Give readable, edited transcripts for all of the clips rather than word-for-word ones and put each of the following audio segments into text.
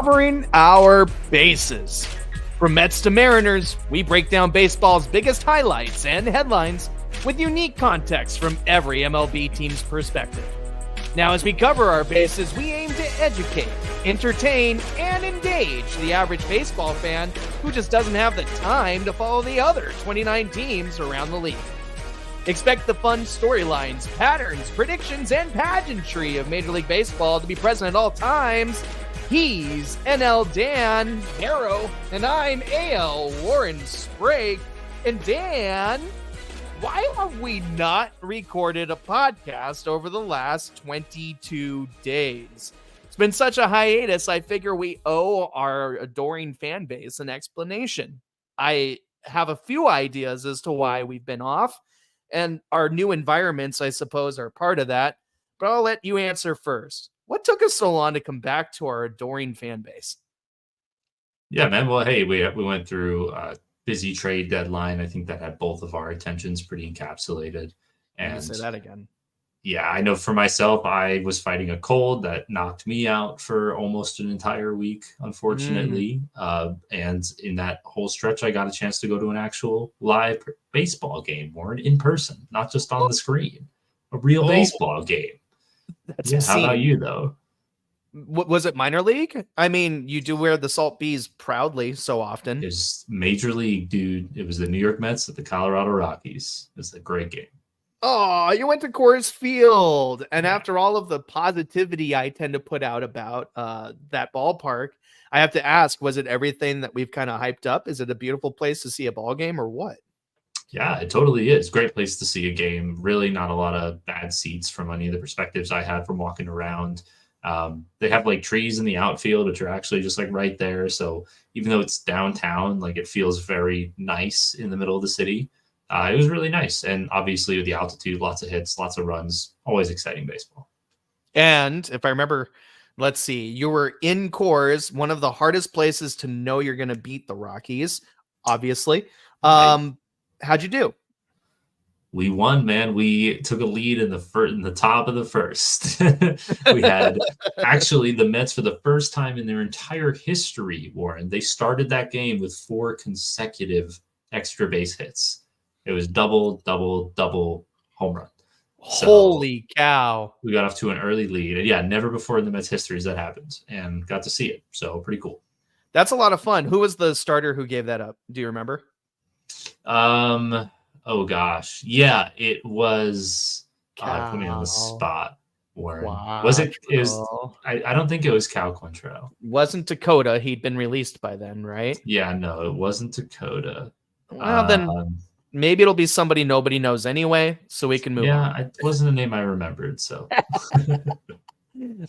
covering our bases. From Mets to Mariners, we break down baseball's biggest highlights and headlines with unique context from every MLB team's perspective. Now, as we cover our bases, we aim to educate, entertain, and engage the average baseball fan who just doesn't have the time to follow the other 29 teams around the league. Expect the fun storylines, patterns, predictions, and pageantry of Major League Baseball to be present at all times. He's NL Dan Harrow, and I'm AL Warren Sprague. And Dan, why have we not recorded a podcast over the last 22 days? It's been such a hiatus, I figure we owe our adoring fan base an explanation. I have a few ideas as to why we've been off, and our new environments, I suppose, are part of that. But I'll let you answer first. What took us so long to come back to our adoring fan base? Yeah, man. Well, hey, we went through a busy trade deadline. I think that had both of our attentions pretty encapsulated. And say that again. Yeah, I know for myself, I was fighting a cold that knocked me out for almost an entire week, unfortunately. And in that whole stretch, I got a chance to go to an actual live baseball game, or in person, not just on the screen, a real baseball game. That's how about you, though? Was it minor league? I mean, you do wear the Salt Bees proudly so often. It's major league, dude. It was the New York Mets at the Colorado Rockies. It was a great game. Oh, you went to Coors Field. And after all of the positivity I tend to put out about that ballpark, I have to ask, was it everything that we've kind of hyped up? Is it a beautiful place to see a ball game or what? Yeah, it totally is. Great place to see a game. Really not a lot of bad seats from any of the perspectives I had from walking around. They have like trees in the outfield, which are actually just like right there. So even though it's downtown, like it feels very nice in the middle of the city. It was really nice. And obviously with the altitude, lots of hits, lots of runs, always exciting baseball. And if I remember, let's see, you were in Coors, one of the hardest places to know you're going to beat the Rockies, obviously. Right. How'd you do? We won, man. We took a lead in the top of the first. We had actually the Mets for the first time in their entire history, Warren. They started that game with 4 consecutive extra base hits. It was double home run. Holy cow. We got off to an early lead. And yeah, never before in the Mets history has that happened, and got to see it. So pretty cool. That's a lot of fun. Who was the starter who gave that up? Do you remember? Oh gosh. Yeah, it was put me on the spot. Warren. Was it was I don't think it was Cal Quantrill. Wasn't Dakota. He'd been released by then, right? Yeah, no, it wasn't Dakota. Well, then maybe it'll be somebody nobody knows anyway, so we can move on. Yeah, it wasn't a name I remembered, so.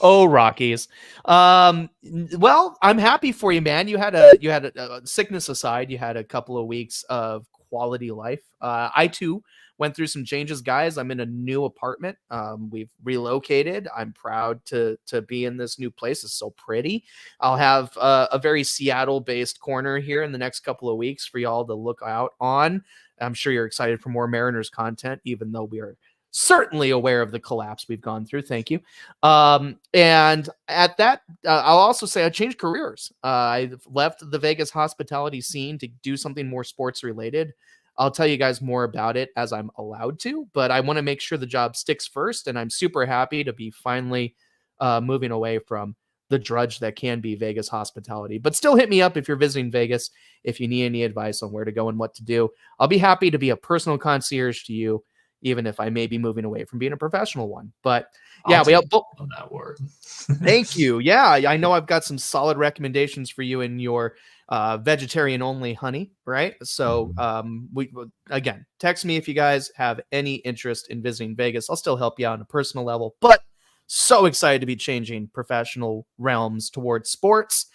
Oh, Rockies. Well, I'm happy for you, man. You had a sickness aside, you had a couple of weeks of quality life. I too went through some changes, guys. I'm in a new apartment. We've relocated. I'm proud to be in this new place. It's so pretty. I'll have a very Seattle-based corner here in the next couple of weeks for y'all to look out on. I'm sure you're excited for more Mariners content, even though we are certainly aware of the collapse we've gone through. Thank you. And at that, I'll also say I changed careers. I left the Vegas hospitality scene to do something more sports related. I'll tell you guys more about it as I'm allowed to, but I want to make sure the job sticks first. And I'm super happy to be finally moving away from the drudge that can be Vegas hospitality. But still hit me up if you're visiting Vegas, if you need any advice on where to go and what to do. I'll be happy to be a personal concierge to you, even if I may be moving away from being a professional one. But yeah, we have on that word. Thank you. Yeah, I know I've got some solid recommendations for you in your vegetarian only honey, right? So we again, text me if you guys have any interest in visiting Vegas. I'll still help you out on a personal level, but so excited to be changing professional realms towards sports.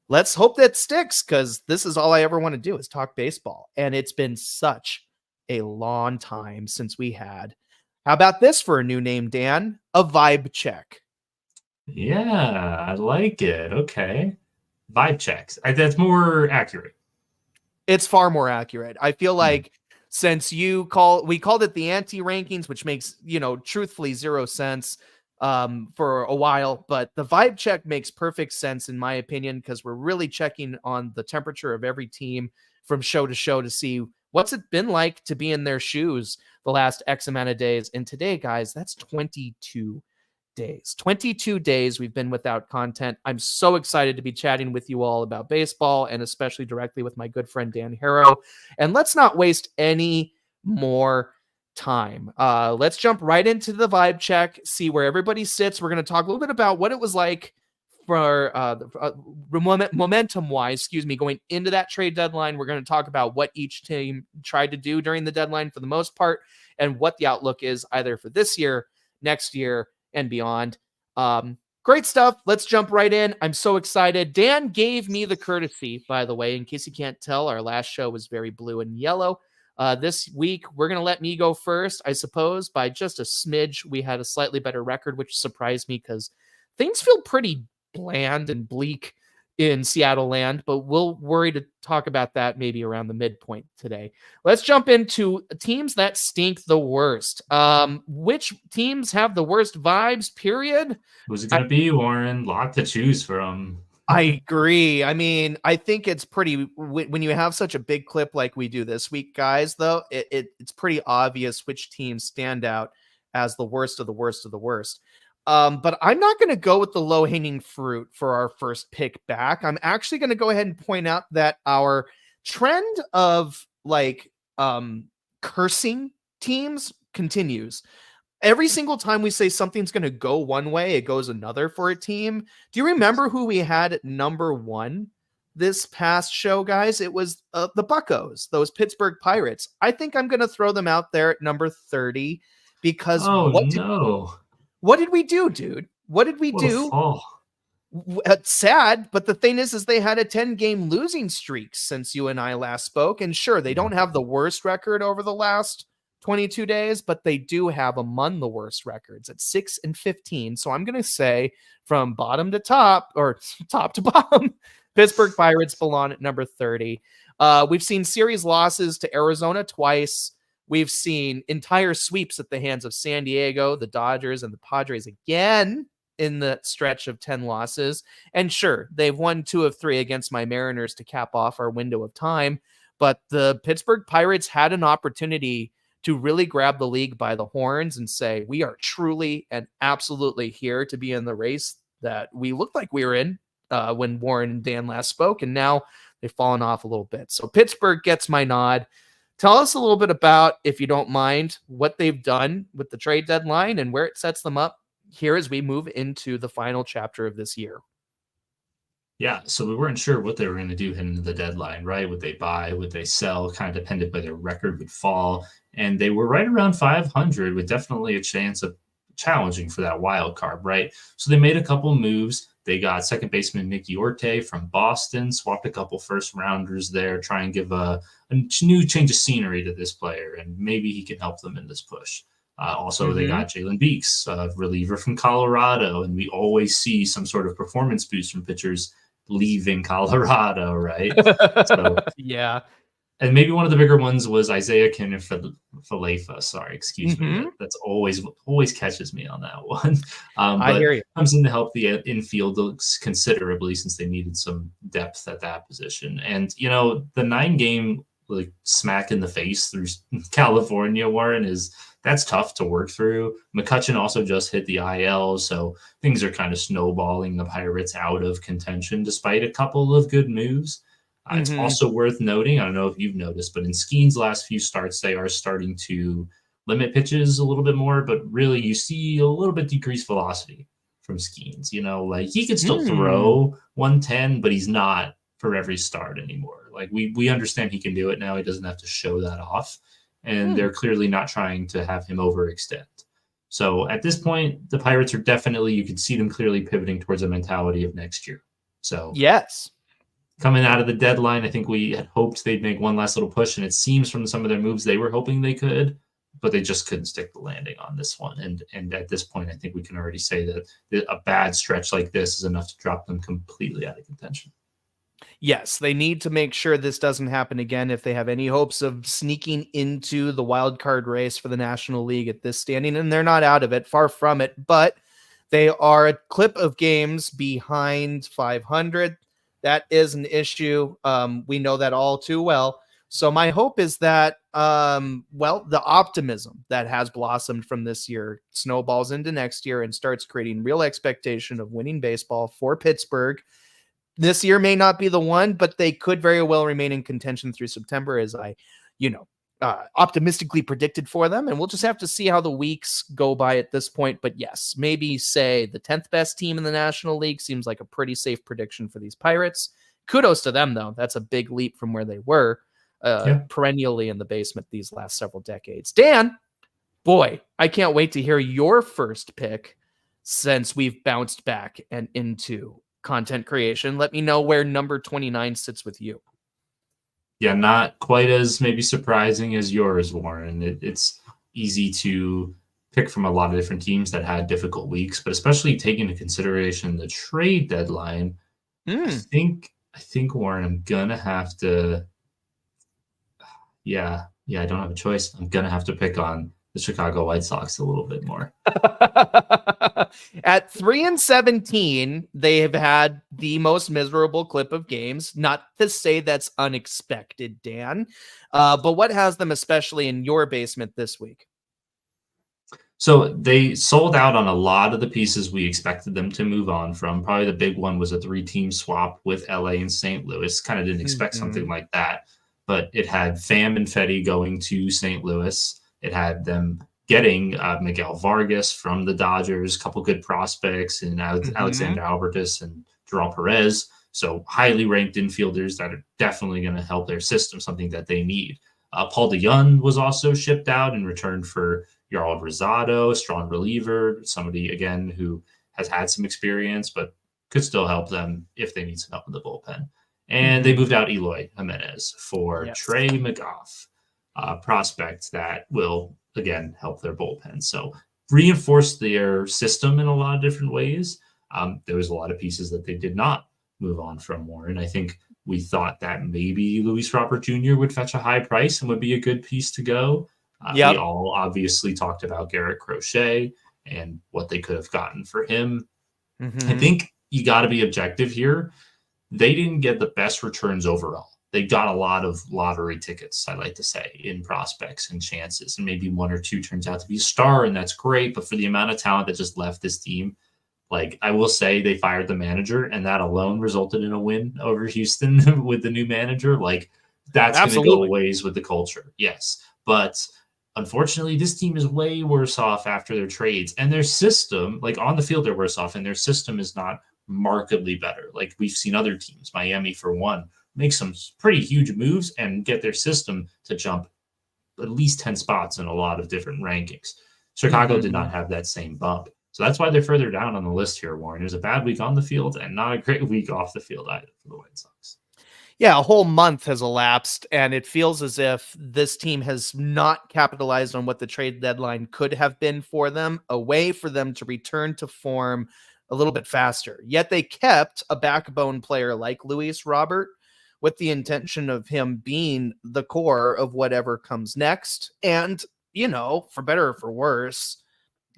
Let's hope that sticks, because this is all I ever want to do is talk baseball. And it's been such a long time since we had. How about this for a new name, Dan? A vibe check. Yeah, I like it. Okay. Vibe checks. That's more accurate. It's far more accurate. I feel like since we called it the anti-rankings, which makes, truthfully 0 sense. for a while, but the vibe check makes perfect sense in my opinion, because we're really checking on the temperature of every team from show to show to see what's it been like to be in their shoes the last X amount of days. And today, guys, that's 22 days. 22 days we've been without content. I'm so excited to be chatting with you all about baseball, and especially directly with my good friend Dan Harrow. And let's not waste any more time. Let's jump right into the vibe check, see where everybody sits. We're going to talk a little bit about what it was like for momentum wise, going into that trade deadline. We're going to talk about what each team tried to do during the deadline for the most part, and what the outlook is either for this year, next year, and beyond. Great stuff. Let's jump right in. I'm so excited. Dan gave me the courtesy, by the way, in case you can't tell, our last show was very blue and yellow. This week, we're going to let me go first, I suppose, by just a smidge. We had a slightly better record, which surprised me because things feel pretty bland and bleak in Seattle land, but we'll worry to talk about that maybe around the midpoint today. Let's jump into teams that stink the worst. Which teams have the worst vibes, period? Who's it going to be, Warren? Lot to choose from. I agree. I mean, I think it's pretty, when you have such a big clip like we do this week, guys, though, it's pretty obvious which teams stand out as the worst of the worst of the worst. But I'm not going to go with the low-hanging fruit for our first pick back. I'm actually going to go ahead and point out that our trend of cursing teams continues. Every single time we say something's going to go one way, it goes another for a team. Do you remember who we had at number 1 this past show, guys? It was the Buccos, those Pittsburgh Pirates. I think I'm going to throw them out there at number 30 because what did we do, dude? What did we do? It's sad, but the thing is they had a 10-game losing streak since you and I last spoke. And sure, they don't have the worst record over the last 22 days, but they do have among the worst records at 6-15. So I'm going to say from bottom to top, or top to bottom, Pittsburgh Pirates belong at number 30. We've seen series losses to Arizona twice. We've seen entire sweeps at the hands of San Diego, the Dodgers, and the Padres again in the stretch of 10 losses. And sure, they've won 2 of 3 against my Mariners to cap off our window of time. But the Pittsburgh Pirates had an opportunity to really grab the league by the horns and say, we are truly and absolutely here to be in the race that we looked like we were in when Warren and Dan last spoke. And now they've fallen off a little bit. So Pittsburgh gets my nod. Tell us a little bit about, if you don't mind, what they've done with the trade deadline and where it sets them up here as we move into the final chapter of this year. Yeah, so we weren't sure what they were going to do heading into the deadline, right? Would they buy? Would they sell? Kind of depended by their record would fall. And they were right around 500 with definitely a chance of challenging for that wild card, right? So they made a couple moves. They got second baseman Nicky Orte from Boston, swapped a couple first rounders there, try and give a new change of scenery to this player, and maybe he can help them in this push. Also, they got Jalen Beeks, a reliever from Colorado, and we always see some sort of performance boost from pitchers leaving Colorado, right? So, yeah. And maybe one of the bigger ones was Isaiah Kiner-Falefa. Sorry, excuse me. That's always catches me on that one. I hear you. Comes in to help the infield considerably since they needed some depth at that position. And, the 9-game smack in the face through California, Warren, that's tough to work through. McCutchen also just hit the IL, so things are kind of snowballing the Pirates out of contention despite a couple of good moves. It's also worth noting, I don't know if you've noticed, but in Skeen's last few starts, they are starting to limit pitches a little bit more, but really you see a little bit decreased velocity from Skeen's. He can still throw 110, but he's not for every start anymore. We understand he can do it now. He doesn't have to show that off. And they're clearly not trying to have him overextend. So at this point, the Pirates are definitely, you can see them clearly pivoting towards a mentality of next year. So yes, coming out of the deadline, I think we had hoped they'd make one last little push, and it seems from some of their moves they were hoping they could, but they just couldn't stick the landing on this one. And at this point, I think we can already say that a bad stretch like this is enough to drop them completely out of contention. Yes, they need to make sure this doesn't happen again if they have any hopes of sneaking into the wild card race for the National League at this standing, and they're not out of it, far from it. But They are a clip of games behind 500. That is an issue. We know that all too well. So my hope is that, the optimism that has blossomed from this year snowballs into next year and starts creating real expectation of winning baseball for Pittsburgh. This year may not be the one, but they could very well remain in contention through September, as I, optimistically predicted for them. And we'll just have to see how the weeks go by at this point. But yes, maybe say the 10th best team in the National League seems like a pretty safe prediction for these Pirates. Kudos to them, though. That's a big leap from where they were perennially in the basement these last several decades. Dan, boy, I can't wait to hear your first pick since we've bounced back and into content creation. Let me know where number 29 sits with you. Yeah, not quite as maybe surprising as yours, Warren. It's easy to pick from a lot of different teams that had difficult weeks, but especially taking into consideration the trade deadline, I think Warren, I'm gonna have to. Yeah, I don't have a choice. I'm gonna have to pick on the Chicago White Sox a little bit more. At 3-17, they have had the most miserable clip of games. Not to say that's unexpected, Dan, but what has them especially in your basement this week? So they sold out on a lot of the pieces we expected them to move on from. Probably the big one was a 3-team swap with LA and St. Louis. Kind of didn't expect something like that, but it had Pham and Fetty going to St. Louis. It had them getting Miguel Vargas from the Dodgers, a couple good prospects, and Alexander Albertus and Gerald Perez. So highly ranked infielders that are definitely going to help their system, something that they need. Paul DeYoung was also shipped out in return for Yarl Rosado, a strong reliever, somebody, again, who has had some experience, but could still help them if they need some help in the bullpen. And they moved out Eloy Jimenez for Trey McGough, prospect that will, again, help their bullpen. So reinforce their system in a lot of different ways. There was a lot of pieces that they did not move on from, Warren. I think we thought that maybe Luis Robert Jr. would fetch a high price and would be a good piece to go. We all obviously talked about Garrett Crochet and what they could have gotten for him. I think you got to be objective here. They didn't get the best returns overall. They got a lot of lottery tickets, I like to say, in prospects and chances. And maybe one or two turns out to be a star, and that's great. But for the amount of talent that just left this team, like, I will say they fired the manager, and that alone resulted in a win over Houston with the new manager. Like, that's going to go ways with the culture. Yes. But unfortunately, this team is way worse off after their trades. And their system, like on the field, they're worse off, and their system is not markedly better. Like we've seen other teams, Miami for one, make some pretty huge moves and get their system to jump at least 10 spots in a lot of different rankings. Chicago did not have that same bump. So that's why they're further down on the list here, Warren. It was a bad week on the field and not a great week off the field either for the White Sox. Yeah, a whole month has elapsed, and it feels as if this team has not capitalized on what the trade deadline could have been for them, a way for them to return to form a little bit faster. Yet they kept a backbone player like Luis Robert with the intention of him being the core of whatever comes next. And, for better or for worse,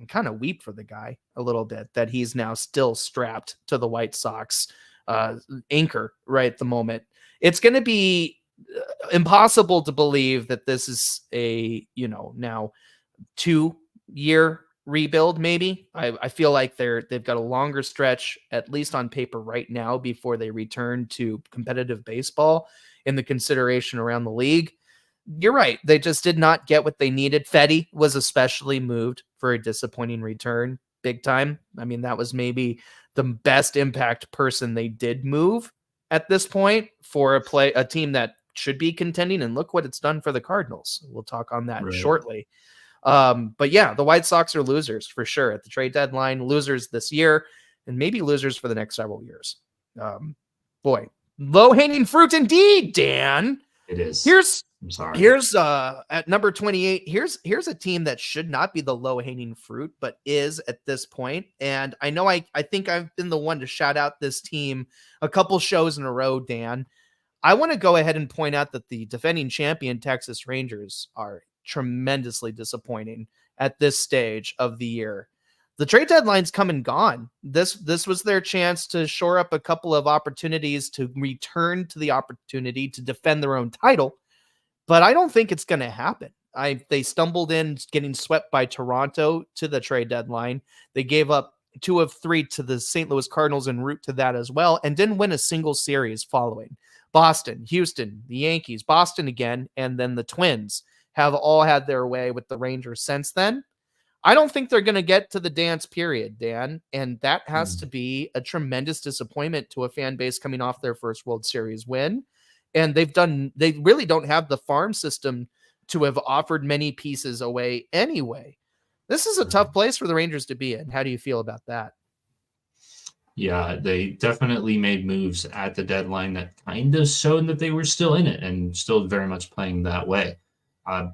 I kind of weep for the guy a little bit that he's now still strapped to the White Sox anchor right at the moment. It's going to be impossible to believe that this is a, now 2-year rebuild. Maybe I feel like they've got a longer stretch, at least on paper right now, before they return to competitive baseball in the consideration around the league. You're right. They just did not get what they needed. Fetty was especially moved for a disappointing return, big time. I mean, that was maybe the best impact person they did move at this point for a team that should be contending. And look what it's done for the Cardinals. We'll talk on that shortly. But yeah, the White Sox are losers for sure at the trade deadline, losers this year, and maybe losers for the next several years. Boy, low-hanging fruit indeed, Dan. It is. I'm sorry. Here's at number 28. Here's a team that should not be the low-hanging fruit, but is at this point. And I know I think I've been the one to shout out this team a couple shows in a row, Dan. I want to go ahead and point out that the defending champion Texas Rangers are tremendously disappointing at this stage of the year. the trade deadline's come and gone. This was their chance to shore up a couple of opportunities to return to the opportunity to defend their own title, but I don't think it's going to happen. They stumbled in getting swept by Toronto to the trade deadline. They gave up 2 of 3 to the St. Louis Cardinals en route to that as well, and didn't win a single series following. Boston, Houston, the Yankees, Boston again, and then the Twins have all had their way with the Rangers since then. I don't think they're going to get to the dance period, Dan, and that has to be a tremendous disappointment to a fan base coming off their first World Series win. And they really don't have the farm system to have offered many pieces away anyway. This is a tough place for the Rangers to be in. How do you feel about that? Yeah, they definitely made moves at the deadline that kind of showed that they were still in it and still very much playing that way.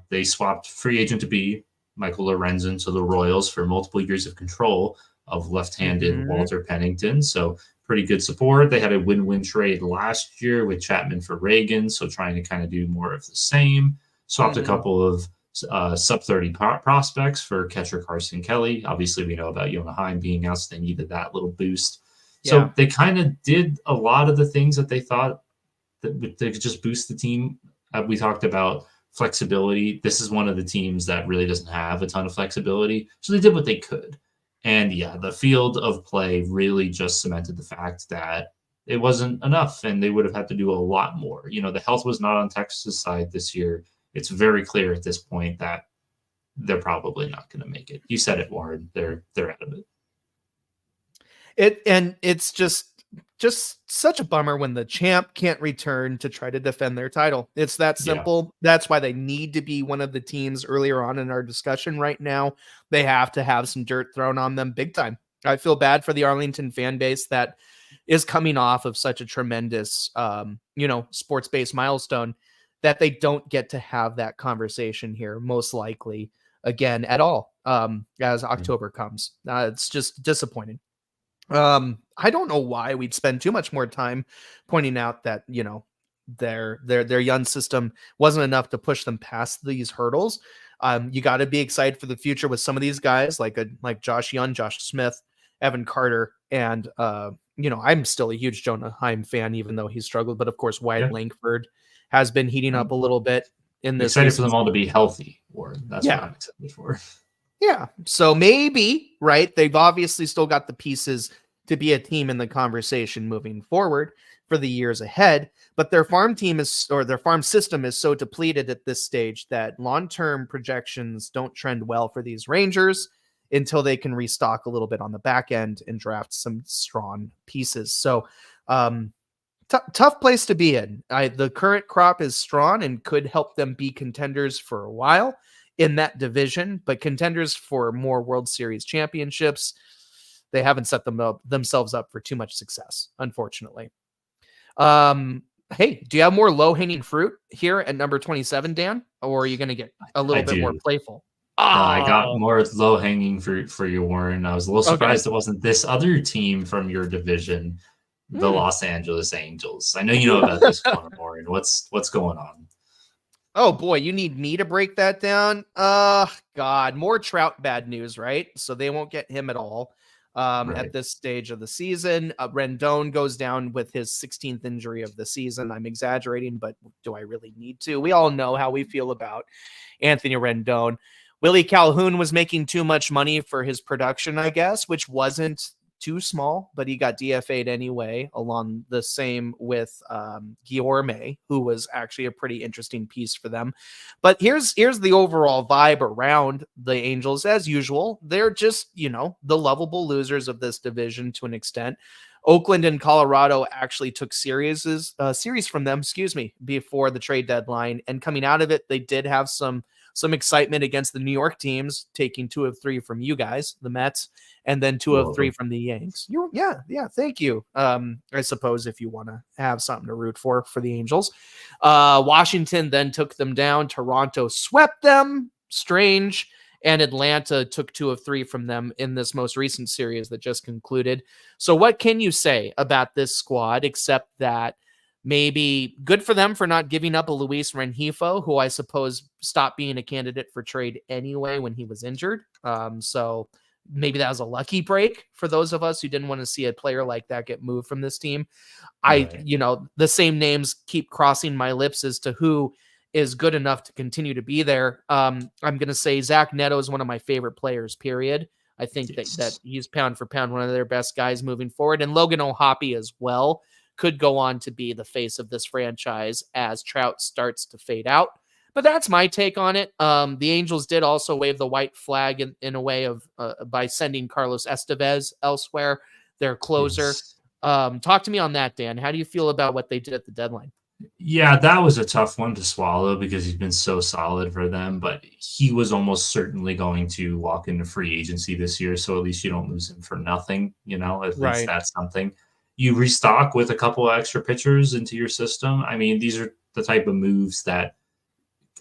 They swapped free agent to be Michael Lorenzen to the Royals for multiple years of control of left-handed Walter Pennington. So pretty good support. They had a win-win trade last year with Chapman for Reagan, so trying to kind of do more of the same. Swapped a couple of sub-30 prospects for catcher Carson Kelly. Obviously, we know about Yona Heim being out, so they needed that little boost. So they kind of did a lot of the things that they thought that they could just boost the team. We talked about flexibility. This is one of the teams that really doesn't have a ton of flexibility. So they did what they could. And yeah, the field of play really just cemented the fact that it wasn't enough and they would have had to do a lot more. You know, the health was not on Texas' side this year. It's very clear at this point that they're probably not going to make it. You said it, Warren. They're out of it. It's just such a bummer when the champ can't return to try to defend their title. It's that simple. Yeah. That's why they need to be one of the teams earlier on in our discussion right now. They have to have some dirt thrown on them big time. I feel bad for the Arlington fan base that is coming off of such a tremendous, sports-based milestone that they don't get to have that conversation here, most likely again at all, as October comes. It's just disappointing. I don't know why we'd spend too much more time pointing out that, their young system wasn't enough to push them past these hurdles. You got to be excited for the future with some of these guys like Josh Young, Josh Smith, Evan Carter, and I'm still a huge Jonah Heim fan, even though he struggled. But of course, Wyatt Langford has been heating up a little bit in this. Excited for them all to be healthy, Warren. That's what I'm excited for. Yeah. So maybe, right, they've obviously still got the pieces to be a team in the conversation moving forward for the years ahead, but their farm system is so depleted at this stage that long-term projections don't trend well for these Rangers until they can restock a little bit on the back end and draft some strong pieces. So tough place to be in. The current crop is strong and could help them be contenders for a while in that division, but contenders for more World Series championships, they haven't set themselves up for too much success, unfortunately. Hey, do you have more low-hanging fruit here at number 27, Dan? Or are you going to get a little bit more playful? I got more low-hanging fruit for you, Warren. I was a little surprised it wasn't this other team from your division, the Los Angeles Angels. I know you know about this one, Warren. What's going on? Oh boy, you need me to break that down? God, more Trout bad news, right? So they won't get him at all at this stage of the season. Rendon goes down with his 16th injury of the season. I'm exaggerating, but do I really need to? We all know how we feel about Anthony Rendon. Willie Calhoun was making too much money for his production, I guess, which wasn't too small, but he got DFA'd anyway, along the same with Guillorme, who was actually a pretty interesting piece for them. But here's the overall vibe around the Angels. As usual, they're just, the lovable losers of this division to an extent. Oakland and Colorado actually took series from them, before the trade deadline. And coming out of it, they did have some excitement against the New York teams, taking 2 of 3 from you guys, the Mets, and then 2 of 3 from the Yanks. Thank you. I suppose if you want to have something to root for the Angels. Washington then took them down. Toronto swept them. Strange. And Atlanta took 2 of 3 from them in this most recent series that just concluded. So what can you say about this squad, except that maybe good for them for not giving up a Luis Rengifo, who I suppose stopped being a candidate for trade anyway when he was injured. So maybe that was a lucky break for those of us who didn't want to see a player like that get moved from this team. Right. The same names keep crossing my lips as to who is good enough to continue to be there. I'm going to say Zach Neto is one of my favorite players, period. I think that he's pound for pound one of their best guys moving forward. And Logan O'Hoppe as well could go on to be the face of this franchise as Trout starts to fade out. But that's my take on it. The Angels did also wave the white flag in a way of by sending Carlos Estevez elsewhere, their closer. Yes. Talk to me on that, Dan. How do you feel about what they did at the deadline? Yeah, that was a tough one to swallow because he's been so solid for them, but he was almost certainly going to walk into free agency this year. So at least you don't lose him for nothing, at least that's something. You restock with a couple of extra pitchers into your system. I mean, these are the type of moves that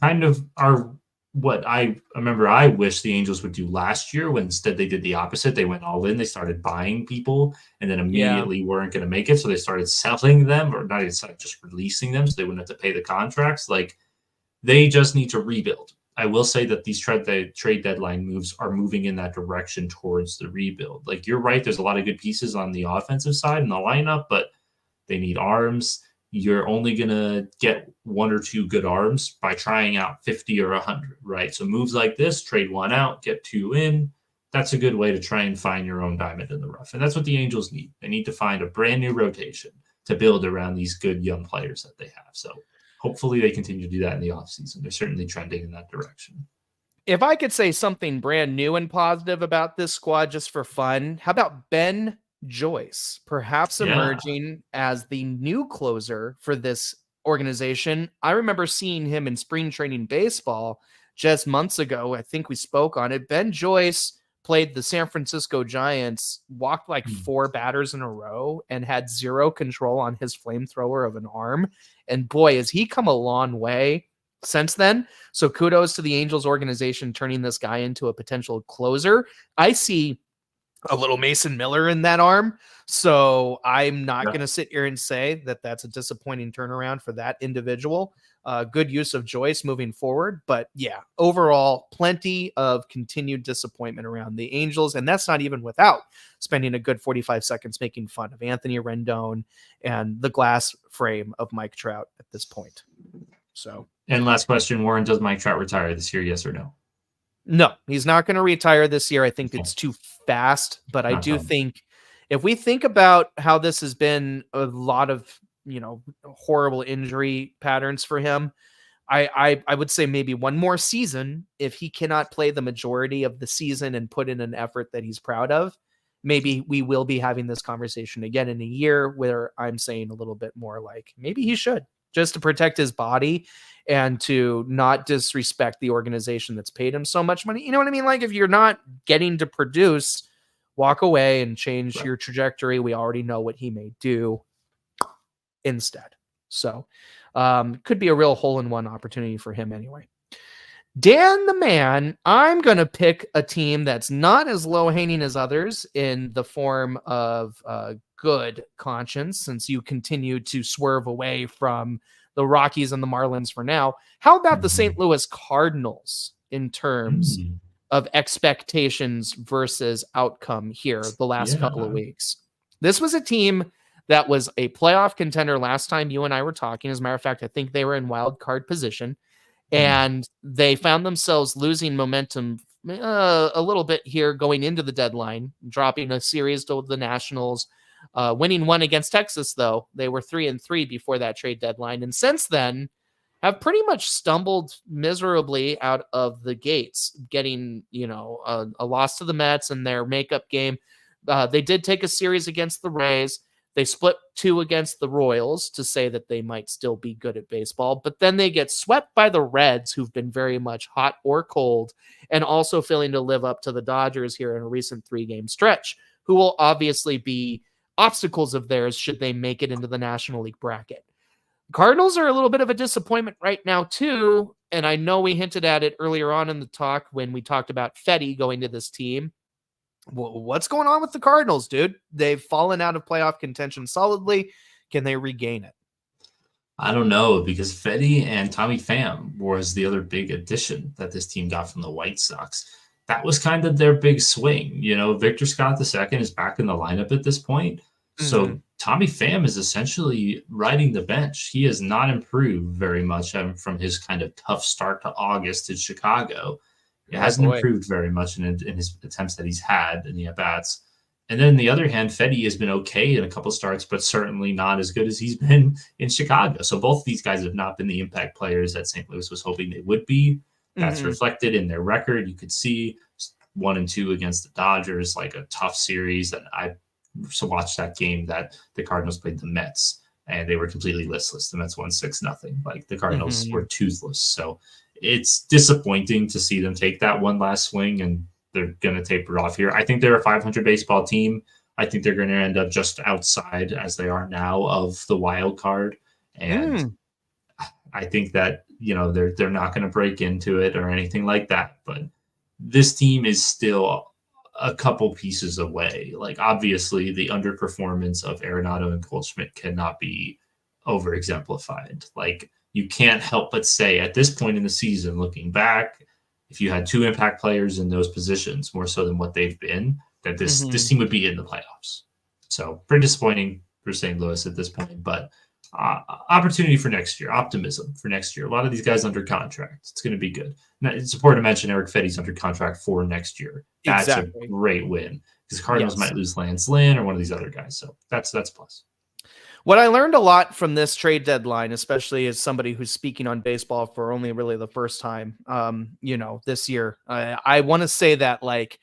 kind of are what I remember I wish the Angels would do last year, when instead they did the opposite. They went all in. They started buying people and then immediately weren't going to make it. So they started selling them, or not even just releasing them so they wouldn't have to pay the contracts. Like, they just need to rebuild. I will say that these trade deadline moves are moving in that direction towards the rebuild. Like, you're right. There's a lot of good pieces on the offensive side in the lineup, but they need arms. You're only going to get one or two good arms by trying out 50 or 100, right? So moves like this, trade one out, get two in. That's a good way to try and find your own diamond in the rough. And that's what the Angels need. They need to find a brand new rotation to build around these good young players that they have. So hopefully they continue to do that in the offseason. They're certainly trending in that direction. If I could say something brand new and positive about this squad just for fun, how about Ben Joyce, perhaps emerging as the new closer for this organization? I remember seeing him in spring training baseball just months ago. I think we spoke on it. Ben Joyce played the San Francisco Giants, walked like 4 batters in a row, and had zero control on his flamethrower of an arm. And boy, has he come a long way since then. So kudos to the Angels organization turning this guy into a potential closer. I see a little Mason Miller in that arm. So I'm not going to sit here and say that that's a disappointing turnaround for that individual. Good use of Joyce moving forward. But yeah, overall, plenty of continued disappointment around the Angels. And that's not even without spending a good 45 seconds making fun of Anthony Rendon and the glass frame of Mike Trout at this point. So, and last question, Warren, does Mike Trout retire this year? Yes or no? No, he's not going to retire this year. I think it's too fast, but I do think if we think about how this has been a lot of, horrible injury patterns for him, I would say maybe one more season. If he cannot play the majority of the season and put in an effort that he's proud of, maybe we will be having this conversation again in a year, where I'm saying a little bit more like maybe he should, just to protect his body and to not disrespect the organization that's paid him so much money. You know what I mean? Like, if you're not getting to produce, walk away and change your trajectory. We already know what he may do instead. So could be a real hole-in-one opportunity for him anyway. Dan the man, I'm going to pick a team that's not as low-hanging as others in the form of good conscience, since you continue to swerve away from the Rockies and the Marlins for now. How about the St. Louis Cardinals in terms of expectations versus outcome here the last couple of weeks? This was a team that was a playoff contender last time you and I were talking. As a matter of fact, I think they were in wild card position, and they found themselves losing momentum a little bit here going into the deadline, dropping a series to the Nationals, winning one against Texas, though. They were 3-3 before that trade deadline. And since then have pretty much stumbled miserably out of the gates, getting, a loss to the Mets in their makeup game. They did take a series against the Rays. They split 2 against the Royals to say that they might still be good at baseball, but then they get swept by the Reds, who've been very much hot or cold, and also failing to live up to the Dodgers here in a recent 3-game stretch, who will obviously be obstacles of theirs should they make it into the National League bracket. Cardinals are a little bit of a disappointment right now, too, and I know we hinted at it earlier on in the talk when we talked about Fetty going to this team. Well, what's going on with the Cardinals, dude? They've fallen out of playoff contention solidly. Can they regain it? I don't know, because Fetty and Tommy Pham was the other big addition that this team got from the White Sox. that was kind of their big swing. You know, Victor Scott II is back in the lineup at this point. So Tommy Pham is essentially riding the bench. He has not improved very much from his kind of tough start to August in Chicago. It hasn't improved very much in his attempts that he's had in the at-bats. And then on the other hand, Fedde has been okay in a couple starts, but certainly not as good as he's been in Chicago. So both of these guys have not been the impact players that St. Louis was hoping they would be. That's reflected in their record. You could see 1-2 against the Dodgers, like a tough series. And I watched that game that the Cardinals played the Mets, and they were completely listless. The Mets won 6-0. Like the Cardinals were toothless. So it's disappointing to see them take that one last swing, and they're going to taper off here. I think they're a 500 baseball team. I think they're going to end up just outside, as they are now, of the wild card. And I think that, you know, they're not going to break into it or anything like that. But this team is still a couple pieces away. Like, obviously, the underperformance of Arenado and Goldschmidt cannot be over exemplified. Like, you can't help but say at this point in the season, looking back, if you had two impact players in those positions, more so than what they've been, that this team would be in the playoffs. So pretty disappointing for St. Louis at this point, but opportunity for next year, optimism for next year. A lot of these guys under contract. It's going to be good. Now, it's important to mention Eric Fedde's under contract for next year. That's a great win, because the Cardinals might lose Lance Lynn or one of these other guys. So that's plus. What I learned a lot from this trade deadline, especially as somebody who's speaking on baseball for only really the first time, this year, I want to say that, like,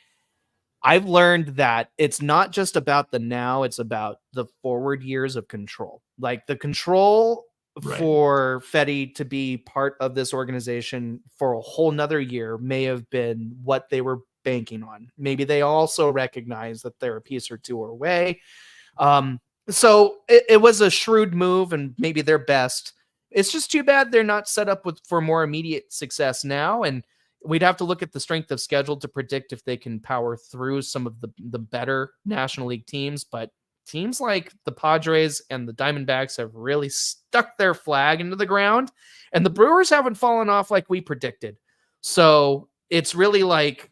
I've learned that it's not just about the now, it's about the forward years of control. Like, the control for Fedde to be part of this organization for a whole nother year may have been what they were banking on. Maybe they also recognize that they're a piece or two away. So it was a shrewd move, and maybe their best. It's just too bad they're not set up for more immediate success now. And we'd have to look at the strength of schedule to predict if they can power through some of the better National League teams. But teams like the Padres and the Diamondbacks have really stuck their flag into the ground, and the Brewers haven't fallen off like we predicted. So it's really like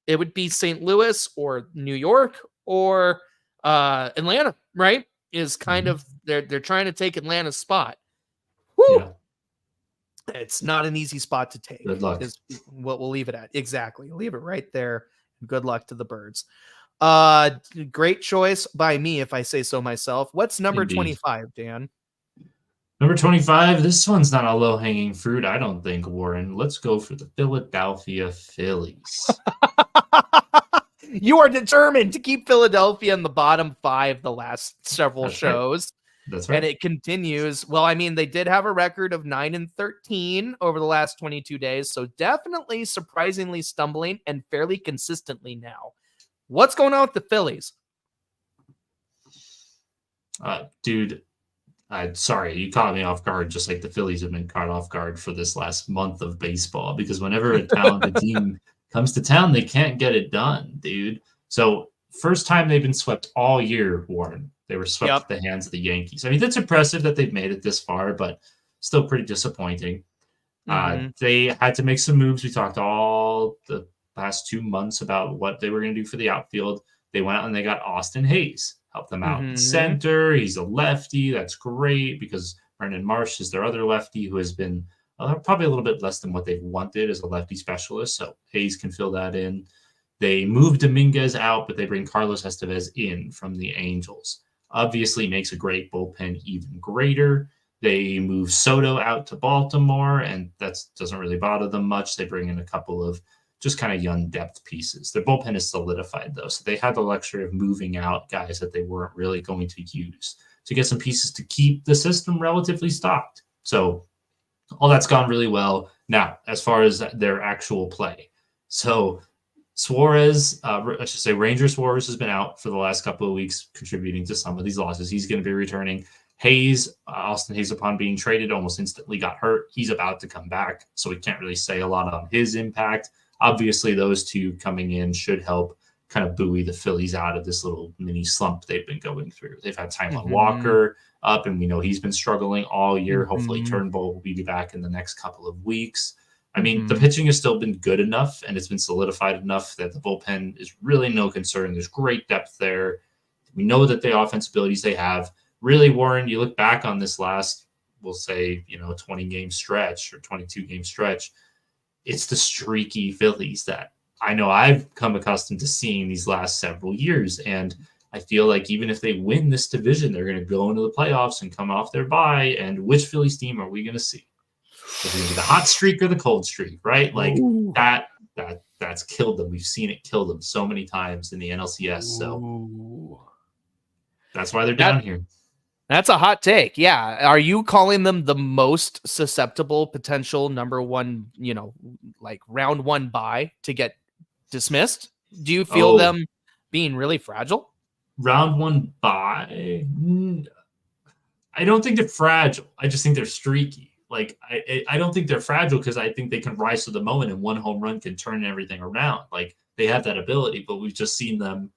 it would be St. Louis or New York or Atlanta, right? Is kind of they're trying to take Atlanta's spot. Woo! Yeah. It's not an easy spot to take. Good luck. Is what we'll leave it at. Exactly. Leave it right there. Good luck to the Birds. Great choice by me, if I say so myself. What's number 25, Dan? Number 25. This one's not a low-hanging fruit, I don't think, Warren. Let's go for the Philadelphia Phillies. You are determined to keep Philadelphia in the bottom five the last several shows. Right. That's right. And it continues. Well, I mean, they did have a record of 9-13 over the last 22 days. So definitely surprisingly stumbling and fairly consistently now. What's going on with the Phillies? Dude, sorry, you caught me off guard, just like the Phillies have been caught off guard for this last month of baseball, because whenever a talented team comes to town, they can't get it done, dude. So first time they've been swept all year, Warren. They were swept at the hands of the Yankees. I mean, that's impressive that they've made it this far, but still pretty disappointing. They had to make some moves. We talked all the past 2 months about what they were going to do for the outfield. They went out and they got Austin Hayes, helped them out in center. He's a lefty. That's great, because Brendan Marsh is their other lefty, who has been probably a little bit less than what they've wanted as a lefty specialist. So Hayes can fill that in. They move Dominguez out, but they bring Carlos Estevez in from the Angels. Obviously makes a great bullpen even greater. They move Soto out to Baltimore, and that doesn't really bother them much. They bring in a couple of just kind of young depth pieces. Their bullpen is solidified, though, so they had the luxury of moving out guys that they weren't really going to use to get some pieces to keep the system relatively stocked. So all that's gone really well. Now, as far as their actual play, so Suarez, I should say Ranger Suarez, has been out for the last couple of weeks, contributing to some of these losses. He's going to be returning. Hayes, Austin Hayes, upon being traded, almost instantly got hurt. He's about to come back, so we can't really say a lot on his impact. Obviously, those two coming in should help kind of buoy the Phillies out of this little mini slump they've been going through. They've had Taijuan Walker up, and we know he's been struggling all year. Hopefully Turnbull will be back in the next couple of weeks. I mean, the Mhm. pitching has still been good enough, and it's been solidified enough that the bullpen is really no concern. There's great depth there. We know that the offense abilities they have. Really, Warren, you look back on this last, we'll say, 20-game stretch or 22-game stretch, it's the streaky Phillies that I know I've come accustomed to seeing these last several years. And I feel like even if they win this division, they're going to go into the playoffs and come off their bye. And which Phillies team are we going to see? Is it going to be the hot streak or the cold streak, right? Like Ooh. that's killed them. We've seen it kill them so many times in the NLCS. So Ooh. that's why they're down here. That's a hot take. Yeah. Are you calling them the most susceptible potential number one, like round one bye to get dismissed? Do you feel them being really fragile? Round one bye? I don't think they're fragile. I just think they're streaky. Like, I don't think they're fragile because I think they can rise to the moment and one home run can turn everything around. Like, they have that ability, but we've just seen them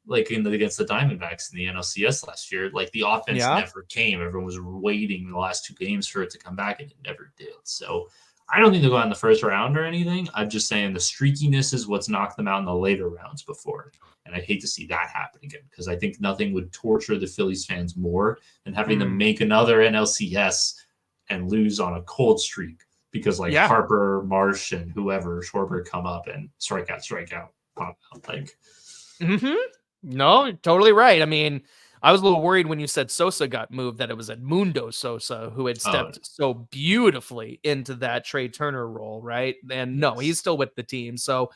like against the Diamondbacks in the NLCS last year. Like, the offense never came. Everyone was waiting the last 2 games for it to come back, and it never did. So I don't think they'll go out in the first round or anything. I'm just saying the streakiness is what's knocked them out in the later rounds before. And I'd hate to see that happen again because I think nothing would torture the Phillies fans more than having them make another NLCS and lose on a cold streak because Harper, Marsh, and whoever, Schwarber come up and strike out, pop out. Like, No, totally right. I mean, I was a little worried when you said Sosa got moved that it was Edmundo Sosa who had stepped so beautifully into that Trey Turner role, right? And no, he's still with the team. So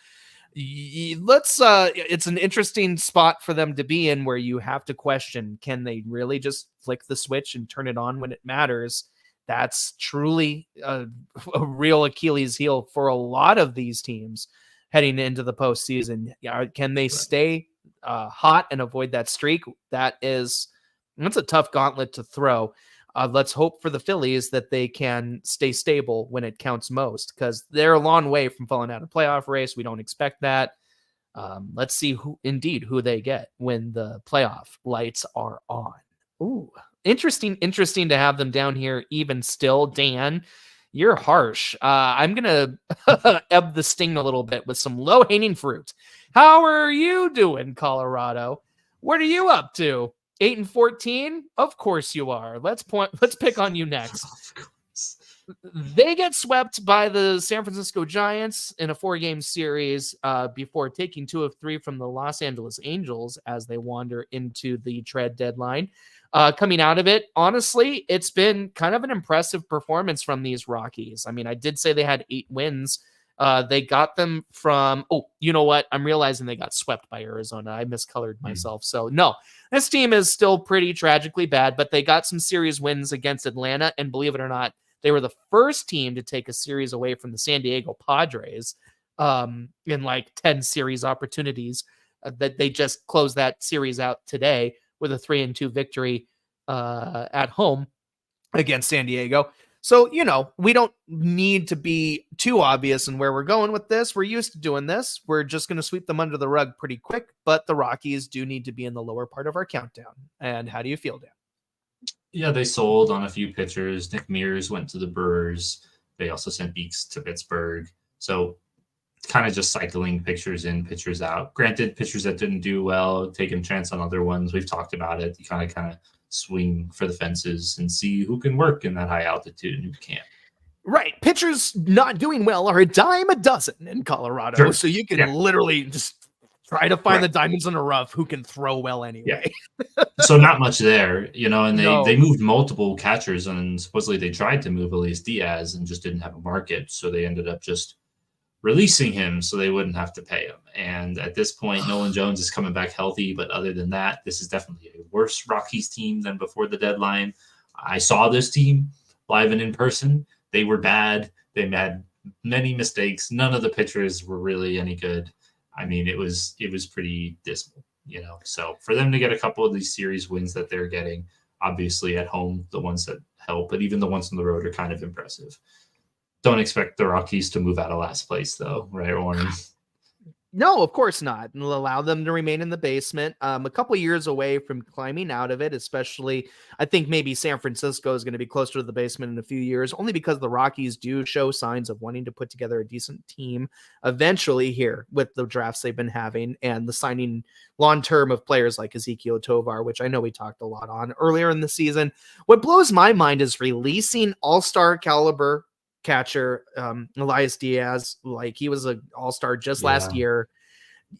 it's an interesting spot for them to be in where you have to question, can they really just flick the switch and turn it on when it matters? That's truly a real Achilles heel for a lot of these teams heading into the postseason. Can they stay hot and avoid that streak? That's a tough gauntlet to throw. Let's hope for the Phillies that they can stay stable when it counts most, because they're a long way from falling out of playoff race. We don't expect that. Let's see who they get when the playoff lights are on. Ooh, interesting to have them down here even still. Dan, you're harsh. I'm going to ebb the sting a little bit with some low-hanging fruit. How are you doing, Colorado? What are you up to? 8-14? Of course you are. Let's pick on you next. They get swept by the San Francisco Giants in a 4-game series before taking 2 of 3 from the Los Angeles Angels as they wander into the trade deadline. Coming out of it, honestly, it's been kind of an impressive performance from these Rockies. I mean, I did say they had 8 wins. They got them from, you know what? I'm realizing they got swept by Arizona. I miscolored myself. So no, this team is still pretty tragically bad, but they got some series wins against Atlanta. And believe it or not, they were the first team to take a series away from the San Diego Padres in like 10 series opportunities. That they just closed that series out today with a 3-2 victory at home against San Diego. So, we don't need to be too obvious in where we're going with this. We're used to doing this. We're just going to sweep them under the rug pretty quick, but the Rockies do need to be in the lower part of our countdown. And how do you feel, Dan? Yeah, they sold on a few pitchers. Nick Mears went to the Brewers. They also sent Beeks to Pittsburgh. So kind of just cycling pitchers in, pitchers out. Granted, pitchers that didn't do well, taking a chance on other ones. We've talked about it. You kind of swing for the fences and see who can work in that high altitude and who can't. Right. Pitchers not doing well are a dime a dozen in Colorado. Sure. So you can literally just try to find the diamonds in the rough who can throw well anyway. Yeah. So not much there, and they moved multiple catchers, and supposedly they tried to move Elias Diaz and just didn't have a market. So they ended up just releasing him so they wouldn't have to pay him. And at this point, Nolan Jones is coming back healthy. But other than that, this is definitely a worse Rockies team than before the deadline. I saw this team live and in person. They were bad. They had many mistakes. None of the pitchers were really any good. I mean, it was pretty dismal, So for them to get a couple of these series wins that they're getting, obviously at home, the ones that help, but even the ones on the road are kind of impressive. Don't expect the Rockies to move out of last place, though, right, Warren? No, of course not. And allow them to remain in the basement. A couple years away from climbing out of it, especially I think maybe San Francisco is going to be closer to the basement in a few years, only because the Rockies do show signs of wanting to put together a decent team eventually here with the drafts they've been having and the signing long term of players like Ezekiel Tovar, which I know we talked a lot on earlier in the season. What blows my mind is releasing all-star caliber catcher Elias Diaz, like he was an all-star just last year.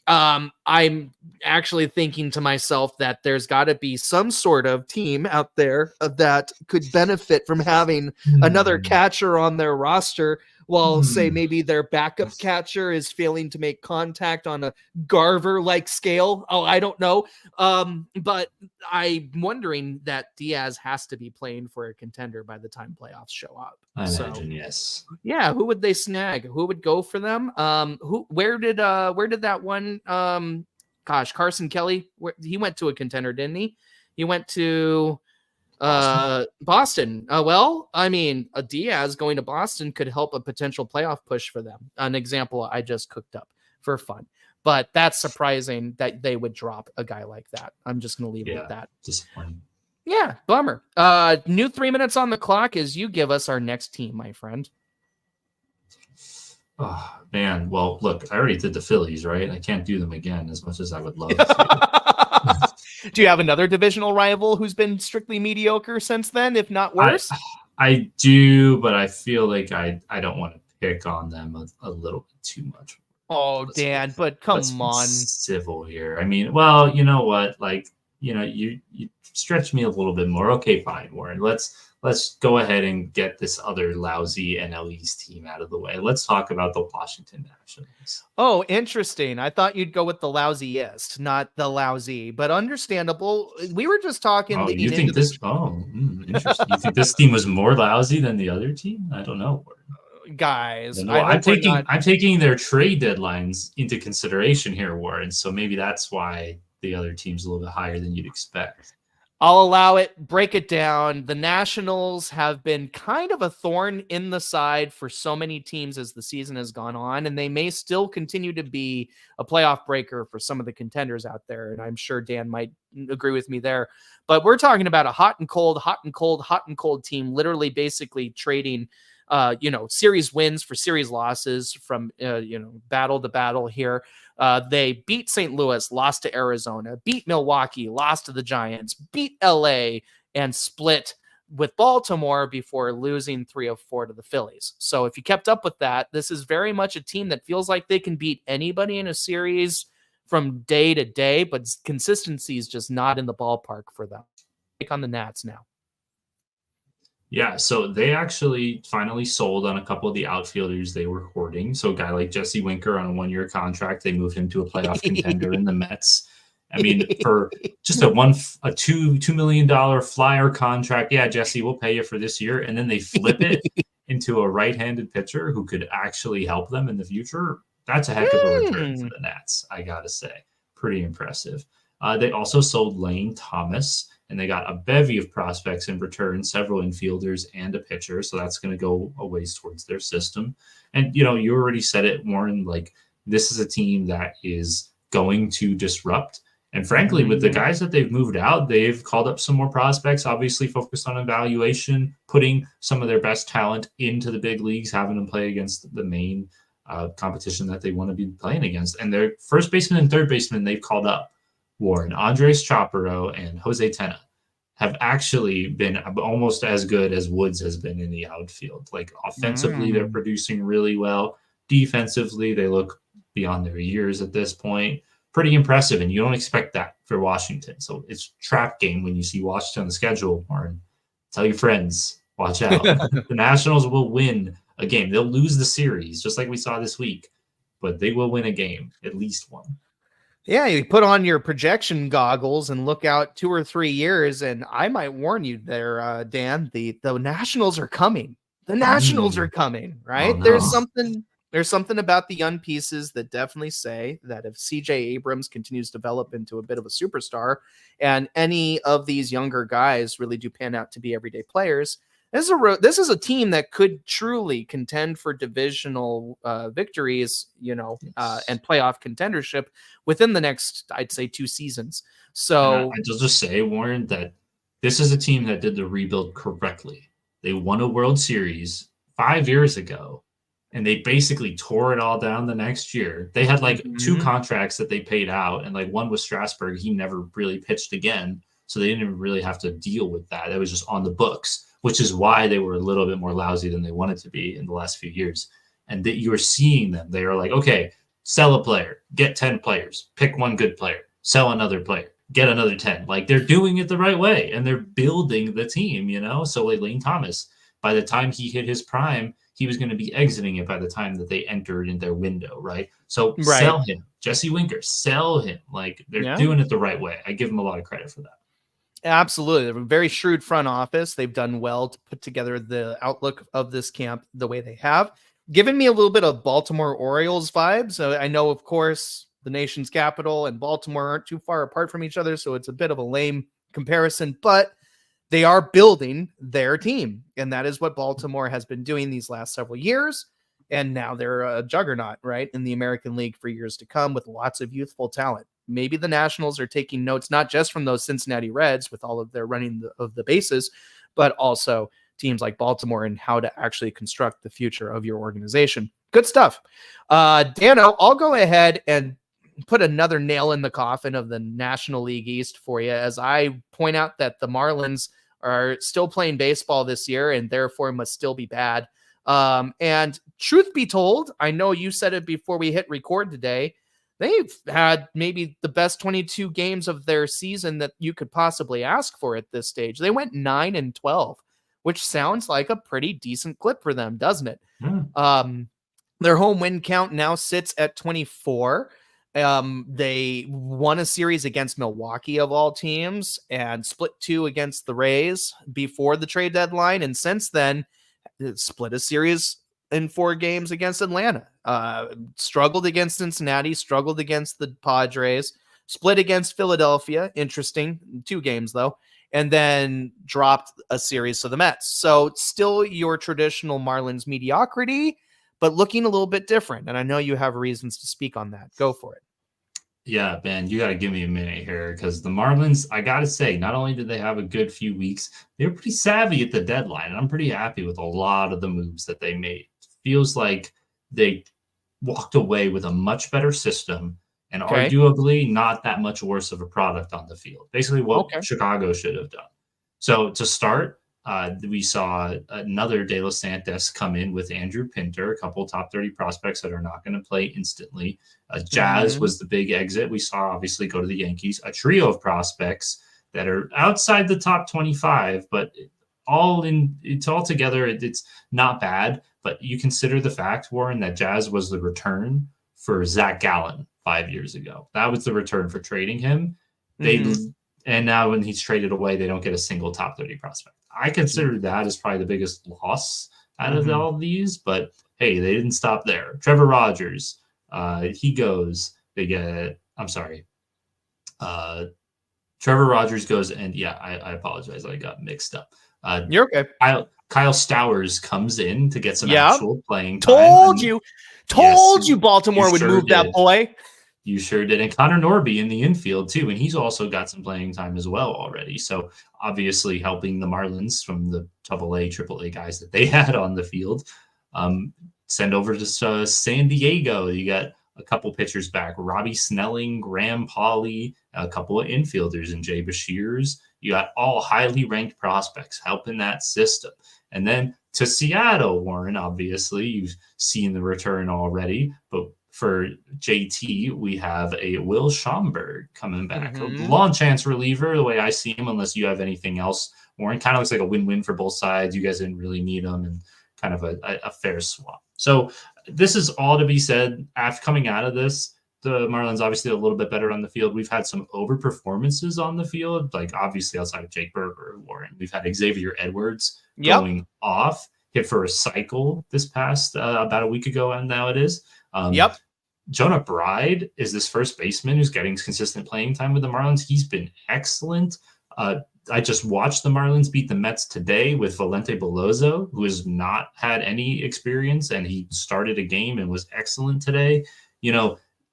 I'm actually thinking to myself that there's got to be some sort of team out there that could benefit from having another catcher on their roster, while say maybe their backup catcher is failing to make contact on a Garver like scale. Oh, I don't know. But I'm wondering that Diaz has to be playing for a contender by the time playoffs show up. I imagine, yes. Yeah, who would they snag? Who would go for them? Where did that one Carson Kelly, he went to a contender, didn't he? He went to Boston. Well, I mean, a Diaz going to Boston could help a potential playoff push for them. An example I just cooked up for fun. But that's surprising that they would drop a guy like that. I'm just going to leave it at that. Disappointing. Yeah, bummer. New 3 minutes on the clock as you give us our next team, my friend. Oh, man. Well, look, I already did the Phillies, right? I can't do them again as much as I would love to. Do you have another divisional rival who's been strictly mediocre since then, if not worse? I do, but I feel like I don't want to pick on them a little bit too much. Oh, Dan, but come on. Civil here. I mean, well, you know what? Like, you stretch me a little bit more. Okay, fine, Warren. Let's go ahead and get this other lousy NL East team out of the way. Let's talk about the Washington Nationals. Oh, interesting. I thought you'd go with the lousiest, not the lousy, but understandable. We were just talking. Oh, you think this? Interesting. You think this team was more lousy than the other team? I don't know. Guys, I'm taking their trade deadlines into consideration here, Warren. So maybe that's why the other team's a little bit higher than you'd expect. I'll allow it. Break it down. The Nationals have been kind of a thorn in the side for so many teams as the season has gone on, and they may still continue to be a playoff breaker for some of the contenders out there. And I'm sure Dan might agree with me there. But we're talking about a hot and cold team, literally basically trading series wins for series losses from, battle to battle here. They beat St. Louis, lost to Arizona, beat Milwaukee, lost to the Giants, beat LA, and split with Baltimore before losing 3-4 to the Phillies. So if you kept up with that, this is very much a team that feels like they can beat anybody in a series from day to day, but consistency is just not in the ballpark for them. Take on the Nats now. Yeah, so they actually finally sold on a couple of the outfielders they were hoarding. So a guy like Jesse Winker on a 1-year contract, they moved him to a playoff contender in the Mets. I mean, for just a $2 million flyer contract, yeah, Jesse, we'll pay you for this year. And then they flip it into a right-handed pitcher who could actually help them in the future. That's a heck of a return for the Nats, I got to say. Pretty impressive. They also sold Lane Thomas, and they got a bevy of prospects in return, several infielders and a pitcher. So that's going to go a ways towards their system. And, you already said it, Warren, like this is a team that is going to disrupt. And frankly, with the guys that they've moved out, they've called up some more prospects, obviously focused on evaluation, putting some of their best talent into the big leagues, having them play against the main competition that they want to be playing against. And their first baseman and third baseman they've called up, Warren, Andres Chaparro, and Jose Tena, have actually been almost as good as Woods has been in the outfield. Like offensively, they're producing really well. Defensively, they look beyond their years at this point. Pretty impressive, and you don't expect that for Washington. So it's trap game when you see Washington on the schedule, Warren. Tell your friends, watch out. The Nationals will win a game. They'll lose the series, just like we saw this week, but they will win a game, at least one. Yeah, you put on your projection goggles and look out 2 or 3 years, and I might warn you there, Dan, the Nationals are coming. The Nationals are coming, right? Oh, no. There's something about the young pieces that definitely say that if CJ Abrams continues to develop into a bit of a superstar, and any of these younger guys really do pan out to be everyday players, This is a team that could truly contend for divisional victories, and playoff contendership within the next, I'd say, 2 seasons. So I just say, Warren, that this is a team that did the rebuild correctly. They won a World Series 5 years ago, and they basically tore it all down the next year. They had like 2 contracts that they paid out, and like one was Strasburg. He never really pitched again, so they didn't even really have to deal with that. It was just on the books, which is why they were a little bit more lousy than they wanted to be in the last few years. And that you were seeing them. They were like, okay, sell a player, get 10 players, pick one good player, sell another player, get another 10. Like, they're doing it the right way, and they're building the team, So like Lane Thomas, by the time he hit his prime, he was going to be exiting it by the time that they entered in their window, right? So sell him. Jesse Winker, sell him. Like, they're doing it the right way. I give them a lot of credit for that. Absolutely. They're a very shrewd front office. They've done well to put together the outlook of this camp the way they have. Given me a little bit of Baltimore Orioles vibes. I know, of course, the nation's capital and Baltimore aren't too far apart from each other, so it's a bit of a lame comparison, but they are building their team, and that is what Baltimore has been doing these last several years, and now they're a juggernaut, right, in the American League for years to come with lots of youthful talent. Maybe the Nationals are taking notes not just from those Cincinnati Reds with all of their running of the bases, but also teams like Baltimore and how to actually construct the future of your organization. Good stuff. Dano, I'll go ahead and put another nail in the coffin of the National League East for you as I point out that the Marlins are still playing baseball this year and therefore must still be bad. And truth be told, I know you said it before we hit record today, they've had maybe the best 22 games of their season that you could possibly ask for at this stage. They went 9-12, which sounds like a pretty decent clip for them, doesn't it? Their home win count now sits at 24. They won a series against Milwaukee of all teams and split 2 against the Rays before the trade deadline. And since then, split a series in 4 games against Atlanta, struggled against Cincinnati, struggled against the Padres, split against Philadelphia. Interesting. 2 games though. And then dropped a series to the Mets. So still your traditional Marlins mediocrity, but looking a little bit different. And I know you have reasons to speak on that. Go for it. Yeah, Ben, you got to give me a minute here because the Marlins, I got to say, not only did they have a good few weeks, they were pretty savvy at the deadline. And I'm pretty happy with a lot of the moves that they made. Feels like they walked away with a much better system and arguably not that much worse of a product on the field. Basically what Chicago should have done. So to start, we saw another De Los Santos come in with Andrew Pinter, a couple top 30 prospects that are not going to play instantly. Jazz was the big exit. We saw obviously go to the Yankees, a trio of prospects that are outside the top 25, but it's all together. It's not bad, but you consider the fact, Warren, that Jazz was the return for Zach Gallen 5 years ago. That was the return for trading him. And now when he's traded away, they don't get a single top 30 prospect. I consider that as probably the biggest loss out of all of these, but hey, they didn't stop there. Trevor Rogers, he goes, they get, Trevor Rogers goes, and I apologize. I got mixed up. You're okay. Kyle Stowers comes in to get some actual playing time. Told you Baltimore would move that boy. You sure did. And Connor Norby in the infield, too. And he's also got some playing time as well already. So obviously helping the Marlins from the AA, AAA guys that they had on the field. Send over to San Diego. You got a couple pitchers back. Robbie Snelling, Graham Pauley, a couple of infielders, and Jay Bashirs. You got all highly ranked prospects helping that system. And then to Seattle, Warren, obviously, you've seen the return already. But for JT, we have a Will Schomburg coming back. A long chance reliever, the way I see him, unless you have anything else. Warren, kind of looks like a win-win for both sides. You guys didn't really need him, and kind of a fair swap. So this is all to be said. After coming out of this, the Marlins obviously a little bit better on the field. We've had some over performances on the field, like obviously outside of Jake Berger, Warren. We've had Xavier Edwards going off, hit for a cycle this past about a week ago, and now it is. Jonah Bride is this first baseman who's getting consistent playing time with the Marlins. He's been excellent. I just watched the Marlins beat the Mets today with Valente Belozo, who has not had any experience, and he started a game and was excellent today.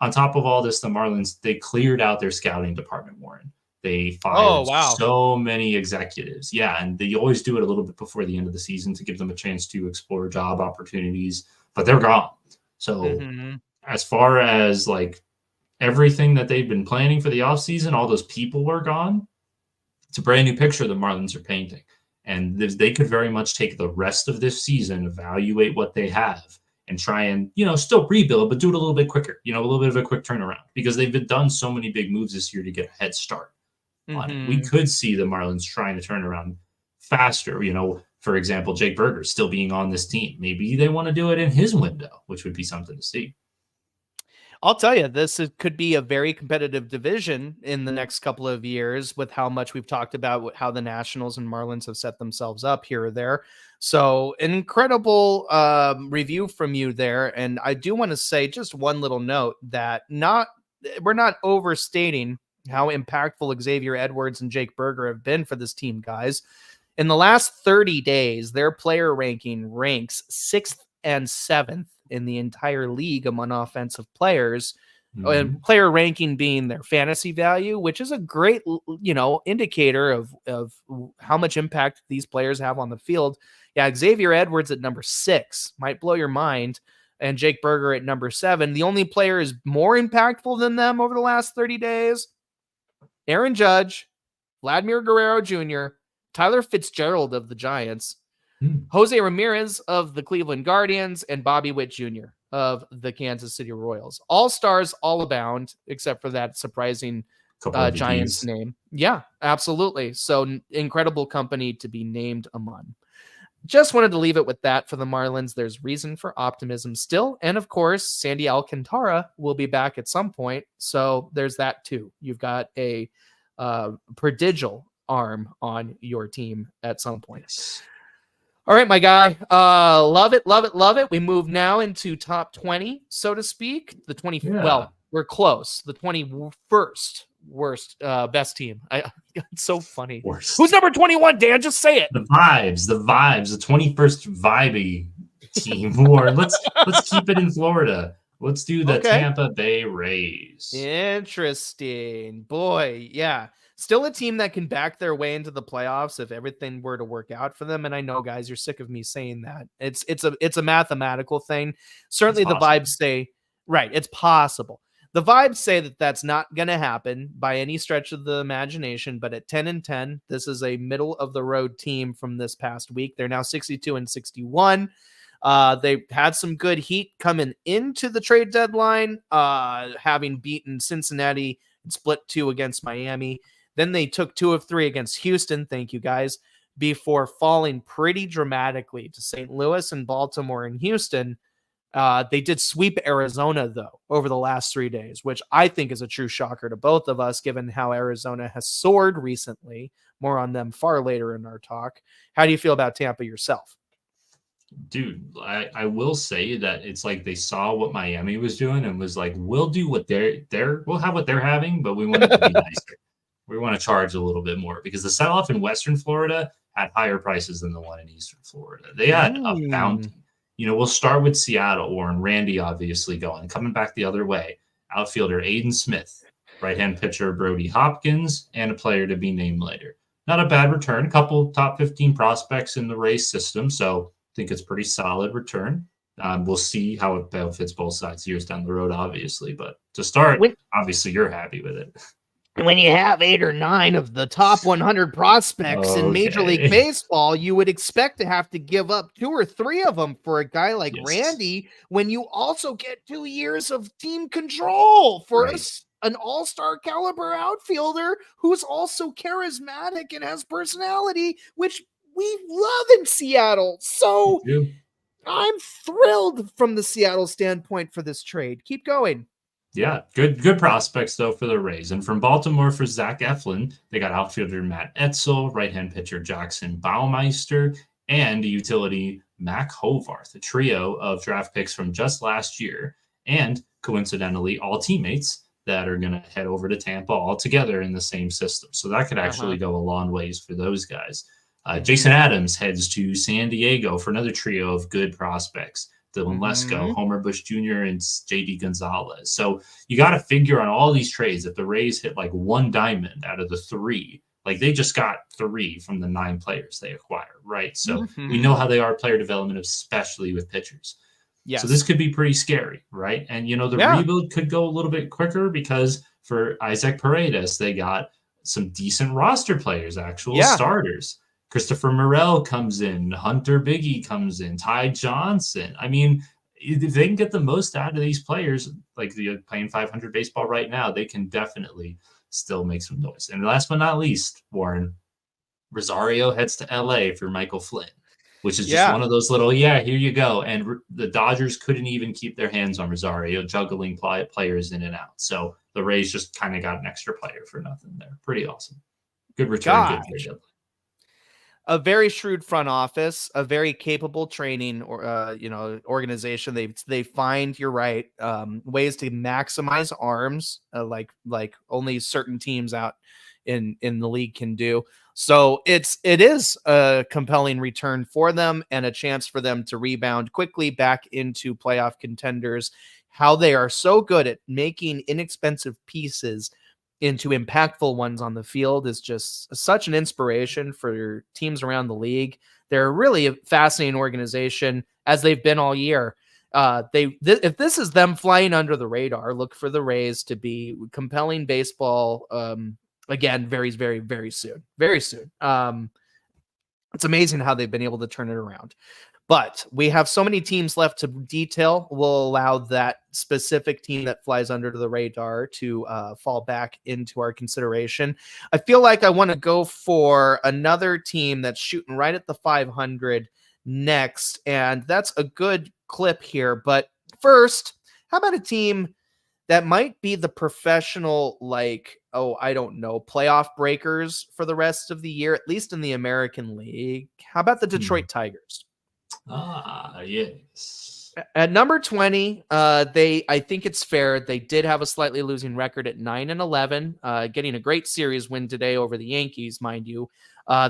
On top of all this, the Marlins, they cleared out their scouting department, Warren. They fired wow. so many executives. Yeah, and they always do it a little bit before the end of the season to give them a chance to explore job opportunities, but they're gone. So as far as like everything that they've been planning for the offseason, all those people were gone. It's a brand new picture the Marlins are painting. And they could very much take the rest of this season, evaluate what they have, and try and, still rebuild, but do it a little bit quicker, a little bit of a quick turnaround, because they've done so many big moves this year to get a head start on it. We could see the Marlins trying to turn around faster. For example, Jake Berger still being on this team. Maybe they want to do it in his window, which would be something to see. I'll tell you, this could be a very competitive division in the next couple of years with how much we've talked about how the Nationals and Marlins have set themselves up here or there. So an incredible review from you there. And I do want to say just one little note that we're not overstating how impactful Xavier Edwards and Jake Berger have been for this team, guys. In the last 30 days, their player ranking ranks 6th and 7th in the entire league among offensive players, and player ranking being their fantasy value, which is a great, indicator of how much impact these players have on the field. Yeah, Xavier Edwards at number 6 might blow your mind, and Jake Berger at number 7. The only player is more impactful than them over the last 30 days. Aaron Judge, Vladimir Guerrero Jr., Tyler Fitzgerald of the Giants, Jose Ramirez of the Cleveland Guardians, and Bobby Witt Jr. of the Kansas City Royals. All stars, all abound, except for that surprising Giants name. Yeah, absolutely. So incredible company to be named among. Just wanted to leave it with that for the Marlins. There's reason for optimism still. And of course, Sandy Alcantara will be back at some point. So there's that too. You've got a prodigal arm on your team at some point. Yes. All right, my guy. Love it, love it, love it. We move now into top 20, so to speak. The 20. Yeah. Well, we're close. The 21st worst best team. It's so funny. Worst. Who's number 21, Dan? Just say it. The vibes, the 21st vibey team. Or let's keep it in Florida. Let's do the Tampa Bay Rays. Interesting. Boy, yeah. Still a team that can back their way into the playoffs if everything were to work out for them. And I know, guys, you're sick of me saying that. It's a mathematical thing. Certainly the vibes say, right, it's possible. The vibes say that that's not going to happen by any stretch of the imagination. But at 10-10, this is a middle of the road team from this past week. They're now 62-61. They had some good heat coming into the trade deadline, having beaten Cincinnati and split 2 against Miami. Then they took 2 of 3 against Houston. Thank you, guys. Before falling pretty dramatically to St. Louis and Baltimore and Houston. They did sweep Arizona, though, over the last 3 days, which I think is a true shocker to both of us, given how Arizona has soared recently. More on them far later in our talk. How do you feel about Tampa yourself? Dude, I will say that it's like they saw what Miami was doing and was like, we'll do what we'll have what they're having, but we want it to be nicer. We want to charge a little bit more, because the sell-off in Western Florida had higher prices than the one in Eastern Florida. They had a bounty. We'll start with Seattle, Warren. Randy obviously coming back the other way. Outfielder Aiden Smith, right-hand pitcher Brody Hopkins, and a player to be named later. Not a bad return. A couple top 15 prospects in the Rays system, so I think it's pretty solid return. We'll see how it benefits both sides years down the road, obviously. But to start, obviously you're happy with it. When you have 8 or 9 of the top 100 prospects in Major League Baseball, you would expect to have to give up 2 or 3 of them for a guy like Randy, when you also get 2 years of team control for an all-star caliber outfielder who's also charismatic and has personality, which we love in Seattle. So I'm thrilled from the Seattle standpoint for this trade. Keep going. Yeah, good prospects, though, for the Rays. And from Baltimore for Zach Eflin, they got outfielder Matt Etzel, right-hand pitcher Jackson Baumeister, and utility Mac Hovarth, a trio of draft picks from just last year, and coincidentally, all teammates that are going to head over to Tampa all together in the same system. So that could actually go a long ways for those guys. Jason Adams heads to San Diego for another trio of good prospects. Dylan Lesko, Homer Bush Jr., and J.D. Gonzalez. So you got to figure on all these trades. If the Rays hit like one diamond out of the three, like they just got 3 from the 9 players they acquired, right? So we know how they are player development, especially with pitchers. Yes. So this could be pretty scary, right? And, you know, the rebuild could go a little bit quicker because for Isaac Paredes, they got some decent roster players, actual starters. Christopher Morel comes in, Hunter Biggie comes in, Ty Johnson. I mean, if they can get the most out of these players, like they're playing 500 baseball right now, they can definitely still make some noise. And last but not least, Warren, Rosario heads to LA for Michael Flynn, which is just one of those little, here you go. And the Dodgers couldn't even keep their hands on Rosario, juggling players in and out. So the Rays just kind of got an extra player for nothing there. Pretty awesome. Good return, good trade deadline. A very shrewd front office, a very capable training or organization. They find, you're right, ways to maximize arms, like only certain teams out in the league can do. So it is a compelling return for them and a chance for them to rebound quickly back into playoff contenders. How they are so good at making inexpensive pieces into impactful ones on the field is just such an inspiration for teams around the league. They're really a fascinating organization, as they've been all year. If this is them flying under the radar, look for the Rays to be compelling baseball again very, very, very soon. Very soon. It's amazing how they've been able to turn it around. But we have so many teams left to detail. We'll allow that specific team that flies under the radar to fall back into our consideration. I feel like I want to go for another team that's shooting right at the 500 next, and that's a good clip here. But first, how about a team that might be the professional, playoff breakers for the rest of the year, at least in the American League? How about the Detroit Tigers? Yes. At number 20, I think it's fair. They did have a slightly losing record at 9-11, getting a great series win today over the Yankees, mind you.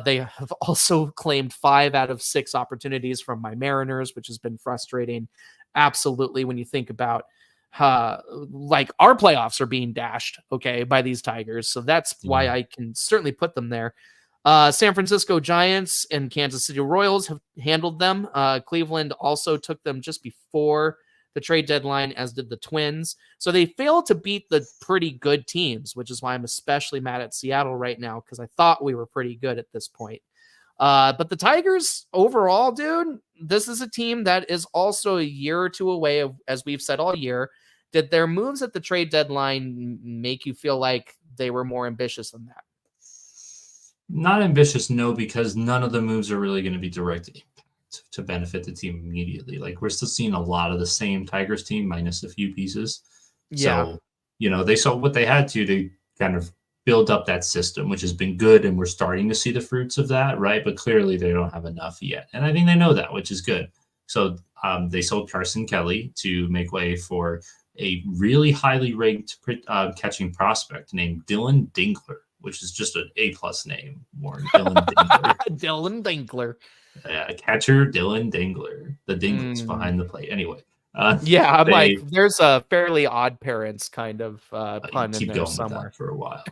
They have also claimed 5 out of 6 opportunities from my Mariners, which has been frustrating. Absolutely. When you think about our playoffs are being dashed, by these Tigers. So that's why I can certainly put them there. San Francisco Giants and Kansas City Royals have handled them. Cleveland also took them just before the trade deadline, as did the Twins. So they failed to beat the pretty good teams, which is why I'm especially mad at Seattle right now, because I thought we were pretty good at this point. But the Tigers overall, dude, this is a team that is also a year or two away, as we've said all year. Did their moves at the trade deadline make you feel like they were more ambitious than that? Not ambitious, no, because none of the moves are really going to be directed to benefit the team immediately. Like, we're still seeing a lot of the same Tigers team minus a few pieces. So, they saw what they had to kind of build up that system, which has been good, and we're starting to see the fruits of that, right? But clearly they don't have enough yet. And I think they know that, which is good. So they sold Carson Kelly to make way for a really highly ranked catching prospect named Dylan Dinkler, which is just an A-plus name, Warren. Dylan Dinkler. Dylan Dinkler. Catcher Dylan Dingler. The Dinglers behind the plate. Anyway. There's a Fairly Odd Parents kind of pun in there somewhere. For a while.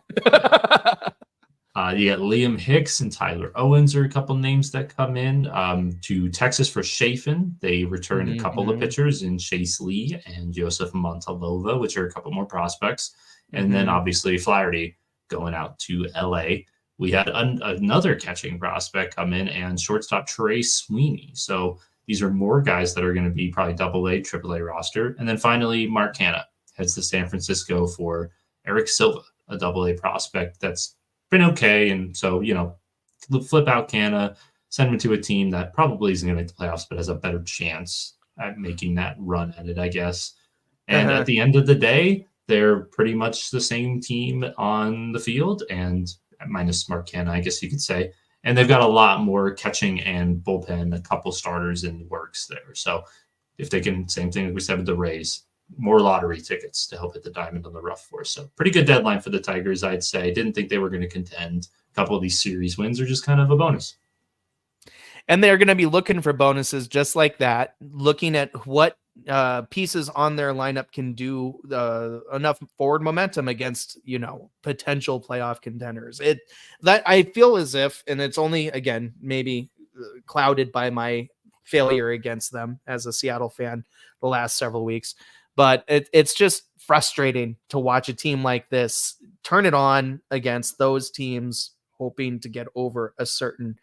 You got Liam Hicks and Tyler Owens are a couple names that come in. To Texas for Chafin, they returned a couple of pitchers in Chase Lee and Joseph Montalova, which are a couple more prospects. And then obviously Flaherty going out to LA. We had another catching prospect come in, and shortstop Trey Sweeney. So these are more guys that are going to be probably AA, AAA roster. And then finally, Mark Canha heads to San Francisco for Eric Silva, a AA prospect that's been okay. And so, flip out Canha, send him to a team that probably isn't going to make the playoffs, but has a better chance at making that run at it, I guess. And at the end of the day, they're pretty much the same team on the field, and minus Mark Canha, I guess you could say. And they've got a lot more catching and bullpen, a couple starters in the works there. So if they can, same thing as we said with the Rays, more lottery tickets to help hit the diamond on the rough for. So pretty good deadline for the Tigers, I'd say. Didn't think they were going to contend. A couple of these series wins are just kind of a bonus. And they're going to be looking for bonuses just like that, looking at what pieces on their lineup can do enough forward momentum against, potential playoff contenders. That I feel as if, and it's only, again, maybe clouded by my failure against them as a Seattle fan the last several weeks, but it's just frustrating to watch a team like this turn it on against those teams, hoping to get over a certain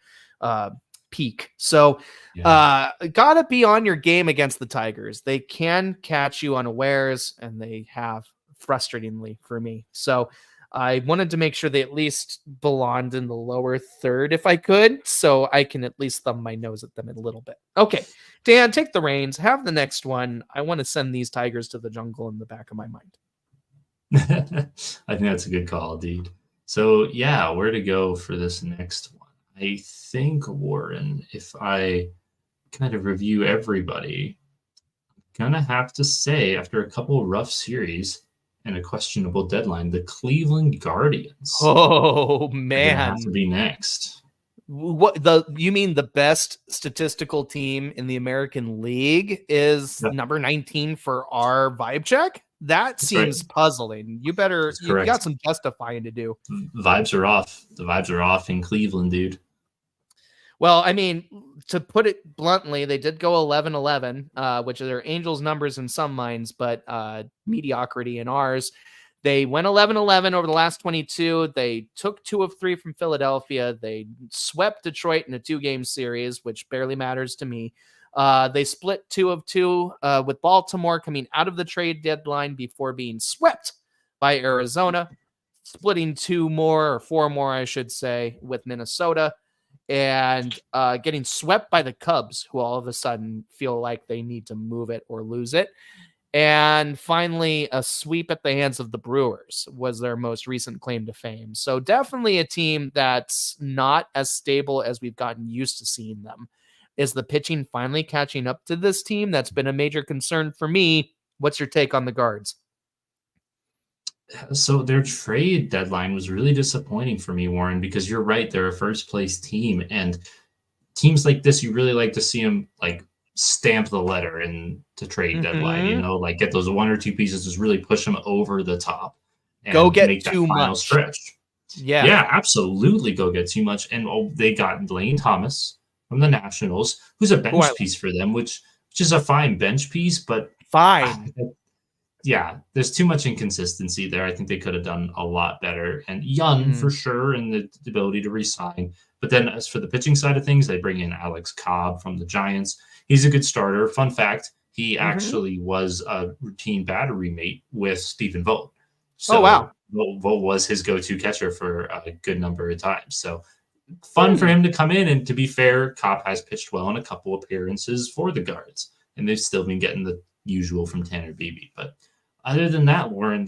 peak. So gotta be on your game against the Tigers. They can catch you unawares, and they have, frustratingly for me. So I wanted to make sure they at least belonged in the lower third if I could, so I can at least thumb my nose at them a little bit. Okay, Dan, take the reins. Have the next one. I want to send these Tigers to the jungle in the back of my mind. I think that's a good call, dude. So yeah, where to go for this next one? I think, Warren, if I kind of review everybody, I'm gonna have to say, after a couple rough series and a questionable deadline, the Cleveland Guardians. Oh man, have to be next. You mean the best statistical team in the American League is number 19 for our vibe check? That seems puzzling. You got some justifying to do. Vibes are off. The vibes are off in Cleveland, dude. Well, I mean, to put it bluntly, they did go 11-11, which are their Angels numbers in some minds, but mediocrity in ours. They went 11-11 over the last 22. They took 2 of 3 from Philadelphia. They swept Detroit in a 2-game series, which barely matters to me. They split 2 of 2 with Baltimore coming out of the trade deadline before being swept by Arizona, splitting 4 more, I should say, with Minnesota, and getting swept by the Cubs, who all of a sudden feel like they need to move it or lose it. And finally, a sweep at the hands of the Brewers was their most recent claim to fame. So definitely a team that's not as stable as we've gotten used to seeing them. Is the pitching finally catching up to this team? That's been a major concern for me. What's your take on the Guards? So their trade deadline was really disappointing for me, Warren, because you're right. They're a first place team, and teams like this, you really like to see them like stamp the letter in the trade deadline, like get those 1 or 2 pieces, just really push them over the top and go get make too that final much stretch. Yeah, absolutely. Go get too much. And they got Lane Thomas from the Nationals, who's a bench piece for them, which is a fine bench piece, but fine. Yeah, there's too much inconsistency there. I think they could have done a lot better. And Young, for sure, and the ability to resign. But then as for the pitching side of things, they bring in Alex Cobb from the Giants. He's a good starter. Fun fact, he actually was a routine battery mate with Stephen Vogt. So Vogt was his go-to catcher for a good number of times. So fun for him to come in. And to be fair, Cobb has pitched well in a couple appearances for the Guards. And they've still been getting the usual from Tanner Beebe. But other than that, Warren,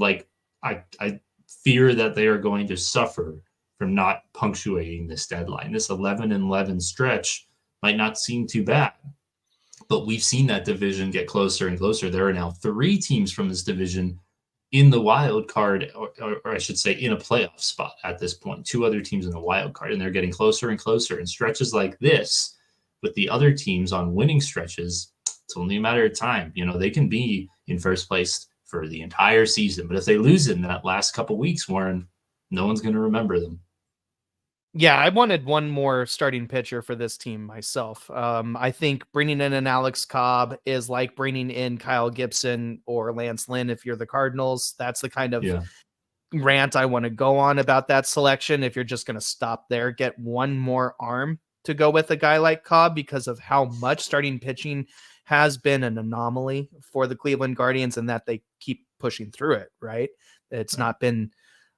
I fear that they are going to suffer from not punctuating this deadline. This 11-11 stretch might not seem too bad, but we've seen that division get closer and closer. There are now 3 teams from this division in the wild card, or I should say in a playoff spot at this point. 2 other teams in the wild card, and they're getting closer and closer. And stretches like this with the other teams on winning stretches, it's only a matter of time. They can be in first place for the entire season, but if they lose in that last couple weeks, Warren, no one's going to remember them. Yeah, I wanted one more starting pitcher for this team myself. I think bringing in an Alex Cobb is like bringing in Kyle Gibson or Lance Lynn if you're the Cardinals. That's the kind of rant I want to go on about that selection. If you're just going to stop there, get one more arm to go with a guy like Cobb because of how much starting pitching has been an anomaly for the Cleveland Guardians and that they keep pushing through it, right? It's not been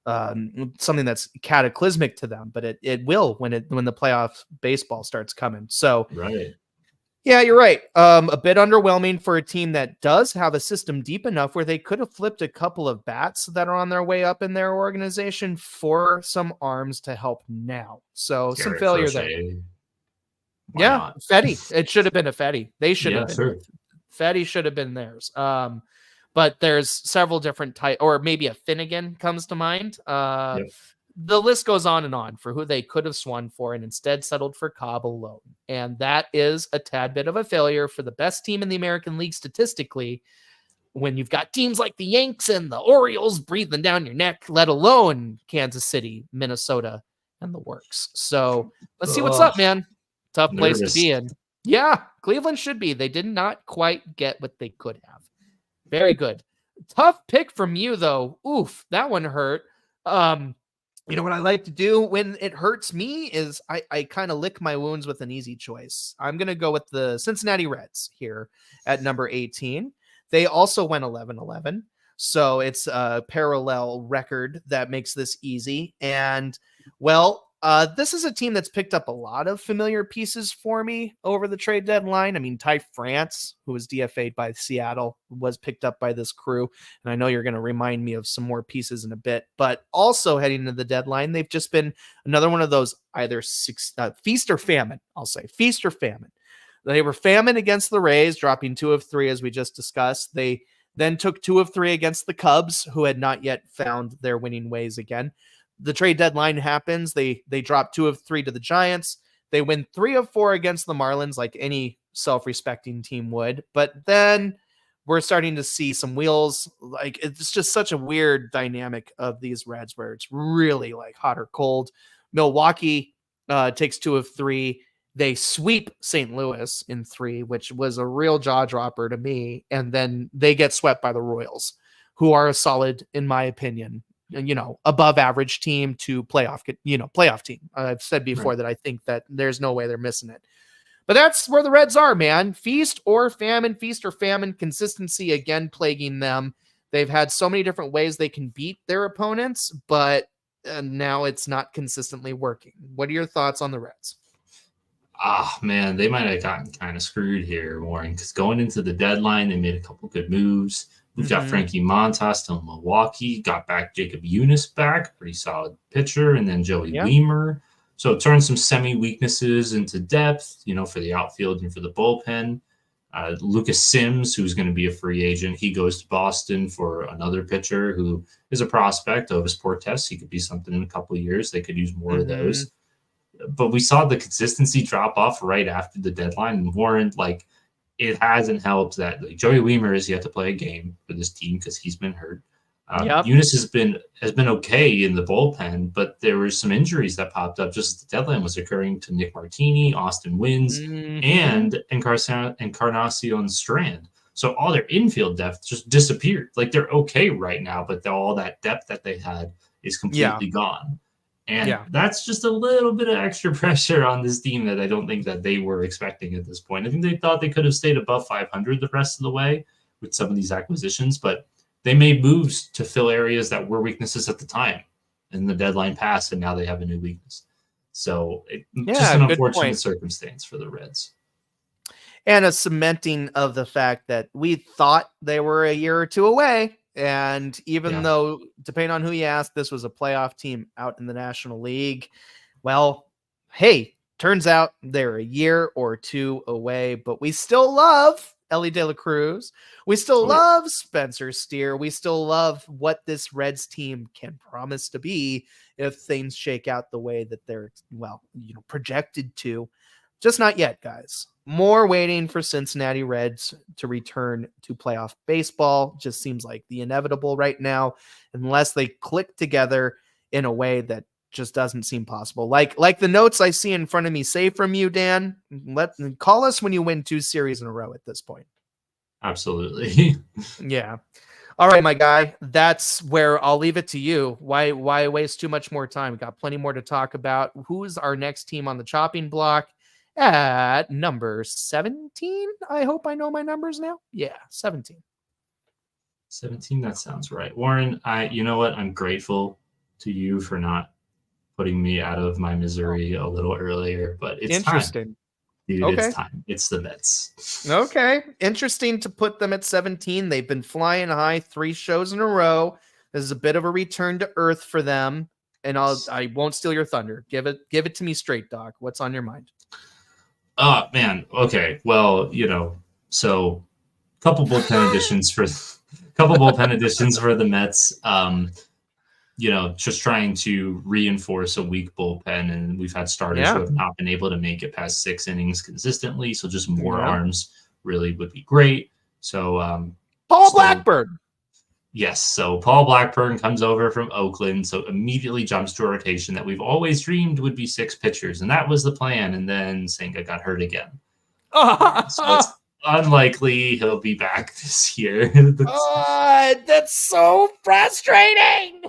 something that's cataclysmic to them, but it will when the playoff baseball starts coming. So yeah, you're right. A bit underwhelming for a team that does have a system deep enough where they could have flipped a couple of bats that are on their way up in their organization for some arms to help now. So some failure there. Fetty. It should have been a Fetty. They should have been. Fetty should have been theirs. but there's several different types, or maybe a Finnegan comes to mind. Yep. The list goes on and on for who they could have swung for and instead settled for Cobb alone. And that is a tad bit of a failure for the best team in the American League statistically, when you've got teams like the Yanks and the Orioles breathing down your neck, let alone Kansas City, Minnesota, and the works. So let's see what's up, man. Tough place to be in. Yeah, Cleveland should be. They did not quite get what they could have. Very good. Tough pick from you, though. Oof, that one hurt. You know what I like to do when it hurts me is I kind of lick my wounds with an easy choice. I'm going to go with the Cincinnati Reds here at number 18. They also went 11-11. So it's a parallel record that makes this easy. And, well, this is a team that's picked up a lot of familiar pieces for me over the trade deadline. I mean, Ty France, who was DFA'd by Seattle, was picked up by this crew. And I know you're going to remind me of some more pieces in a bit. But also heading into the deadline, they've just been another one of those either feast or famine, I'll say. Feast or famine. They were famine against the Rays, dropping 2 of 3, as we just discussed. They then took 2 of 3 against the Cubs, who had not yet found their winning ways again. The trade deadline happens. They drop 2 of 3 to the Giants. They win 3 of 4 against the Marlins, like any self-respecting team would. But then we're starting to see some wheels. Like, it's just such a weird dynamic of these Reds where it's really like hot or cold. Milwaukee takes 2 of 3. They sweep St. Louis in 3, which was a real jaw dropper to me. And then they get swept by the Royals, who are a solid, in my opinion, above average team to playoff team. I've said before that I think that there's no way they're missing it. But that's where the Reds are, man. Feast or famine, consistency again plaguing them. They've had so many different ways they can beat their opponents, but now it's not consistently working. What are your thoughts on the Reds? Man, they might have gotten kind of screwed here, Warren, because going into the deadline, they made a couple good moves. We've got Frankie Montas still in Milwaukee, got back Jacob Eunice back, pretty solid pitcher, and then Joey Weimer. So it turned some semi-weaknesses into depth, for the outfield and for the bullpen. Lucas Sims, who's going to be a free agent, he goes to Boston for another pitcher who is a prospect, Ovis Portes. He could be something in a couple of years. They could use more of those. But we saw the consistency drop off right after the deadline. And Warren, it hasn't helped that Joey Weimer has yet to play a game for this team because he's been hurt. Eunice has been okay in the bullpen, but there were some injuries that popped up just as the deadline was occurring to Nick Martini, Austin Wynns, and Encarnacion Strand. So all their infield depth just disappeared. They're okay right now, but all that depth that they had is completely gone. And that's just a little bit of extra pressure on this team that I don't think that they were expecting at this point. I think they thought they could have stayed above 500 the rest of the way with some of these acquisitions, but they made moves to fill areas that were weaknesses at the time. And the deadline passed, and now they have a new weakness. So just an unfortunate circumstance for the Reds. And a cementing of the fact that we thought they were a year or two away. And even though, depending on who you ask, this was a playoff team out in the National League, well, hey, turns out they're a year or two away, but we still love Ellie De La Cruz. We still love Spencer Steer. We still love what this Reds team can promise to be if things shake out the way that they're, projected to. Just not yet, guys. More waiting for Cincinnati Reds to return to playoff baseball. Just seems like the inevitable right now, unless they click together in a way that just doesn't seem possible. Like the notes I see in front of me say from you, Dan, call us when you win 2 series in a row at this point. Absolutely. Yeah. All right, my guy. That's where I'll leave it to you. Why waste too much more time? We've got plenty more to talk about. Who's our next team on the chopping block? At number 17. I hope I know my numbers now. Yeah, 17. 17, that sounds right. Warren, you know what? I'm grateful to you for not putting me out of my misery a little earlier, but it's interesting. Time. Dude, it's time. It's the Mets. Okay. Interesting to put them at 17. They've been flying high 3 shows in a row. This is a bit of a return to earth for them, and I won't steal your thunder. Give it to me straight, Doc. What's on your mind? Oh, man. Okay. Well, so couple bullpen additions for couple bullpen additions for the Mets. Just trying to reinforce a weak bullpen, and we've had starters who have not been able to make it past 6 innings consistently. So just more arms really would be great. So Paul Blackburn. Yes, so Paul Blackburn comes over from Oakland, so immediately jumps to a rotation that we've always dreamed would be 6 pitchers, and that was the plan. And then Senga got hurt again, so it's unlikely he'll be back this year. That's so frustrating.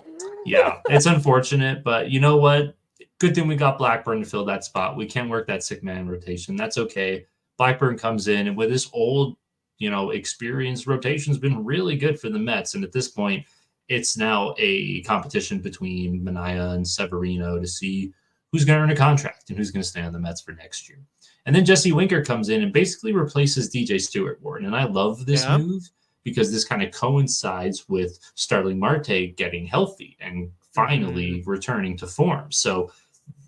Yeah, it's unfortunate, but you know what? Good thing we got Blackburn to fill that spot. We can't work that 6-man rotation. That's okay. Blackburn comes in, and with his old, experienced rotation's been really good for the Mets. And at this point, it's now a competition between Minaya and Severino to see who's going to earn a contract and who's going to stay on the Mets for next year. And then Jesse Winker comes in and basically replaces DJ Stewart, Warren. And I love this move because this kind of coincides with Starling Marte getting healthy and finally returning to form. So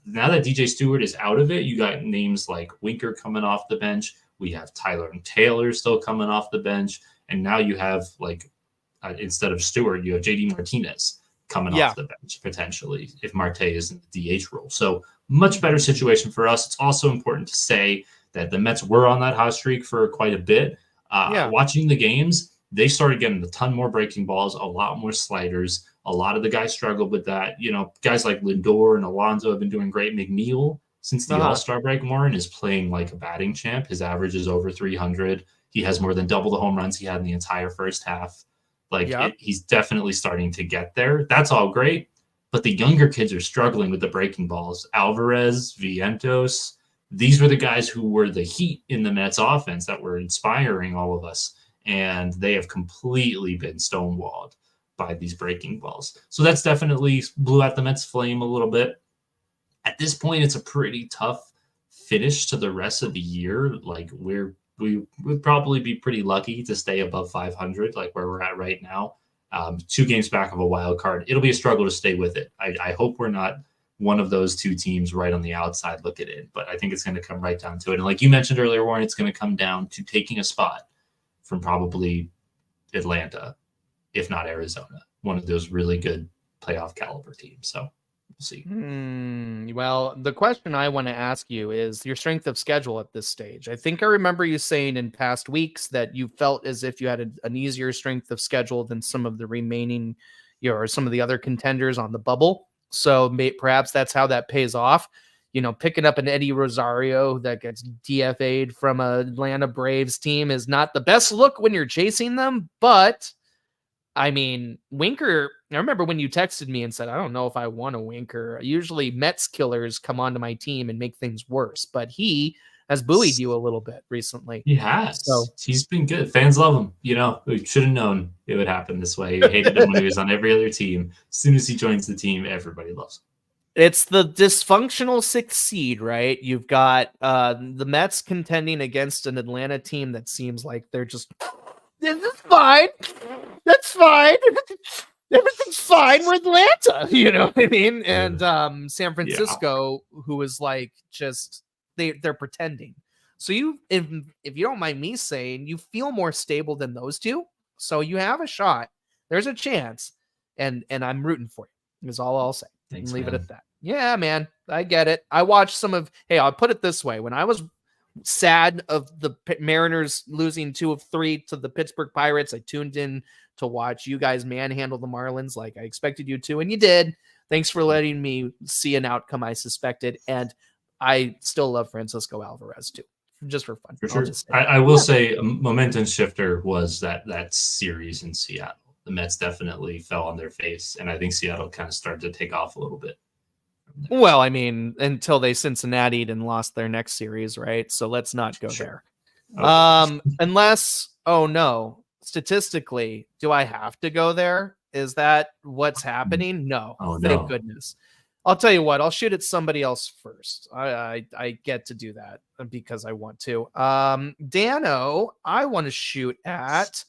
now that DJ Stewart is out of it, you got names like Winker coming off the bench. We have Tyler and Taylor still coming off the bench. And now you have, instead of Stewart, you have JD Martinez coming off the bench potentially if Marte is in the DH role. So much better situation for us. It's also important to say that the Mets were on that hot streak for quite a bit. Watching the games, they started getting a ton more breaking balls, a lot more sliders. A lot of the guys struggled with that. Guys like Lindor and Alonso have been doing great. McNeil, since the All-Star break, Warren, is playing like a batting champ. His average is over 300. He has more than double the home runs he had in the entire first half. He's definitely starting to get there. That's all great. But the younger kids are struggling with the breaking balls. Alvarez, Vientos, these were the guys who were the heat in the Mets offense that were inspiring all of us. And they have completely been stonewalled by these breaking balls. So that's definitely blew out the Mets flame a little bit. At this point, it's a pretty tough finish to the rest of the year. We would probably be pretty lucky to stay above 500, like where we're at right now. 2 games back of a wild card. It'll be a struggle to stay with it. I hope we're not one of those 2 teams right on the outside looking in, but I think it's going to come right down to it. And like you mentioned earlier, Warren, it's going to come down to taking a spot from probably Atlanta, if not Arizona, one of those really good playoff caliber teams. So we'll see. Well, the question I want to ask you is your strength of schedule at this stage. I think I remember you saying in past weeks that you felt as if you had an easier strength of schedule than some of the remaining, or some of the other contenders on the bubble. So perhaps that's how that pays off. Picking up an Eddie Rosario that gets DFA'd from a Atlanta Braves team is not the best look when you're chasing them. But, I mean, Winker, I remember when you texted me and said, I don't know if I want a Winker. Usually Mets killers come onto my team and make things worse. But he has buoyed you a little bit recently. He has. So he's been good. Fans love him. We should have known it would happen this way. We hated him when he was on every other team. As soon as he joins the team, everybody loves him. It's the dysfunctional 6th seed, right? You've got the Mets contending against an Atlanta team that seems like they're just, this is fine. That's fine. Everything's fine. We're Atlanta. You know what I mean? And San Francisco, who is like just, they're pretending. So if you don't mind me saying, you feel more stable than those two. So you have a shot. There's a chance. And I'm rooting for you, is all I'll say. Thanks, leave man. it at that. Yeah, man, I get it. I watched I'll put it this way. When I was sad of the Mariners losing 2 of 3 to the Pittsburgh Pirates, I tuned in to watch you guys manhandle the Marlins like I expected you to, and you did. Thanks for letting me see an outcome I suspected, and I still love Francisco Alvarez too, just for fun. For sure. I will say a momentum shifter was that series in Seattle. The Mets definitely fell on their face, and I think Seattle kind of started to take off a little bit. Well, I mean, until they Cincinnati'd and lost their next series, right? So let's not go there. Okay. Unless, statistically, do I have to go there? Is that what's happening? No. Thank goodness. I'll tell you what, I'll shoot at somebody else first. I get to do that because I want to. Dano, I want to shoot at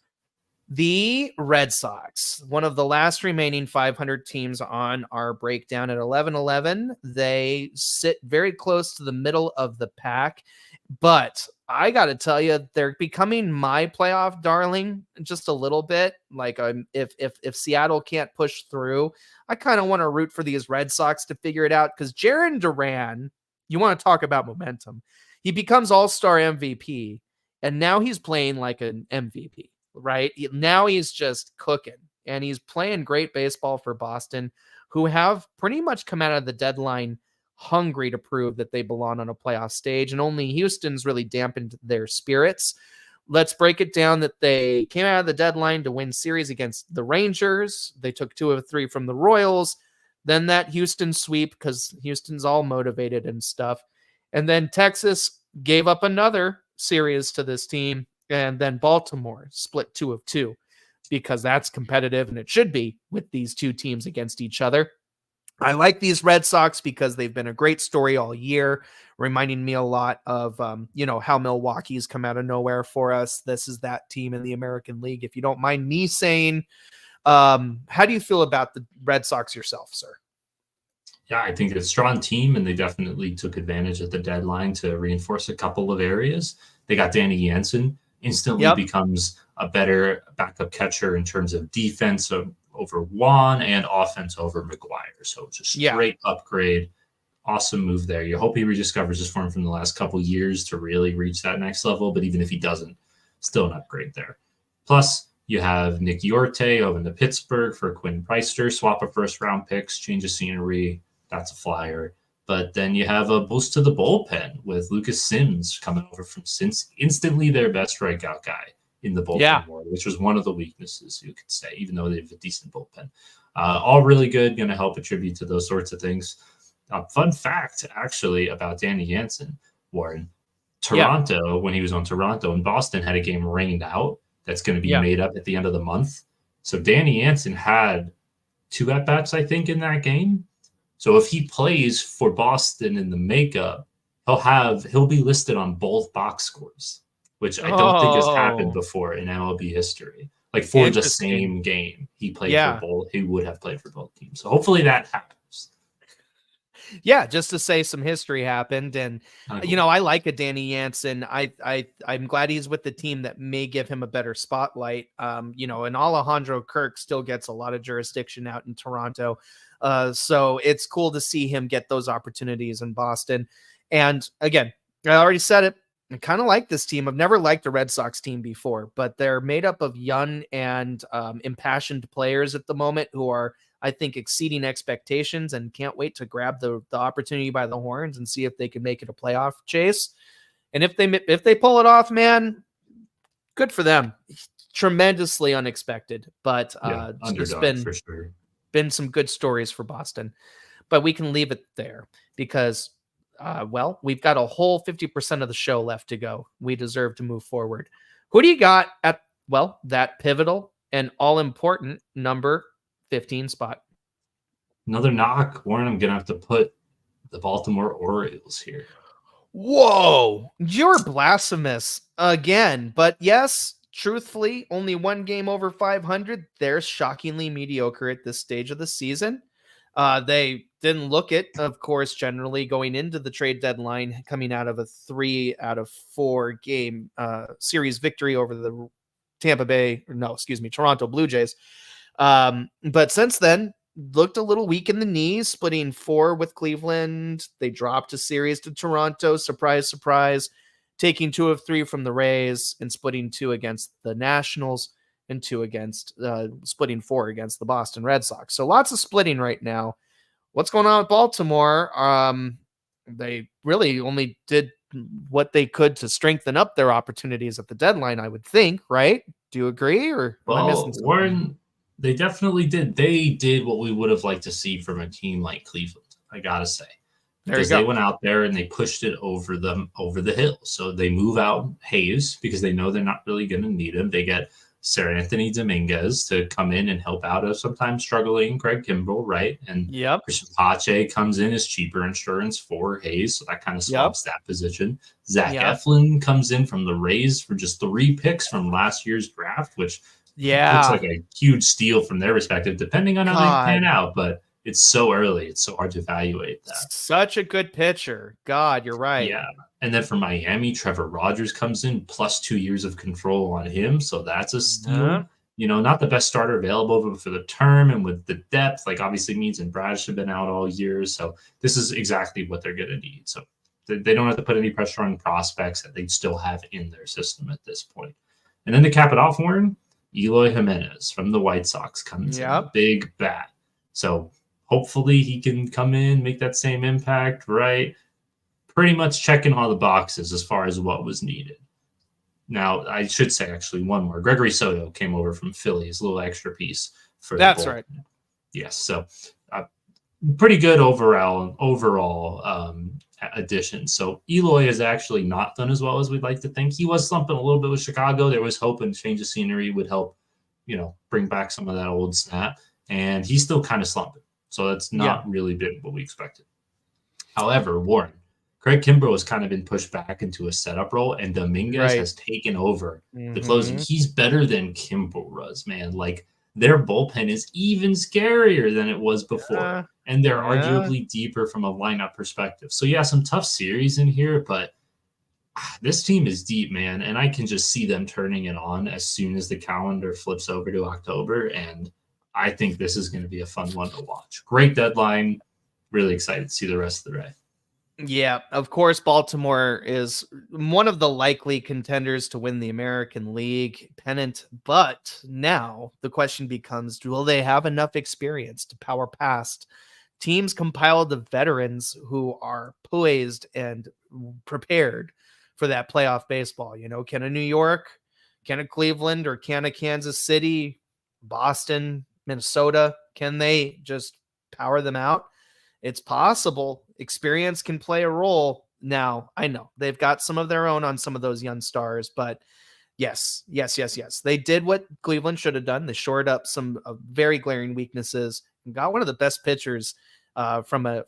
the Red Sox, one of the last remaining 500 teams on our breakdown at 11-11. They sit very close to the middle of the pack. But I got to tell you, they're becoming my playoff darling just a little bit. Like, if Seattle can't push through, I kind of want to root for these Red Sox to figure it out, because Jaron Duran, you want to talk about momentum. He becomes All-Star MVP, and now he's playing like an MVP, right? Now he's just cooking, and he's playing great baseball for Boston, who have pretty much come out of the deadline hungry to prove that they belong on a playoff stage, and only Houston's really dampened their spirits. Let's break it down that they came out of the deadline to win series against the Rangers. They took 2 of 3 from the Royals. Then that Houston sweep, because Houston's all motivated and stuff. And then Texas gave up another series to this team. And then Baltimore split 2 of 2, because that's competitive, and it should be with these two teams against each other. I like these Red Sox because they've been a great story all year, reminding me a lot of, how Milwaukee's come out of nowhere for us. This is that team in the American League, if you don't mind me saying. How do you feel about the Red Sox yourself, sir? Yeah, I think it's a strong team, and they definitely took advantage at the deadline to reinforce a couple of areas. They got Danny Jansen, instantly becomes a better backup catcher in terms of defense over Juan and offense over McGuire. So it's a straight upgrade. Awesome move there. You hope he rediscovers his form from the last couple years to really reach that next level. But even if he doesn't, still an upgrade there. Plus, you have Nick Yorte over to Pittsburgh for Quinn Preister. Swap of first-round picks, change of scenery. That's a flyer. But then you have a boost to the bullpen with Lucas Sims coming over from instantly their best strikeout guy in the bullpen, which was one of the weaknesses, you could say, even though they have a decent bullpen. All really good, going to help attribute to those sorts of things. Fun fact, actually, about Danny Jansen, Warren. Toronto, when he was on Toronto, and Boston had a game rained out that's going to be made up at the end of the month. So Danny Jansen had 2 at-bats, I think, in that game. So if he plays for Boston in the makeup, he'll be listed on both box scores, which I don't think has happened before in MLB history. Like, for the same game, he played for both. He would have played for both teams. So hopefully that happens. Yeah, just to say some history happened. And, I like a Danny Jansen. I'm glad he's with the team that may give him a better spotlight. And Alejandro Kirk still gets a lot of jurisdiction out in Toronto. So it's cool to see him get those opportunities in Boston. And again, I already said it, I kind of like this team. I've never liked the Red Sox team before, but they're made up of young and impassioned players at the moment who are, I think, exceeding expectations, and can't wait to grab the opportunity by the horns and see if they can make it a playoff chase. And if they pull it off, man, good for them. Tremendously unexpected, but it's just been some good stories for Boston. But we can leave it there because, we've got a whole 50% of the show left to go. We deserve to move forward. Who do you got at, that pivotal and all-important number 15 spot? Another knock. Warren, I'm going to have to put the Baltimore Orioles here. Whoa, you're blasphemous again. But yes, truthfully, only one game over 500. They're shockingly mediocre at this stage of the season. They didn't look it, of course, generally going into the trade deadline, coming out of a 3 out of 4 game series victory over the Toronto Blue Jays. But since then, looked a little weak in the knees, splitting 4 with Cleveland. They dropped a series to Toronto. Surprise, surprise. Taking 2 of 3 from the Rays and splitting 2 against the Nationals and 2 against, splitting 4 against the Boston Red Sox. So lots of splitting right now. What's going on with Baltimore? They really only did what they could to strengthen up their opportunities at the deadline, I would think, right? Do you agree? Or am I missing something? Warren, they definitely did. They did what we would have liked to see from a team like Cleveland, I got to say. Because they went out there and they pushed it over the hill. So they move out Hayes because they know they're not really going to need him. They get Seranthony Dominguez to come in and help out a sometimes struggling Craig Kimbrell, right? And Christian Pache comes in as cheaper insurance for Hayes, so that kind of swaps that position. Zach Eflin comes in from the Rays for just 3 picks from last year's draft, which looks like a huge steal from their perspective, depending on how they pan out. But it's so early; it's so hard to evaluate that. Such a good pitcher. God, you're right. Yeah. And then for Miami, Trevor Rogers comes in, plus 2 years of control on him. So that's a Uh, steal. Not the best starter available, but for the term and with the depth, like obviously Means and Bradish have been out all year. So this is exactly what they're going to need. So they don't have to put any pressure on prospects that they still have in their system at this point. And then to cap it off, Warren, Eloy Jimenez from the White Sox comes in, yep. big bat. So hopefully he can come in, make that same impact, right? Pretty much checking all the boxes as far as what was needed. Now, I should say actually one more. Gregory Soto came over from Philly, his little extra piece for That's the right. Yes, so pretty good overall addition. So Eloy has actually not done as well as we'd like to think. He was slumping a little bit with Chicago. There was hope and change of scenery would help, bring back some of that old snap. And he's still kind of slumping. So that's not really been what we expected. However, Warren, Craig Kimbrell has kind of been pushed back into a setup role, and Dominguez has taken over the closing. He's better than Kimbrell was, man. Like, their bullpen is even scarier than it was before, and they're arguably deeper from a lineup perspective. So, yeah, some tough series in here, but this team is deep, man, and I can just see them turning it on as soon as the calendar flips over to October, and I think this is going to be a fun one to watch. Great deadline. Really excited to see the rest of the way. Yeah, of course, Baltimore is one of the likely contenders to win the American League pennant. But now the question becomes, will they have enough experience to power past teams compiled of veterans who are poised and prepared for that playoff baseball? Can a New York, can a Cleveland, or can a Kansas City, Boston, Minnesota, can they just power them out? It's possible. Experience can play a role. Now, I know they've got some of their own on some of those young stars, but yes. They did what Cleveland should have done. They shored up some very glaring weaknesses and got one of the best pitchers from a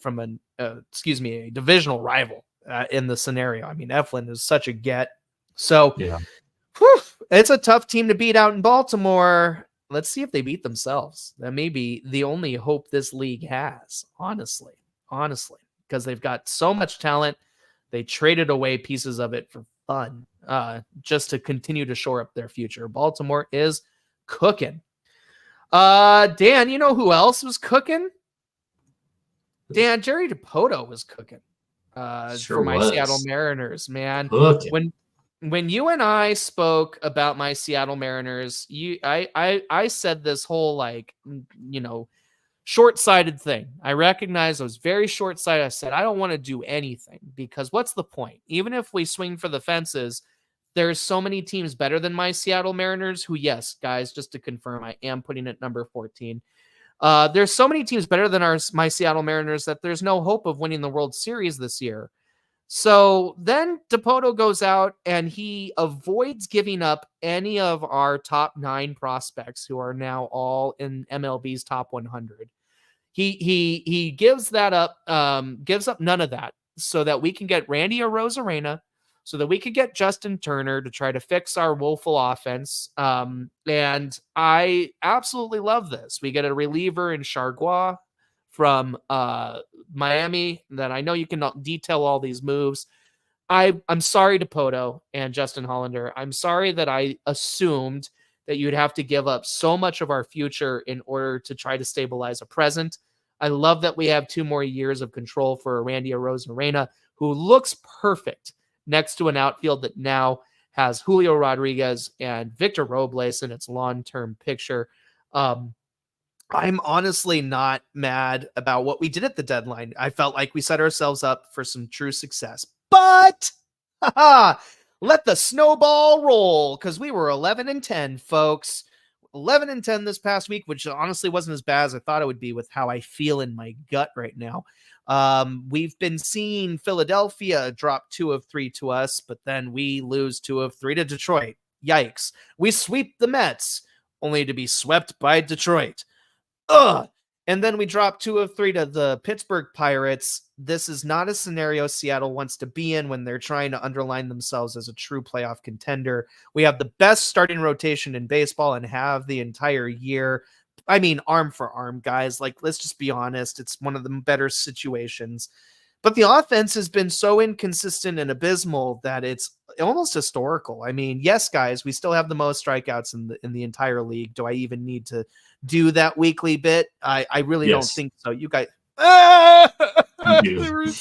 divisional rival in the scenario. I mean, Eflin is such a get. So, it's a tough team to beat out in Baltimore. Let's see if they beat themselves. That may be the only hope this league has, honestly, because they've got so much talent. They traded away pieces of it for fun, just to continue to shore up their future. Baltimore is cooking. Dan, you know who else was cooking? Dan, Jerry Dipoto was cooking for my Seattle Mariners, man. When you and I spoke about my Seattle Mariners, I said this whole short-sighted thing. I recognized I was very short-sighted. I said, I don't want to do anything because what's the point? Even if we swing for the fences, there's so many teams better than my Seattle Mariners who, yes, guys, just to confirm, I am putting it number 14. There's so many teams better than my Seattle Mariners that there's no hope of winning the World Series this year. So then Dipoto goes out and he avoids giving up any of our top 9 prospects who are now all in MLB's top 100. He gives that up, gives up none of that so that we can get Randy Arozarena, so that we could get Justin Turner to try to fix our woeful offense. And I absolutely love this. We get a reliever in Chargois from Miami that I know you can detail all these moves. I'm sorry to Poto and Justin Hollander. I'm sorry that I assumed that you'd have to give up so much of our future in order to try to stabilize a present. I love that we have 2 more years of control for Randy Arozarena, who looks perfect next to an outfield that now has Julio Rodriguez and Victor Robles in its long-term picture. I'm honestly not mad about what we did at the deadline. I felt like we set ourselves up for some true success. But let the snowball roll, because we were 11-10, folks. 11-10 this past week, which honestly wasn't as bad as I thought it would be with how I feel in my gut right now. We've been seeing Philadelphia drop 2 of 3 to us, but then we lose 2 of 3 to Detroit. Yikes. We sweep the Mets, only to be swept by Detroit. And then we drop 2 of 3 to the Pittsburgh Pirates. This is not a scenario Seattle wants to be in when they're trying to underline themselves as a true playoff contender. We have the best starting rotation in baseball and have the entire year. I mean, arm for arm, guys. Like, let's just be honest. It's one of the better situations. But the offense has been so inconsistent and abysmal that it's almost historical. I mean, yes, guys, we still have the most strikeouts in the entire league. Do I even need to do that weekly bit? I really don't Yes, think so. You guys, you do.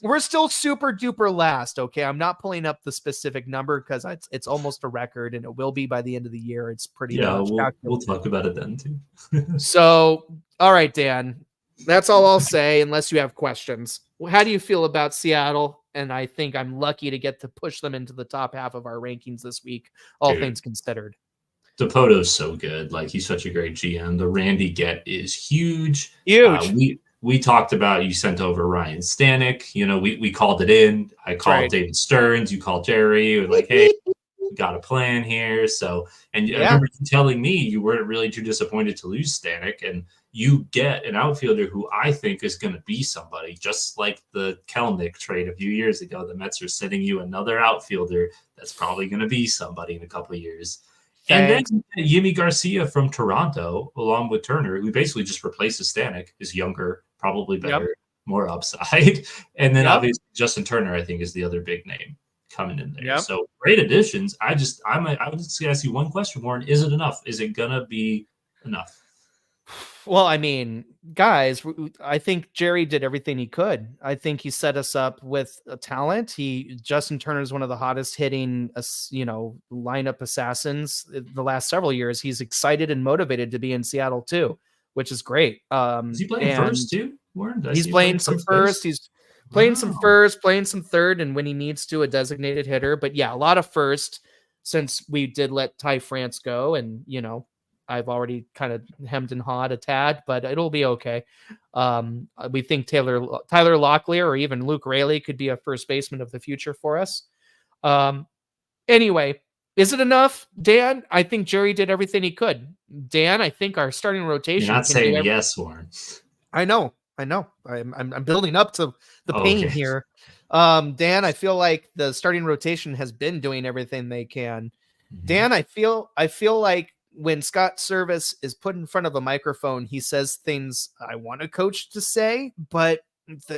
we're still super duper last. Okay, I'm not pulling up the specific number because it's almost a record, and it will be by the end of the year. It's pretty Yeah, much we'll calculated. talk about it then too. So, all right, Dan, that's all I'll say unless you have questions. How do you feel about Seattle? And I think I'm lucky to get to push them into the top half of our rankings this week, all Dude, things considered. Depoto's so good. Like, he's such a great GM. The Randy get is huge. Huge. We talked about, you sent over Ryan Stanek. You know, we called it in. I called right. David Stearns. You called Jerry. We're like, hey, we got a plan here. So, and I remember you telling me you weren't really too disappointed to lose Stanek, and you get an outfielder who I think is going to be somebody, just like the Kelnick trade a few years ago. The Mets are sending you another outfielder that's probably going to be somebody in a couple of years. Thanks. And then Yimi Garcia from Toronto, along with Turner, who basically just replaces Stanek, is younger, probably better, more upside. And then obviously Justin Turner, I think, is the other big name coming in there. So great additions. I would just ask you one question, Warren. Is it enough? Is it gonna be enough? Well, I mean, guys, I think Jerry did everything he could. I think he set us up with a talent. Justin Turner is one of the hottest hitting, lineup assassins the last several years. He's excited and motivated to be in Seattle too, which is great. Is he playing first too, Warren? He's playing some first. He's playing some first, playing some third, and when he needs to, a designated hitter. But yeah, a lot of first since we did let Ty France go, and I've already kind of hemmed and hawed a tad, but it'll be okay. We think Tyler Locklear or even Luke Raley could be a first baseman of the future for us. Anyway, is it enough, Dan? I think Jerry did everything he could. Dan, I think our starting rotation. You're not saying yes, Warren. I know. I'm building up to the pain here. Dan, I feel like the starting rotation has been doing everything they can. Mm-hmm. Dan, I feel like when Scott Service is put in front of a microphone, he says things I want a coach to say, but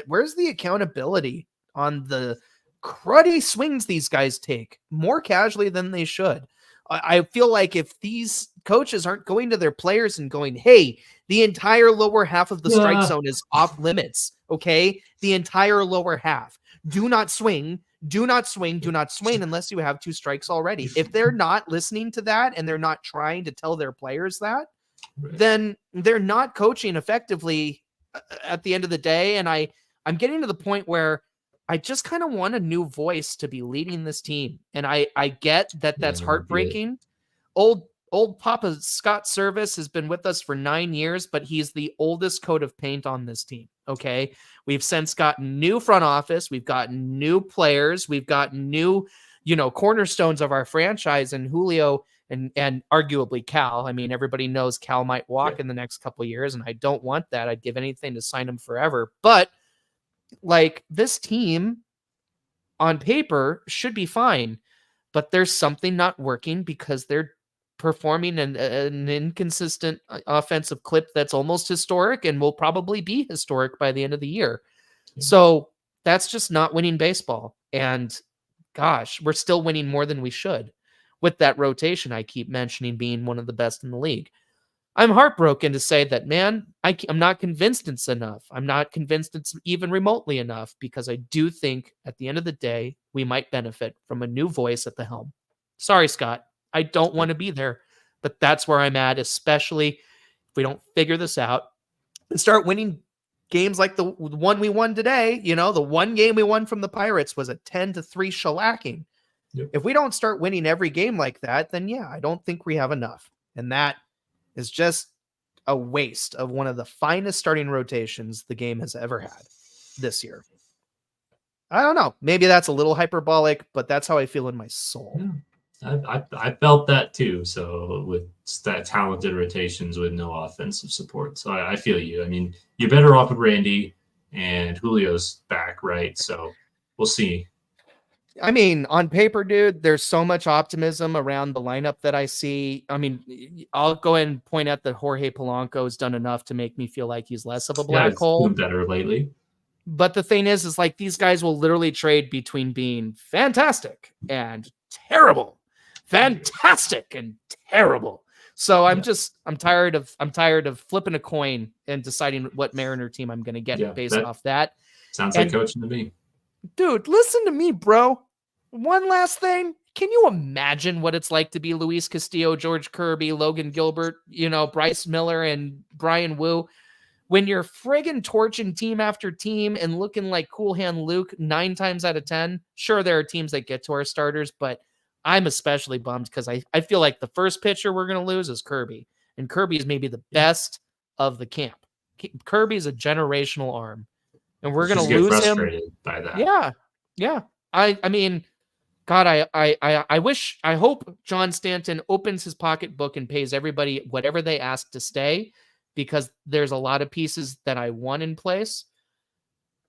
where's the accountability on the cruddy swings these guys take more casually than they should? I feel like if these coaches aren't going to their players and going, hey, the entire lower half of the strike zone is off limits. Okay. The entire lower half. Do not swing. Do not swing. Do not swing unless you have 2 strikes already. If they're not listening to that and they're not trying to tell their players that, then they're not coaching effectively at the end of the day. And I'm getting to the point where I just kind of want a new voice to be leading this team. And I get that that's heartbreaking. Old Papa Scott Service has been with us for 9 years, but he's the oldest coat of paint on this team. Okay. We've since gotten new front office. We've gotten new players. We've gotten new, cornerstones of our franchise, and Julio and arguably Cal. I mean, everybody knows Cal might walk in the next couple of years, and I don't want that. I'd give anything to sign him forever. But like, this team on paper should be fine, but there's something not working because they're performing an inconsistent offensive clip that's almost historic and will probably be historic by the end of the year. So that's just not winning baseball. And gosh, we're still winning more than we should with that rotation I keep mentioning being one of the best in the league. I'm heartbroken to say that, man, I'm not convinced it's enough. I'm not convinced it's even remotely enough, because I do think at the end of the day, we might benefit from a new voice at the helm. Sorry, Scott. I don't want to be there, but that's where I'm at, especially if we don't figure this out and start winning games like the one we won today. The one game we won from the Pirates was a 10-3 shellacking. Yep. If we don't start winning every game like that, then yeah, I don't think we have enough. And that is just a waste of one of the finest starting rotations the game has ever had this year. I don't know. Maybe that's a little hyperbolic, but that's how I feel in my soul. Yeah. I felt that too. So with that talented rotations with no offensive support. So I feel you. I mean, you're better off with Randy, and Julio's back, right? So we'll see. I mean, on paper, dude, there's so much optimism around the lineup that I see. I mean, I'll go ahead and point out that Jorge Polanco has done enough to make me feel like he's less of a black hole. Been better lately. But the thing is like these guys will literally trade between being fantastic and terrible, fantastic and terrible. So I'm tired of flipping a coin and deciding what Mariner team I'm going to get based off that. Sounds like coaching to me. Dude, listen to me, bro. One last thing. Can you imagine what it's like to be Luis Castillo, George Kirby, Logan Gilbert, Bryce Miller, and Brian Wu when you're friggin' torching team after team and looking like Cool Hand Luke 9 times out of 10? Sure, there are teams that get to our starters, but I'm especially bummed because I feel like the first pitcher we're going to lose is Kirby, and Kirby is maybe the best of the camp. Kirby is a generational arm, and we're going to lose frustrated him. By that. Yeah. I mean, God, I hope John Stanton opens his pocketbook and pays everybody whatever they ask to stay, because there's a lot of pieces that I want in place.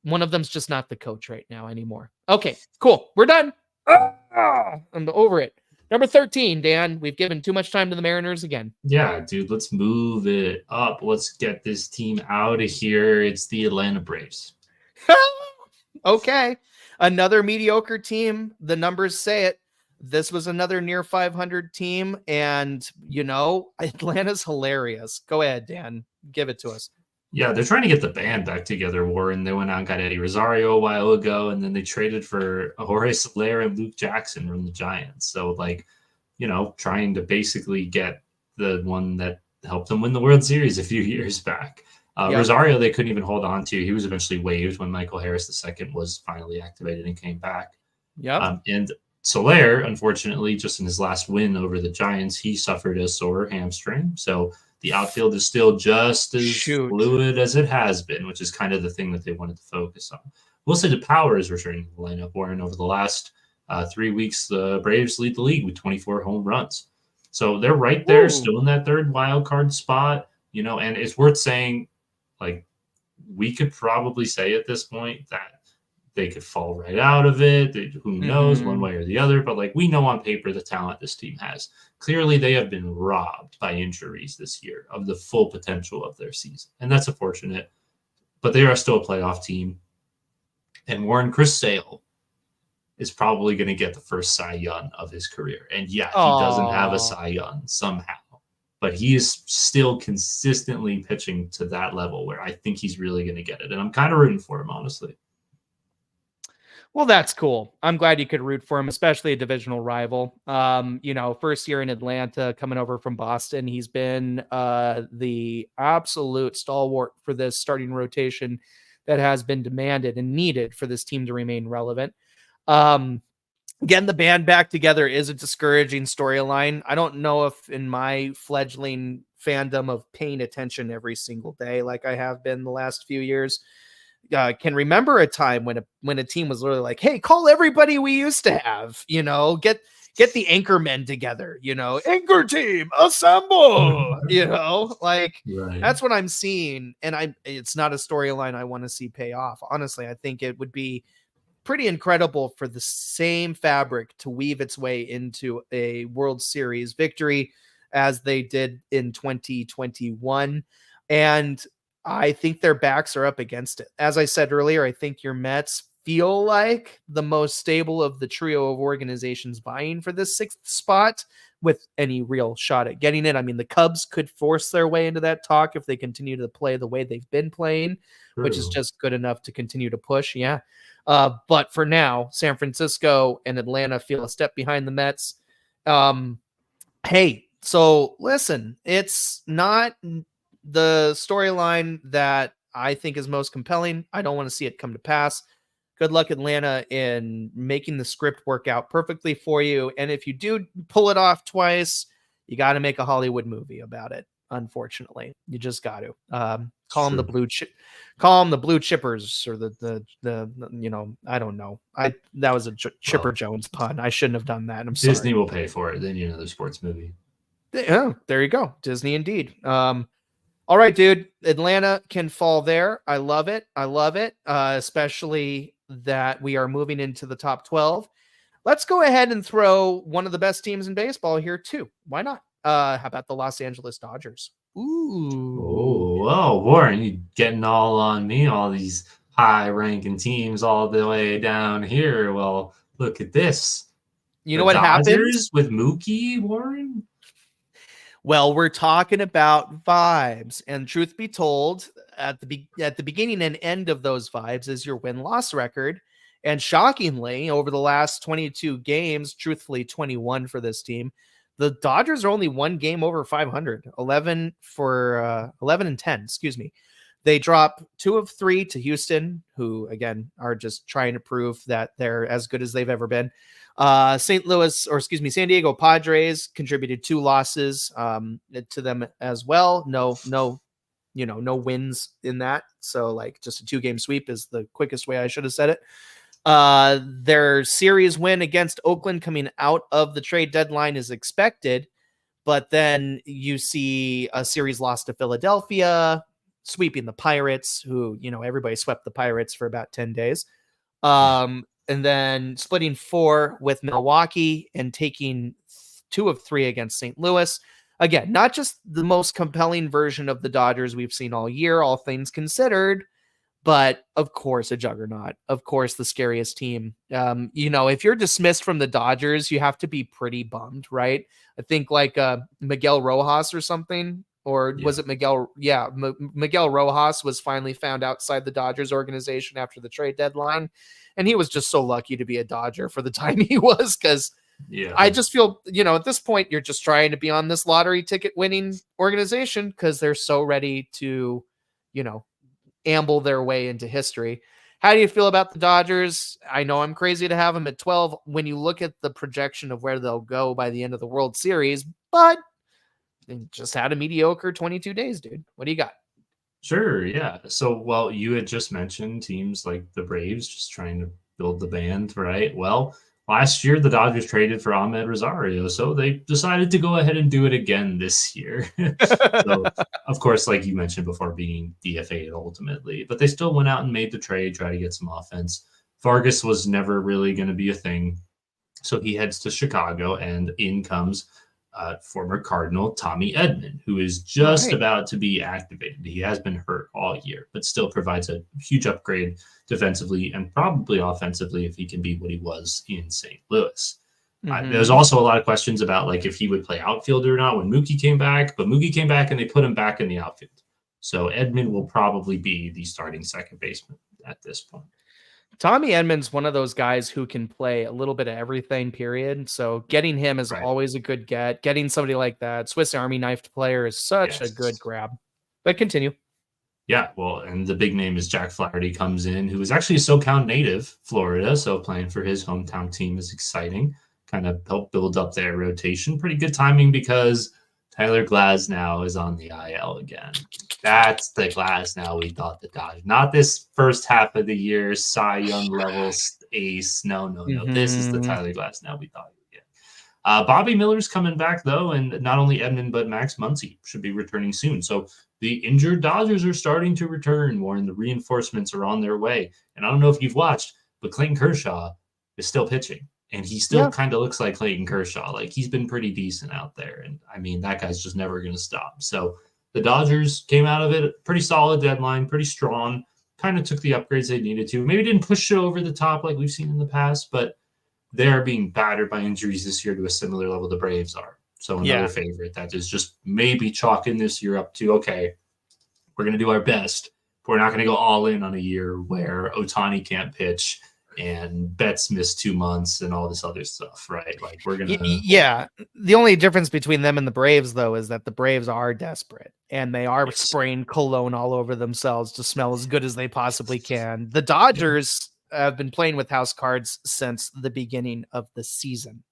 One of them's just not the coach right now anymore. Okay, cool. We're done. I'm over it. Number 13, Dan. We've given too much time to the Mariners again. Yeah, dude, let's move it up. Let's get this team out of here. It's the Atlanta Braves. Okay. Another mediocre team. The numbers say it. This was another near 500 team. And, Atlanta's hilarious. Go ahead, Dan. Give it to us. Yeah, they're trying to get the band back together, Warren. They went out and got Eddie Rosario a while ago, and then they traded for Jorge Soler and Luke Jackson from the Giants. So, trying to basically get the one that helped them win the World Series a few years back. Rosario, they couldn't even hold on to. He was eventually waived when Michael Harris II was finally activated and came back. And Soler, unfortunately, just in his last win over the Giants, he suffered a sore hamstring. So the outfield is still just as fluid as it has been, which is kind of the thing that they wanted to focus on. Wilson DePauw is returning to the lineup, Warren. Over the last 3 weeks, the Braves lead the league with 24 home runs. So they're right there, still in that third wild card spot, and it's worth saying, we could probably say at this point that they could fall right out of it. Who knows, one way or the other. But we know on paper the talent this team has. Clearly, they have been robbed by injuries this year of the full potential of their season. And that's unfortunate. But they are still a playoff team. And Warren, Chris Sale is probably going to get the first Cy Young of his career. And he doesn't have a Cy Young somehow. But he is still consistently pitching to that level where I think he's really going to get it. And I'm kind of rooting for him, honestly. Well, that's cool. I'm glad you could root for him, especially a divisional rival. First year in Atlanta, coming over from Boston. He's been the absolute stalwart for this starting rotation that has been demanded and needed for this team to remain relevant. Getting the band back together is a discouraging storyline. I don't know if in my fledgling fandom of paying attention every single day, like I have been the last few years, can remember a time when a team was literally like, hey, call everybody we used to have, get the anchor men together, anchor team, assemble, That's what I'm seeing. And it's not a storyline I want to see pay off. Honestly, I think it would be pretty incredible for the same fabric to weave its way into a World Series victory as they did in 2021. And I think their backs are up against it. As I said earlier, I think your Mets feel like the most stable of the trio of organizations vying for this 6th spot with any real shot at getting it. I mean, the Cubs could force their way into that talk if they continue to play the way they've been playing, which is just good enough to continue to push. Yeah. But for now, San Francisco and Atlanta feel a step behind the Mets. Hey, so listen, it's not the storyline that I think is most compelling. I don't want to see it come to pass. Good luck, Atlanta, in making the script work out perfectly for you. And if you do pull it off twice, you got to make a Hollywood movie about it. Unfortunately, you just got to call them the blue chippers or the I don't know. That was a Chipper Jones pun. I shouldn't have done that. I'm sorry. Disney will pay for it. Then another sports movie. Yeah, there you go. Disney indeed. All right, dude. Atlanta can fall there. I love it. Especially that we are moving into the top 12. Let's go ahead and throw one of the best teams in baseball here too. Why not? How about the Los Angeles Dodgers? Ooh. Oh, Warren, you getting all on me, all these high ranking teams all the way down here. Well, look at this. You know The what happens? Dodgers with Mookie Warren? Well, we're talking about vibes, and truth be told, at the beginning and end of those vibes is your win-loss record. And shockingly, over the last 22 games, truthfully 21 for this team, the Dodgers are only one game over 500, 11 and 10, excuse me. They drop 2 of 3 to Houston, who again are just trying to prove that they're as good as they've ever been. San Diego Padres contributed 2 losses to them as well. No wins in that. So like just a 2-game sweep is the quickest way I should have said it. Their series win against Oakland coming out of the trade deadline is expected, but then you see a series loss to Philadelphia, sweeping the Pirates, who, everybody swept the Pirates for about 10 days. And then splitting 4 with Milwaukee and taking 2 of 3 against St. Louis. Again, not just the most compelling version of the Dodgers we've seen all year, all things considered, but of course a juggernaut. Of course, the scariest team. If you're dismissed from the Dodgers, you have to be pretty bummed, right? I think like Miguel Rojas or something. Or was it Miguel? Yeah, Miguel Rojas was finally found outside the Dodgers organization after the trade deadline. And he was just so lucky to be a Dodger for the time he was, because I just feel, at this point, you're just trying to be on this lottery ticket winning organization because they're so ready to, amble their way into history. How do you feel about the Dodgers? I know I'm crazy to have them at 12 when you look at the projection of where they'll go by the end of the World Series, but they just had a mediocre 22 days, dude. What do you got? Sure, yeah. So, well, you had just mentioned teams like the Braves just trying to build the band, right? Well, last year the Dodgers traded for Ahmed Rosario, so they decided to go ahead and do it again this year. So, of course, like you mentioned before, being DFA'd ultimately, but they still went out and made the trade, try to get some offense. Vargas was never really going to be a thing, so he heads to Chicago, and in comes former Cardinal Tommy Edman, who is just about to be activated. He has been hurt all year, but still provides a huge upgrade defensively and probably offensively if he can be what he was in St. Louis. There's also a lot of questions about like if he would play outfield or not when Mookie came back, but Mookie came back and they put him back in the outfield. So Edman will probably be the starting second baseman at this point. Tommy Edman's one of those guys who can play a little bit of everything, period. So getting him is always a good get. Getting somebody like that, Swiss Army knifed player, is such a good grab. But continue. Yeah, well, and the big name is Jack Flaherty comes in, who is actually a SoCal native, Florida. So playing for his hometown team is exciting. Kind of help build up their rotation. Pretty good timing because Tyler Glasnow is on the IL again. That's the Glasnow we thought the Dodgers. Not this first half of the year, Cy Young levels ace. No. This is the Tyler Glasnow we thought we'd get. Bobby Miller's coming back, though, and not only Edman, but Max Muncy should be returning soon. So the injured Dodgers are starting to return more, and the reinforcements are on their way. And I don't know if you've watched, but Clayton Kershaw is still pitching. And he still kind of looks like Clayton Kershaw. Like, he's been pretty decent out there. And, I mean, that guy's just never going to stop. So the Dodgers came out of it pretty solid deadline, pretty strong, kind of took the upgrades they needed to. Maybe didn't push it over the top like we've seen in the past, but they're being battered by injuries this year to a similar level the Braves are. So another favorite that is just maybe chalking this year up to, okay, we're going to do our best, but we're not going to go all in on a year where Ohtani can't pitch and Betts missed 2 months and all this other stuff, right? Like we're going to... Yeah. The only difference between them and the Braves, though, is that the Braves are desperate and they are spraying cologne all over themselves to smell as good as they possibly can. The Dodgers have been playing with house cards since the beginning of the season.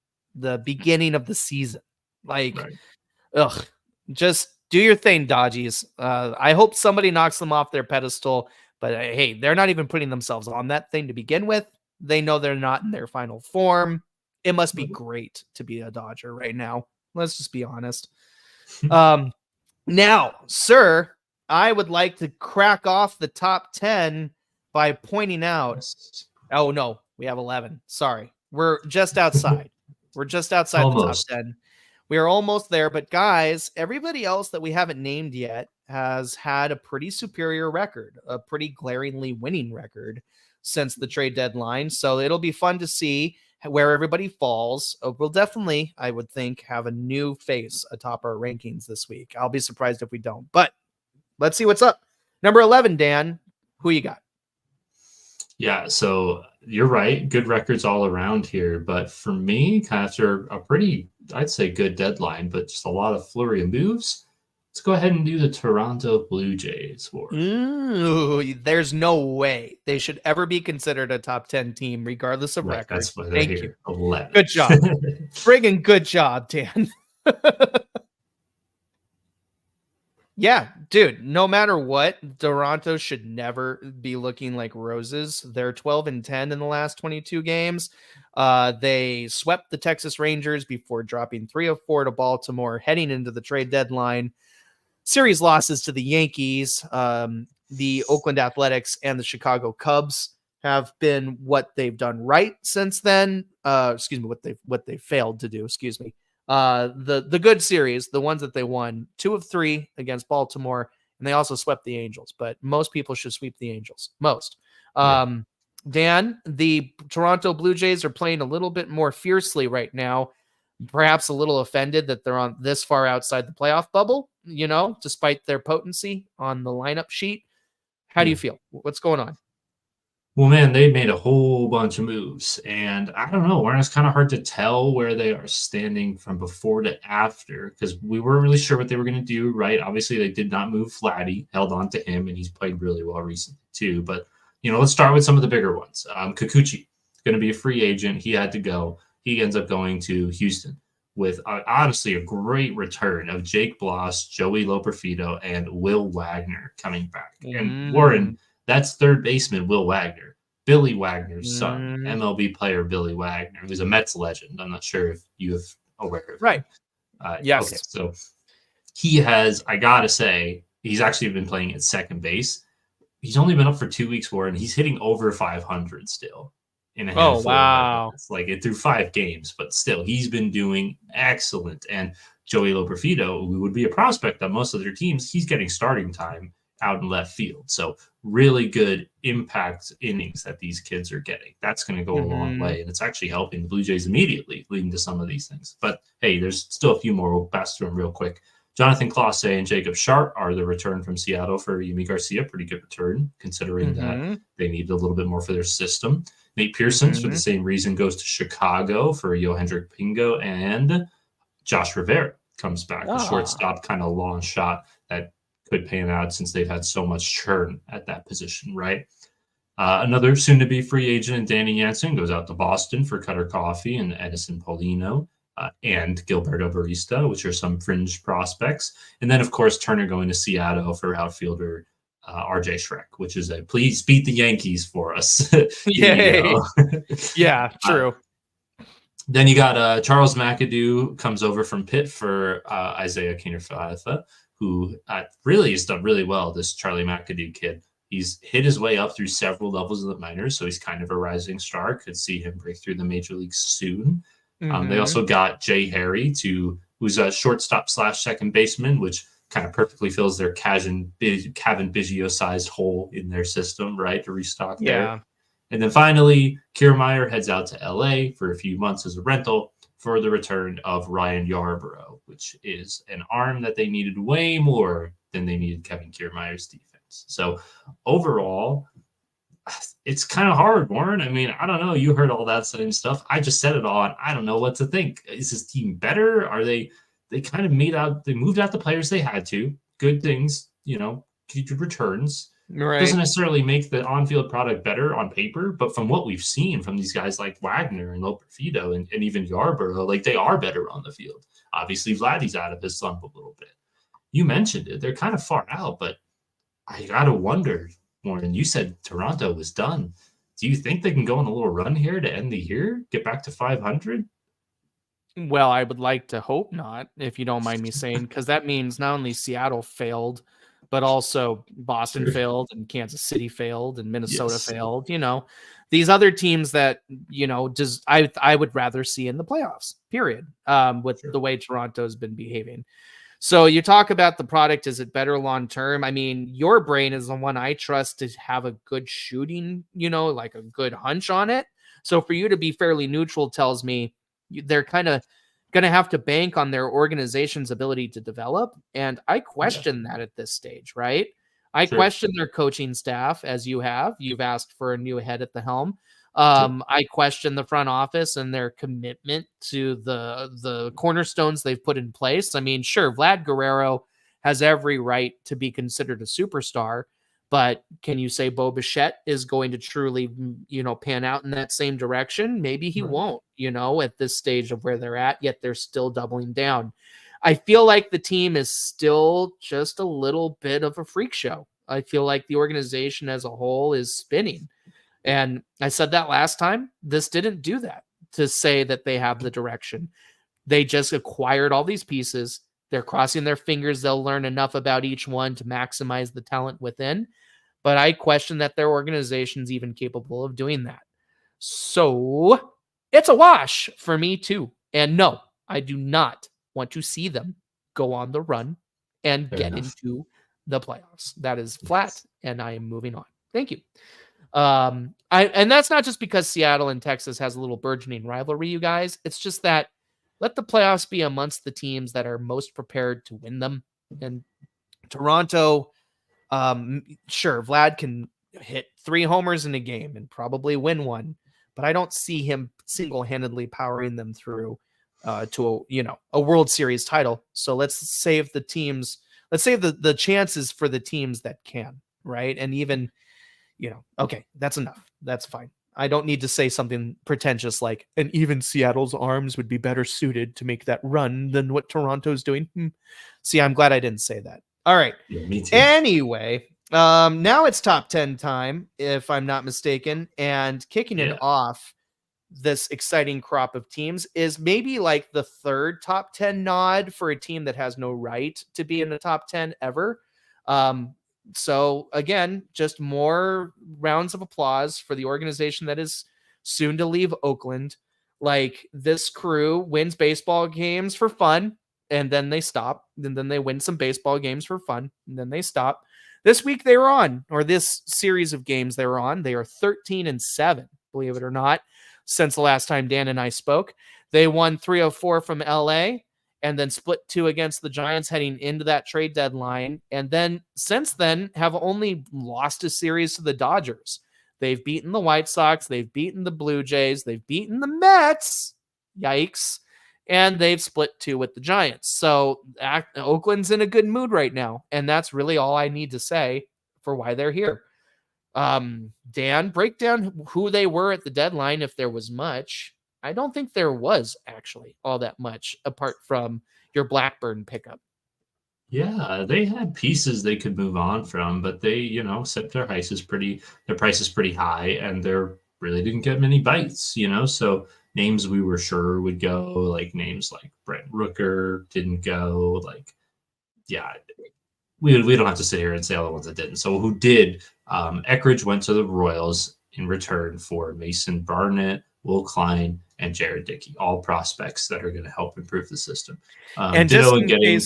Just do your thing, Dodgies. I hope somebody knocks them off their pedestal. But hey, they're not even putting themselves on that thing to begin with. They know they're not in their final form. It must be great to be a Dodger right now. Let's just be honest. Now, sir, I would like to crack off the top 10 by pointing out. Oh, no, we have 11. Sorry. We're just outside. We're just outside the top 10. We are almost there. But guys, everybody else that we haven't named yet has had a pretty superior record, a pretty glaringly winning record since the trade deadline. So it'll be fun to see where everybody falls. We'll definitely, I would think, have a new face atop our rankings this week. I'll be surprised if we don't, but let's see what's up. Number 11, Dan, who you got? Yeah, so you're right. Good records all around here. But for me, kind of after a pretty, I'd say, good deadline, but just a lot of flurry of moves, let's go ahead and do the Toronto Blue Jays war. Ooh, there's no way they should ever be considered a top 10 team, regardless of record. That's why they're Thank here. you. 11. Good job. Friggin' good job, Dan. Yeah, dude, no matter what, Toronto should never be looking like roses. They're 12-10 in the last 22 games. They swept the Texas Rangers before dropping 3 of 4 to Baltimore heading into the trade deadline. Series losses to the Yankees, the Oakland Athletics, and the Chicago Cubs have been what they've done right since then. What they failed to do, the good series, the ones that they won, 2 of 3 against Baltimore, and they also swept the Angels, but most people should sweep the Angels. Most. Dan, the Toronto Blue Jays are playing a little bit more fiercely right now, perhaps a little offended that they're on this far outside the playoff bubble, despite their potency on the lineup sheet. How do you feel? What's going on? Well, man, they made a whole bunch of moves, and I don't know, Warren, it's kind of hard to tell where they are standing from before to after because we weren't really sure what they were going to do, right? Obviously, they did not move Vladdy, held on to him, and he's played really well recently too. But, let's start with some of the bigger ones. Kikuchi is going to be a free agent. He had to go. He ends up going to Houston with, honestly, a great return of Jake Bloss, Joey Loperfido, and Will Wagner coming back. And Warren, that's third baseman Will Wagner, Billy Wagner's son, MLB player Billy Wagner, who's a Mets legend. I'm not sure if you have aware of him. Right. Yes. Okay, so he has, I gotta say, he's actually been playing at second base. He's only been up for 2 weeks, Warren. He's hitting over 500 still in a handful. Oh, wow. Like it through 5 games, but still, he's been doing excellent. And Joey Loperfido, who would be a prospect on most of their teams, he's getting starting time out in left field. So really good impact innings that these kids are getting. That's going to go a long way. And it's actually helping the Blue Jays immediately, leading to some of these things. But hey, there's still a few more. We'll pass through them real quick. Jonathan Clase and Jacob Sharp are the return from Seattle for Yimi Garcia. Pretty good return, considering that they needed a little bit more for their system. Nate Pearson, for the same reason, goes to Chicago for Yohendrick Pingo. And Josh Rivera comes back, a shortstop, kind of long shot that could pan out since they've had so much churn at that position, right? Another soon-to-be free agent, Danny Jansen, goes out to Boston for Cutter Coffee and Edison Paulino and Gilberto Barista, which are some fringe prospects. And then, of course, Turner going to Seattle for outfielder RJ Shrek, which is a please beat the Yankees for us. Yay. Yeah, true. Then you got Charles McAdoo comes over from Pitt for Isaiah Kiner-Falefa, who really has done really well, this Charlie McAdoo kid. He's hit his way up through several levels of the minors, so he's kind of a rising star. Could see him break through the major leagues soon. They also got Jay Harry, who's a shortstop / second baseman, which kind of perfectly fills their Kevin Biggio-sized hole in their system, right, to restock there. And then finally, Kiermaier heads out to L.A. for a few months as a rental for the return of Ryan Yarbrough, which is an arm that they needed way more than they needed Kevin Kiermaier's defense. So overall, it's kind of hard, Warren. I mean, I don't know. You heard all that same stuff. I just said it all, and I don't know what to think. Is this team better? Are they kind of moved out the players they had to. Good things, good returns. Right. Doesn't necessarily make the on-field product better on paper, but from what we've seen from these guys like Wagner and Loperfido and even Yarbrough, like they are better on the field. Obviously, Vladdy's out of his slump a little bit. You mentioned it. They're kind of far out, but I got to wonder, Warren, you said Toronto was done. Do you think they can go on a little run here to end the year, get back to 500? Well, I would like to hope not, if you don't mind me saying, because that means not only Seattle failed, but also Boston failed and Kansas City failed and Minnesota failed. These other teams that, I would rather see in the playoffs, period, with the way Toronto's been behaving. So you talk about the product, is it better long term? I mean, your brain is the one I trust to have a good shooting, like a good hunch on it. So for you to be fairly neutral tells me they're kind of going to have to bank on their organization's ability to develop. And I Yeah, question that at this stage, right? I sure, question their coaching staff, as you have. You've asked for a new head at the helm. sure. I question the front office and their commitment to the cornerstones they've put in place. I mean, sure, Vlad Guerrero has every right to be considered a superstar, but can you say Bo Bichette is going to truly, pan out in that same direction? Maybe he Right. won't, at this stage of where they're at, yet they're still doubling down. I feel like the team is still just a little bit of a freak show. I feel like the organization as a whole is spinning. And I said that last time. This didn't do that to say that they have the direction. They just acquired all these pieces. They're crossing their fingers they'll learn enough about each one to maximize the talent within. But I question that their organization's even capable of doing that. So it's a wash for me, too. And no, I do not want to see them go on the run and Fair get enough. into the playoffs. That is flat, Yes. and I am moving on. Thank you. And that's not just because Seattle and Texas has a little burgeoning rivalry, you guys. It's just that let the playoffs be amongst the teams that are most prepared to win them. And Toronto, sure, Vlad can hit 3 homers in a game and probably win one, but I don't see him single-handedly powering them through to a World Series title. So let's save the teams. Let's save the chances for the teams that can, right? And even okay, that's enough. That's fine. I don't need to say something pretentious like, and even Seattle's arms would be better suited to make that run than what Toronto's doing. See, I'm glad I didn't say that. All right. Yeah, me too. Anyway, now it's top 10 time, if I'm not mistaken. And kicking it Yeah. off, this exciting crop of teams is maybe like the third top 10 nod for a team that has no right to be in the top 10 ever. So again, just more rounds of applause for the organization that is soon to leave Oakland. Like, this crew wins baseball games for fun, and then they stop. And then they win some baseball games for fun, and then they stop. This week they were on, or this series of games they were on, they are 13-7, believe it or not, since the last time Dan and I spoke. They won 3-4 from LA, and then split 2 against the Giants heading into that trade deadline. And then since then have only lost a series to the Dodgers. They've beaten the White Sox. They've beaten the Blue Jays. They've beaten the Mets. Yikes. And they've split 2 with the Giants. So Oakland's in a good mood right now. And that's really all I need to say for why they're here. Dan, break down who they were at the deadline, if there was much. I don't think there was actually all that much apart from your Blackburn pickup. Yeah, they had pieces they could move on from, but they, set their price is pretty high, and there really didn't get many bites, So names we were sure would go, like names like Brent Rooker didn't go, like, yeah, we don't have to sit here and say all the ones that didn't. So who did? Eckridge went to the Royals in return for Mason Barnett, Will Klein, and Jared Dickey, all prospects that are going to help improve the system. And Ditto in getting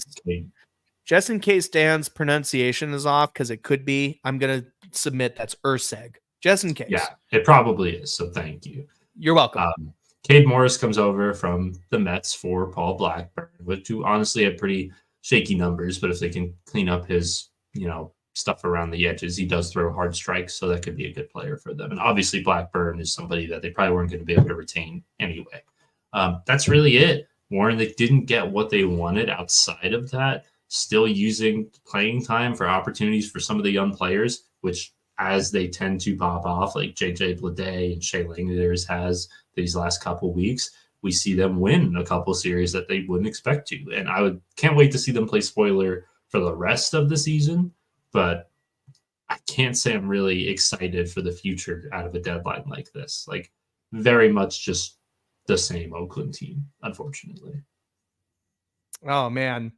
just in case Dan's pronunciation is off, because it could be, I'm going to submit that's Urseg. Just in case. Yeah, it probably is. So thank you. You're welcome. Cade Morris comes over from the Mets for Paul Blackburn, which honestly had pretty shaky numbers, but if they can clean up his, stuff around the edges, he does throw hard strikes, so that could be a good player for them. And obviously Blackburn is somebody that they probably weren't going to be able to retain anyway. That's really it. Warren, they didn't get what they wanted outside of that. Still using playing time for opportunities for some of the young players, which as they tend to pop off, like JJ Bleday and Shea Langders has these last couple weeks, we see them win a couple series that they wouldn't expect to. And can't wait to see them play spoiler for the rest of the season, but I can't say I'm really excited for the future out of a deadline like this. Like, very much just the same Oakland team, unfortunately. Oh, man.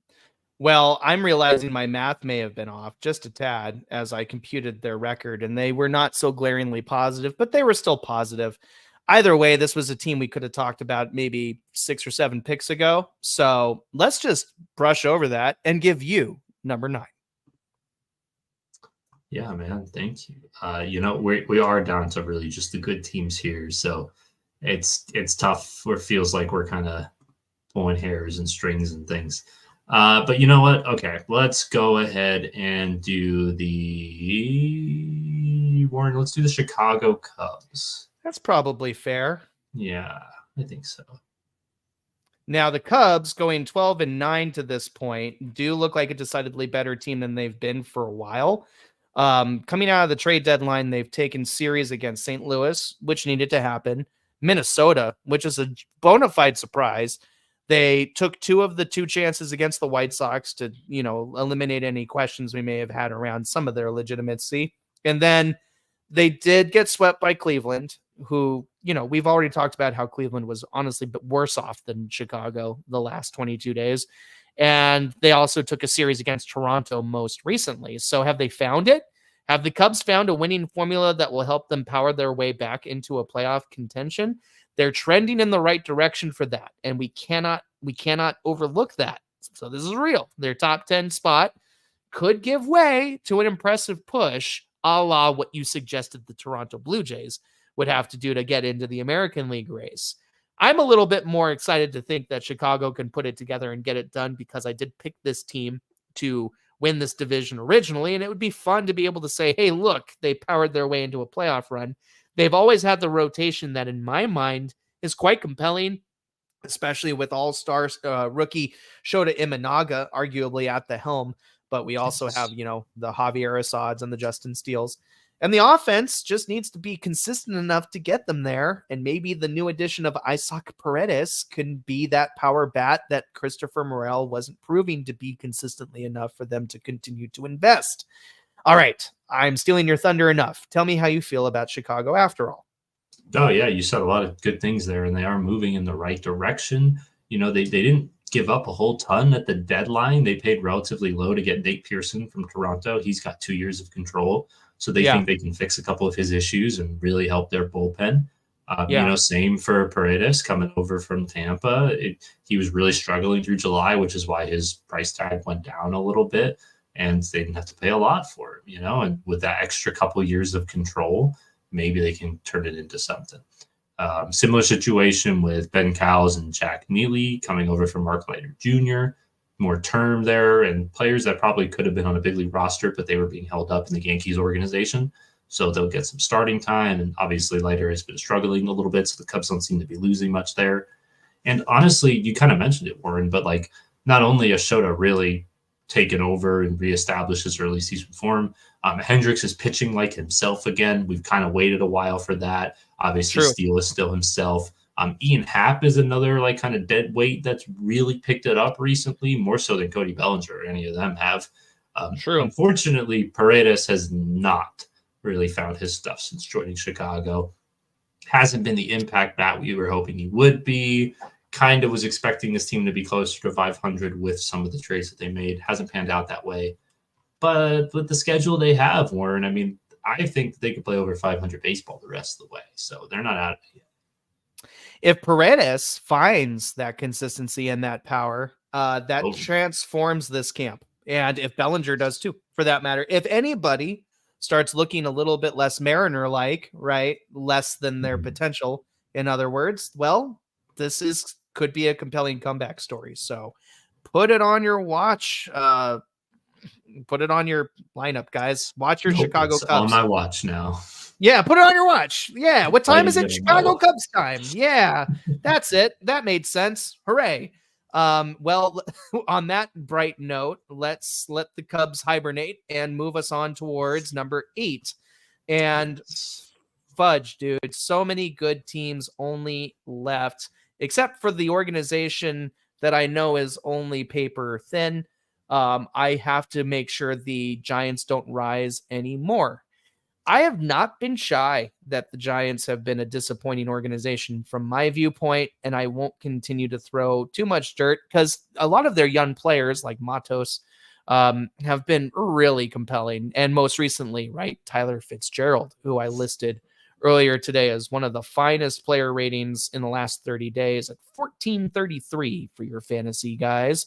Well, I'm realizing my math may have been off just a tad as I computed their record, and they were not so glaringly positive, but they were still positive. either way, this was a team we could have talked about maybe 6 or 7 picks ago. So let's just brush over that and give you number 9. Yeah, man. Thank you. We are down to really just the good teams here. So it's tough where it feels like we're kind of pulling hairs and strings and things. But you know what? Okay, let's go ahead and do Warren, let's do the Chicago Cubs. That's probably fair. Yeah, I think so. Now, the Cubs going 12-9 to this point do look like a decidedly better team than they've been for a while. Coming out of the trade deadline, they've taken series against St. Louis, which needed to happen. Minnesota, which is a bona fide surprise. They took 2 of the 2 chances against the White Sox to, eliminate any questions we may have had around some of their legitimacy. And then they did get swept by Cleveland, who, we've already talked about how Cleveland was honestly worse off than Chicago the last 22 days. And they also took a series against Toronto most recently. So have they found it? Have the Cubs found a winning formula that will help them power their way back into a playoff contention? They're trending in the right direction for that, and we cannot overlook that. So this is real. Their top 10 spot could give way to an impressive push, a la what you suggested the Toronto Blue Jays would have to do to get into the American League race. I'm a little bit more excited to think that Chicago can put it together and get it done because I did pick this team to win this division originally, and it would be fun to be able to say, hey, look, they powered their way into a playoff run. They've always had the rotation that, in my mind, is quite compelling, especially with all-star rookie Shota Imanaga arguably at the helm. But we also have, the Javier Assads and the Justin Steeles. And the offense just needs to be consistent enough to get them there. And maybe the new addition of Isaac Paredes can be that power bat that Christopher Morel wasn't proving to be consistently enough for them to continue to invest. All right, I'm stealing your thunder enough. Tell me how you feel about Chicago after all. Oh, yeah, you said a lot of good things there, and they are moving in the right direction. They didn't give up a whole ton at the deadline. They paid relatively low to get Nate Pearson from Toronto. He's got 2 years of control, so they think they can fix a couple of his issues and really help their bullpen. Same for Paredes coming over from Tampa. He was really struggling through July, which is why his price tag went down a little bit. And they didn't have to pay a lot for it, and with that extra couple of years of control, maybe they can turn it into something. Similar situation with Ben Cowles and Jack Neely coming over from Mark Leiter Jr., more term there, and players that probably could have been on a big league roster, but they were being held up in the Yankees organization. So they'll get some starting time, and obviously Leiter has been struggling a little bit, so the Cubs don't seem to be losing much there. And honestly, you kind of mentioned it, Warren, but not only has Shota really taken over and reestablished his early season form. Hendricks is pitching like himself again. We've kind of waited a while for that. Obviously, Steele is still himself. Ian Happ is another kind of dead weight that's really picked it up recently, more so than Cody Bellinger or any of them have. Unfortunately, Paredes has not really found his stuff since joining Chicago. Hasn't been the impact that we were hoping he would be. Kind of was expecting this team to be closer to 500 with some of the trades that they made. Hasn't panned out that way. But with the schedule they have, Warren, I think they could play over 500 baseball the rest of the way. So they're not out of it yet. If Paredes finds that consistency and that power, that transforms this camp. And if Bellinger does too, for that matter. If anybody starts looking a little bit less Mariner-like, right? Less than their potential, in other words, well, this could be a compelling comeback story. So put it on your watch. Put it on your lineup, guys. Watch your Chicago Cubs. On my watch now. Yeah, put it on your watch. Yeah, what time is it? Chicago Cubs time. Yeah, that's it. That made sense. Hooray. Well, on that bright note, let's let the Cubs hibernate and move us on towards number 8. And fudge, dude, so many good teams only left, except for the organization that I know is only paper thin. I have to make sure the Giants don't rise anymore. I have not been shy that the Giants have been a disappointing organization from my viewpoint, and I won't continue to throw too much dirt because a lot of their young players like Matos have been really compelling. And most recently, right, Tyler Fitzgerald, who I listed earlier today as one of the finest player ratings in the last 30 days at 1433 for your fantasy guys.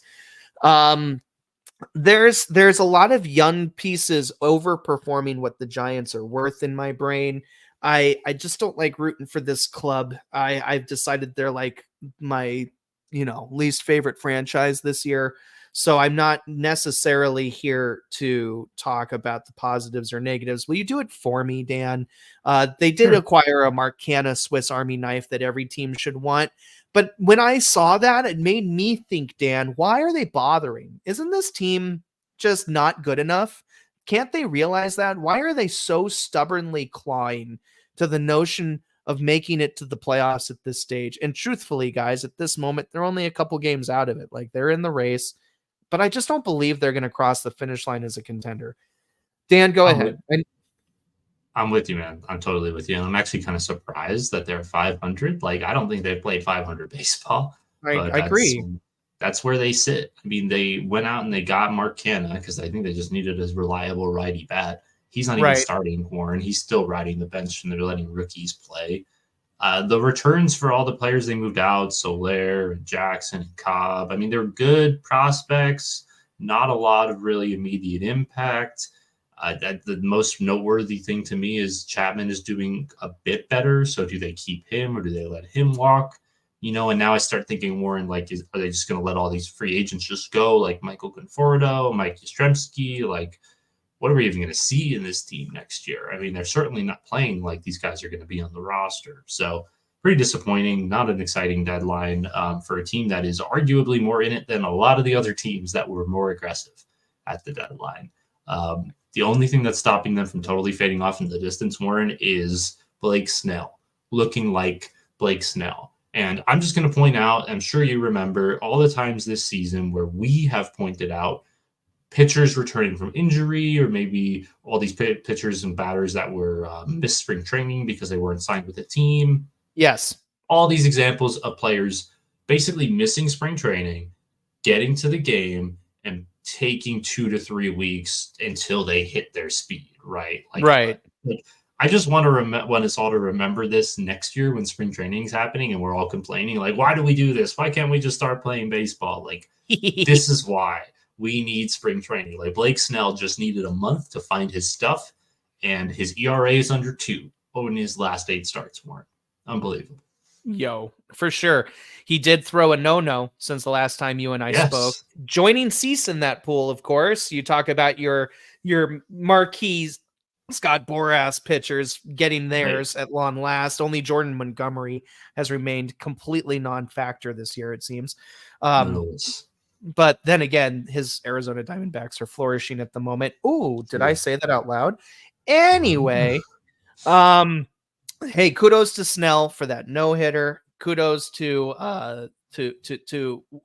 There's a lot of young pieces overperforming what the Giants are worth in my brain. I just don't like rooting for this club. I've decided they're like my, least favorite franchise this year. So I'm not necessarily here to talk about the positives or negatives. Will you do it for me, Dan? They did Sure. acquire a Marcana Swiss Army knife that every team should want. But when I saw that, it made me think, Dan, why are they bothering? Isn't this team just not good enough? Can't they realize that? Why are they so stubbornly clawing to the notion of making it to the playoffs at this stage? And truthfully, guys, at this moment, they're only a couple games out of it. Like, they're in the race, but I just don't believe they're going to cross the finish line as a contender. Dan, go ahead. I'm with you, man. I'm totally with you. And I'm actually kind of surprised that they're 500. Like, I don't think they've played 500 baseball. I agree. That's where they sit. I mean, they went out and they got Mark Canna because I think they just needed a reliable righty bat. He's not even starting Warren. He's still riding the bench and they're letting rookies play. The returns for all the players they moved out, Soler and Jackson and Cobb, I mean, they're good prospects, not a lot of really immediate impact. The most noteworthy thing to me is Chapman is doing a bit better. So do they keep him or do they let him walk? And now I start thinking, Warren, like, are they just going to let all these free agents just go, like Michael Conforto, Mike Yastrzemski? Like, what are we even going to see in this team next year? I mean, they're certainly not playing like these guys are going to be on the roster. So pretty disappointing, not an exciting deadline for a team that is arguably more in it than a lot of the other teams that were more aggressive at the deadline. The only thing that's stopping them from totally fading off in the distance, Warren, is Blake Snell, looking like Blake Snell. And I'm just going to point out, I'm sure you remember all the times this season where we have pointed out pitchers returning from injury or maybe all these pitchers and batters that were missed spring training because they weren't signed with the team. Yes. All these examples of players basically missing spring training, getting to the game, and taking 2 to 3 weeks until they hit their speed, right? Like, I just want us all to remember this next year when spring training is happening and we're all complaining, like, why do we do this? Why can't we just start playing baseball? Like, this is why we need spring training. Like, Blake Snell just needed a month to find his stuff, and his ERA is under 2 when his last 8 starts weren't. Unbelievable. Yo, for sure. He did throw a no-no since the last time you and I spoke. Joining Cease in that pool, of course. You talk about your marquee Scott Boras pitchers getting theirs at long last. Only Jordan Montgomery has remained completely non-factor this year, it seems. But then again, his Arizona Diamondbacks are flourishing at the moment. Ooh, did I say that out loud? Anyway, hey, kudos to Snell for that no-hitter. Kudos to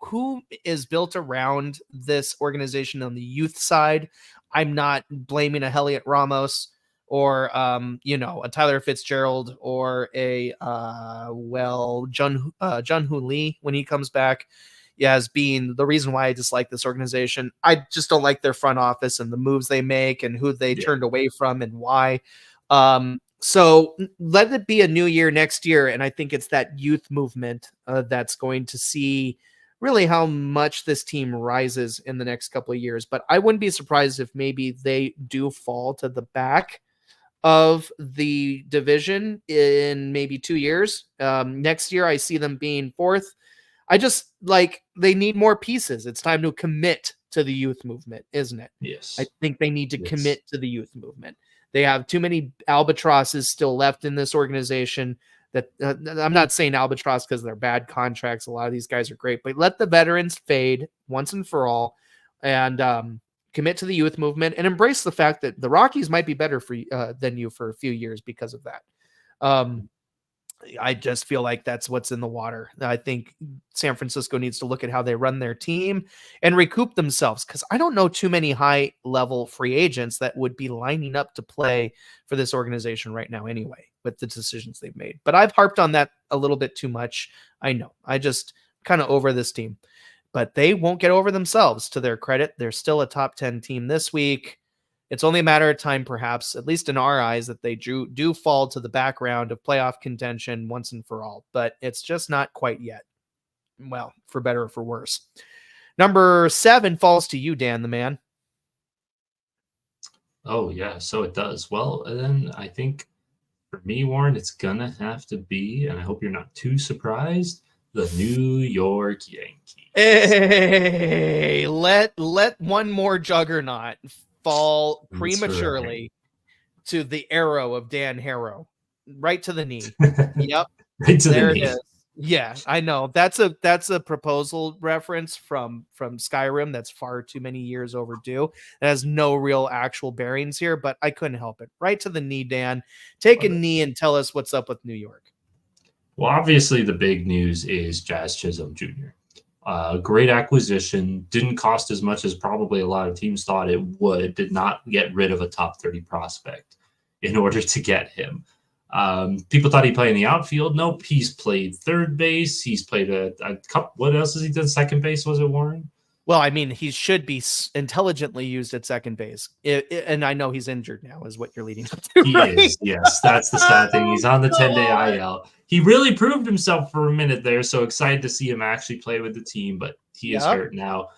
who is built around this organization on the youth side. I'm not blaming a Heliot Ramos or a Tyler Fitzgerald or a Jun Hoo Lee when he comes back as being the reason why I dislike this organization. I just don't like their front office and the moves they make and who they turned away from and why. So let it be a new year next year. And I think it's that youth movement that's going to see really how much this team rises in the next couple of years. But I wouldn't be surprised if maybe they do fall to the back of the division in maybe 2 years. Next year, I see them being 4th. I just they need more pieces. It's time to commit to the youth movement, isn't it? Yes. I think they need to commit to the youth movement. They have too many albatrosses still left in this organization. That I'm not saying albatross because they're bad contracts. A lot of these guys are great, but let the veterans fade once and for all, and commit to the youth movement and embrace the fact that the Rockies might be better for than you for a few years because of that. I just feel like that's what's in the water. I think San Francisco needs to look at how they run their team and recoup themselves, because I don't know too many high-level free agents that would be lining up to play for this organization right now anyway, with the decisions they've made. But I've harped on that a little bit too much. I know. I just kind of over this team. But they won't get over themselves, to their credit. They're still a top 10 team this week. It's only a matter of time, perhaps, at least in our eyes, that they do fall to the background of playoff contention once and for all. But it's just not quite yet. Well, for better or for worse. Number 7 falls to you, Dan, the man. Oh, yeah, so it does. Well, then I think for me, Warren, it's going to have to be, and I hope you're not too surprised, the New York Yankees. Hey, let one more juggernaut fall That's prematurely to the arrow of Dan Harrow. Right to the knee. right. Yep. Right to There the it knee. is. Yeah, I know. That's a proposal reference from Skyrim that's far too many years overdue. It has no real actual bearings here, but I couldn't help it. Right to the knee, Dan. Take a knee and tell us what's up with New York. Well, obviously the big news is Jazz Chisholm Jr. Great acquisition. Didn't cost as much as probably a lot of teams thought it would. Did not get rid of a top 30 prospect in order to get him. People thought he'd play in the outfield. Nope, he's played third base. He's played a couple. What else has he done? Second base, was it, Warren? Well, I mean, he should be intelligently used at second base. And I know he's injured now, is what you're leading up to. He right? is, yes. That's the sad thing. He's on the 10-day IL. He really proved himself for a minute there, so excited to see him actually play with the team, but he is hurt now.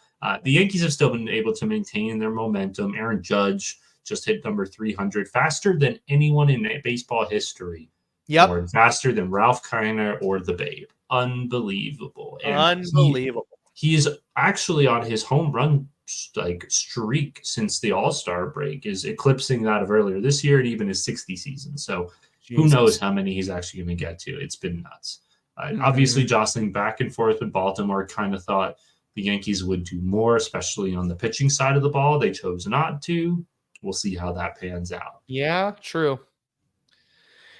The Yankees have still been able to maintain their momentum. Aaron Judge just hit number 300, faster than anyone in baseball history. Yep. Or faster than Ralph Kiner or the Babe. Unbelievable. And unbelievable. He is actually on his home run streak since the All-Star break, is eclipsing that of earlier this year and even his 60 season. So who knows how many he's actually going to get to. It's been nuts. Obviously, jostling back and forth with Baltimore, kind of thought the Yankees would do more, especially on the pitching side of the ball. They chose not to. We'll see how that pans out. Yeah, true.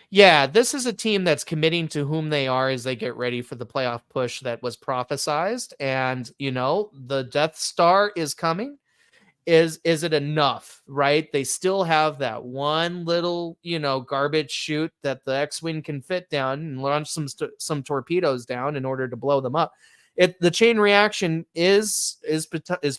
Yeah, this is a team that's committing to whom they are as they get ready for the playoff push that was prophesized. And, the Death Star is coming. Is it enough, right? They still have that one little, garbage chute that the X-Wing can fit down and launch some torpedoes down in order to blow them up. The chain reaction is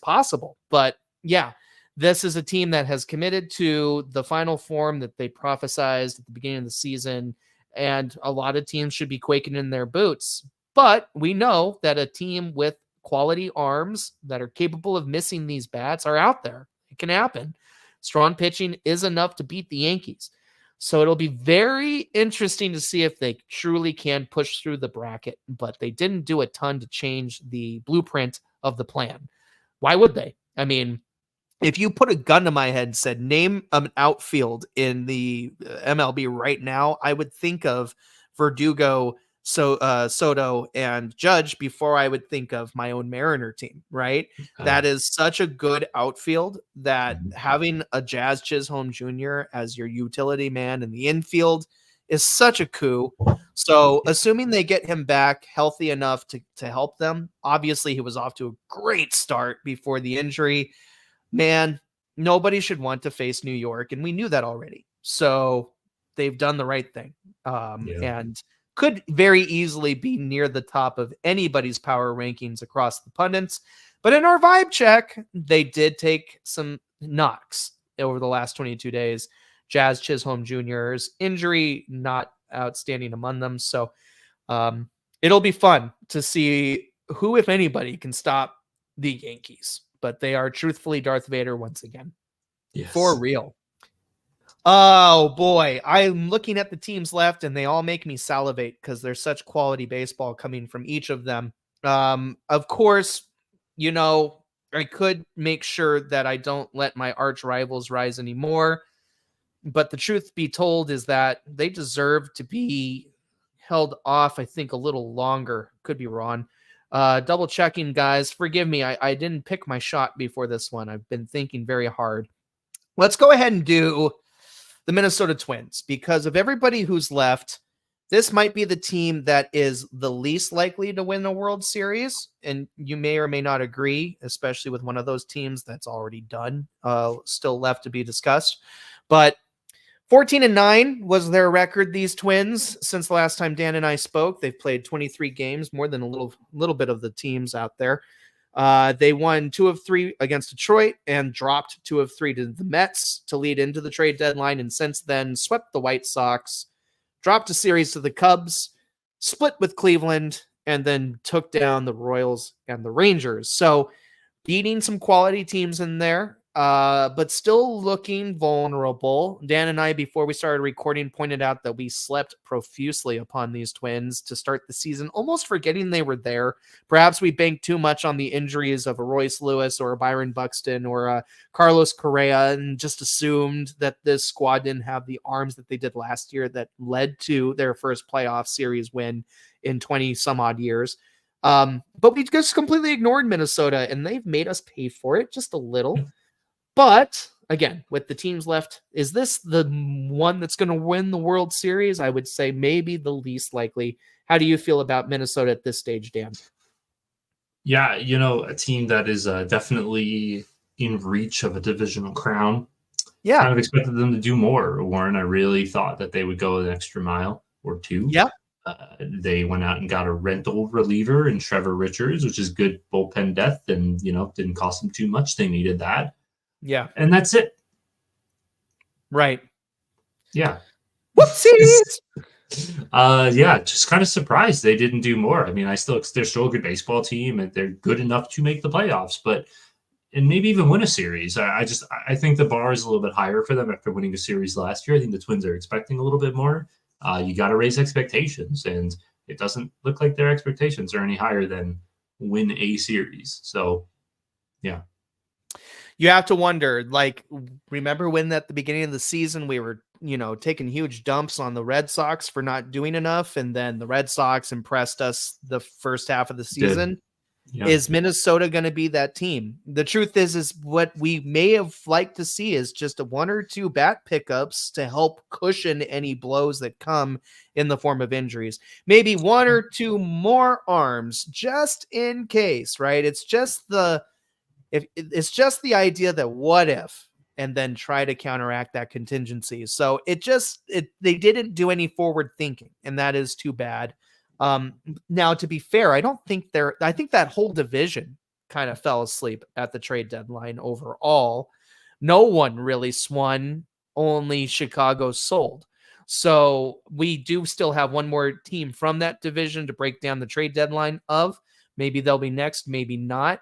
possible, but yeah, this is a team that has committed to the final form that they prophesized at the beginning of the season, and a lot of teams should be quaking in their boots. But we know that a team with quality arms that are capable of missing these bats are out there. It can happen. Strong pitching is enough to beat the Yankees. So it'll be very interesting to see if they truly can push through the bracket, but they didn't do a ton to change the blueprint of the plan. Why would they? I mean, if you put a gun to my head and said, name an outfield in the MLB right now, I would think of Verdugo, Soto, and Judge before I would think of my own Mariner team, right? That is such a good outfield that having a Jazz Chisholm Jr. as your utility man in the infield is such a coup. So assuming they get him back healthy enough to help them, obviously he was off to a great start before the injury. Man, nobody should want to face New York, and we knew that already. So they've done the right thing, and could very easily be near the top of anybody's power rankings across the pundits. But in our vibe check, they did take some knocks over the last 22 days. Jazz Chisholm Jr.'s injury not outstanding among them. So it'll be fun to see who, if anybody, can stop the Yankees. But they are truthfully Darth Vader once again. Yes. For real. Oh, boy. I'm looking at the teams left, and they all make me salivate because there's such quality baseball coming from each of them. Of course, I could make sure that I don't let my arch rivals rise anymore. But the truth be told is that they deserve to be held off, I think, a little longer. Could be wrong. Double checking, guys. Forgive me. I didn't pick my shot before this one. I've been thinking very hard. Let's go ahead and do the Minnesota Twins, because of everybody who's left, this might be the team that is the least likely to win the World Series. And you may or may not agree, especially with one of those teams that's already done, still left to be discussed. But 14-9 was their record, these Twins, since the last time Dan and I spoke. They've played 23 games, more than a little bit of the teams out there. They won 2 of 3 against Detroit and dropped 2 of 3 to the Mets to lead into the trade deadline. And since then, swept the White Sox, dropped a series to the Cubs, split with Cleveland, and then took down the Royals and the Rangers. So beating some quality teams in there, but still looking vulnerable. Dan and I, before we started recording, pointed out that we slept profusely upon these Twins to start the season, almost forgetting they were there. Perhaps we banked too much on the injuries of a Royce Lewis or a Byron Buxton or a Carlos Correa and just assumed that this squad didn't have the arms that they did last year that led to their first playoff series win in 20 some odd years. But we just completely ignored Minnesota, and they've made us pay for it just a little. But again, with the teams left, is this the one that's going to win the World Series? I would say maybe the least likely. How do you feel about Minnesota at this stage, Dan? Yeah, a team that is definitely in reach of a divisional crown. Yeah. Kind of expected them to do more, Warren. I really thought that they would go an extra mile or two. Yeah. They went out and got a rental reliever in Trevor Richards, which is good bullpen depth, and didn't cost them too much. They needed that. Yeah. And that's it. Right. Yeah. Whoopsies. Yeah, just kind of surprised they didn't do more. I mean, they're still a good baseball team, and they're good enough to make the playoffs, and maybe even win a series. I think the bar is a little bit higher for them after winning a series last year. I think the Twins are expecting a little bit more. You got to raise expectations, and it doesn't look like their expectations are any higher than win a series. So, yeah. You have to wonder, remember when at the beginning of the season we were, taking huge dumps on the Red Sox for not doing enough, and then the Red Sox impressed us the first half of the season? Yeah. Is Minnesota going to be that team? The truth is what we may have liked to see is just a 1 or 2 bat pickups to help cushion any blows that come in the form of injuries. Maybe 1 or 2 more arms just in case, right? It's just the idea that what if, and then try to counteract that contingency. So they didn't do any forward thinking, and that is too bad. Now, to be fair, I think that whole division kind of fell asleep at the trade deadline overall. No one really swung, only Chicago sold. So we do still have one more team from that division to break down the trade deadline of. Maybe they'll be next, maybe not.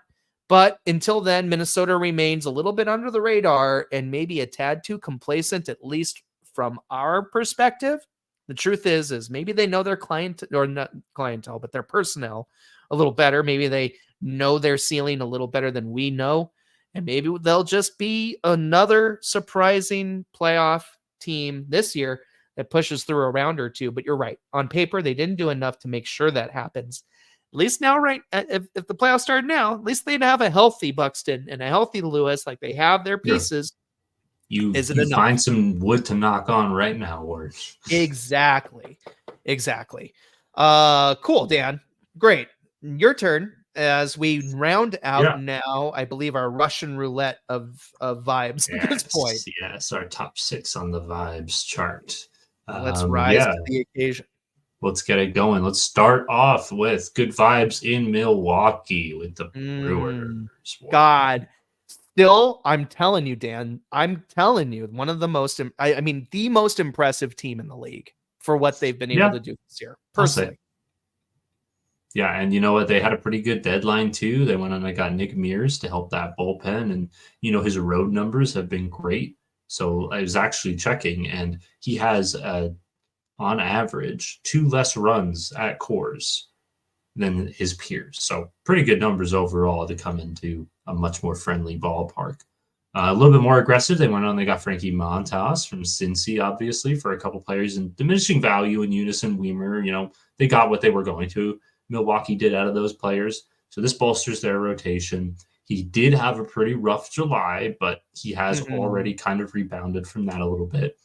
But until then, Minnesota remains a little bit under the radar and maybe a tad too complacent, at least from our perspective. The truth is maybe they know their clientele, but their personnel a little better. Maybe they know their ceiling a little better than we know. And maybe they'll just be another surprising playoff team this year that pushes through a round or two. But you're right. On paper, they didn't do enough to make sure that happens. At least now, right? If the playoffs started now, at least they'd have a healthy Buxton and a healthy Lewis. Like they have their pieces. You find some wood to knock on right now, Ward. Exactly. Cool, Dan. Great. Your turn as we round out now, I believe, our Russian roulette of vibes at this point. Yes, our top 6 on the vibes chart. Let's rise to the occasion. Let's get it going. Let's start off with good vibes in Milwaukee with the Brewers. God. Still, I'm telling you, Dan, one of the most, the most impressive team in the league for what they've been able to do this year, personally. Yeah, and you know what? They had a pretty good deadline, too. They went on and got Nick Mears to help that bullpen, and, his road numbers have been great. So I was actually checking, and he has, on average, 2 less runs at Coors than his peers. So pretty good numbers overall to come into a much more friendly ballpark. A little bit more aggressive. They went on, they got Frankie Montas from Cincy, obviously, for a couple players in diminishing value in Unison Weimer. They got what they were going to. Milwaukee did out of those players. So this bolsters their rotation. He did have a pretty rough July, but he has already kind of rebounded from that a little bit.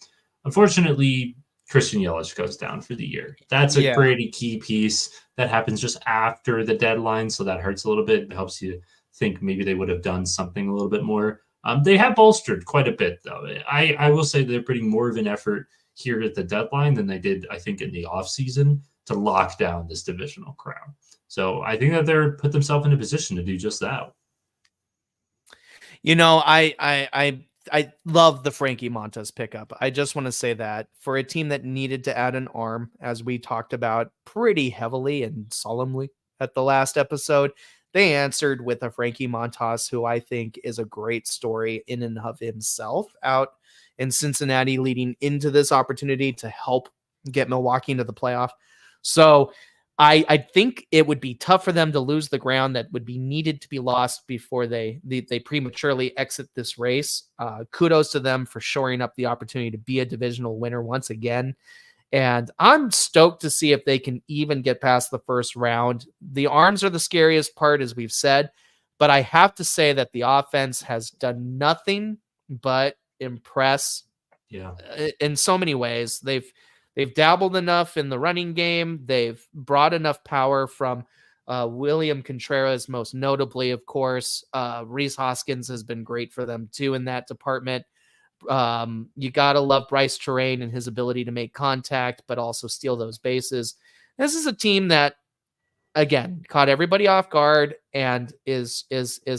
Unfortunately, Christian Yelich goes down for the year. That's a pretty key piece. That happens just after the deadline, so that hurts a little bit. It helps you think maybe they would have done something a little bit more. They have bolstered quite a bit, though. I will say they're putting more of an effort here at the deadline than they did, I think, in the offseason. to lock down this divisional crown. So I think that they're put themselves in a position to do just that. You know, I love the Frankie Montas pickup. I just want to say that for a team that needed to add an arm, as we talked about pretty heavily and solemnly at the last episode, they answered with a Frankie Montas, who I think is a great story in and of himself out in Cincinnati, leading into this opportunity to help get Milwaukee into the playoff. So I think it would be tough for them to lose the ground that would be needed to be lost before they prematurely exit this race. Kudos to them for shoring up the opportunity to be a divisional winner once again. And I'm stoked to see if they can even get past the first round. The arms are the scariest part, as we've said, but I have to say that the offense has done nothing but impress. Yeah. In so many ways. They've dabbled enough in the running game. They've brought enough power from William Contreras, most notably, of course. Reese Hoskins has been great for them, too, in that department. You got to love Bryce Terrain and his ability to make contact, but also steal those bases. This is a team that, again, caught everybody off guard and is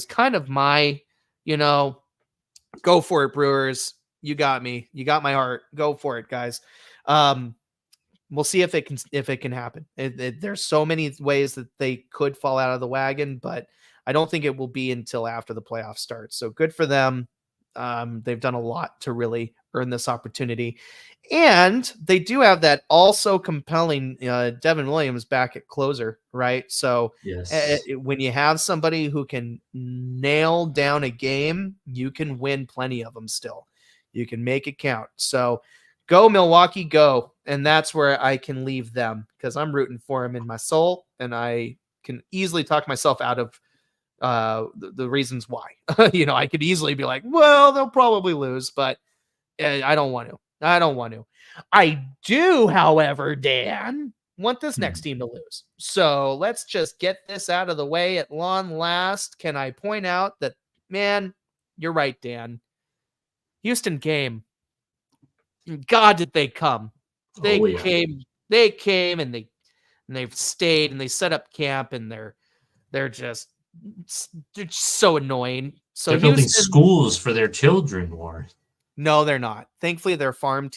kind of my, go for it, Brewers. You got me. You got my heart. Go for it, guys. We'll see if it can happen. There's so many ways that they could fall out of the wagon, but I don't think it will be until after the playoffs start. So good for them. They've done a lot to really earn this opportunity, and they do have that also compelling Devin Williams back at closer, right? So yes. When you have somebody who can nail down a game, you can win plenty of them still. You can make it count. So go Milwaukee, go. And that's where I can leave them because I'm rooting for them in my soul. And I can easily talk myself out of the reasons why. I could easily be like, well, they'll probably lose, but I don't want to. I do, however, Dan, want this next team to lose. So let's just get this out of the way at long last. Can I point out that, man, you're right, Dan. Houston came. God, did they come? They came and they've stayed and they set up camp and they're just so annoying. So they're building schools for their children, Warren. No, they're not. Thankfully, their farm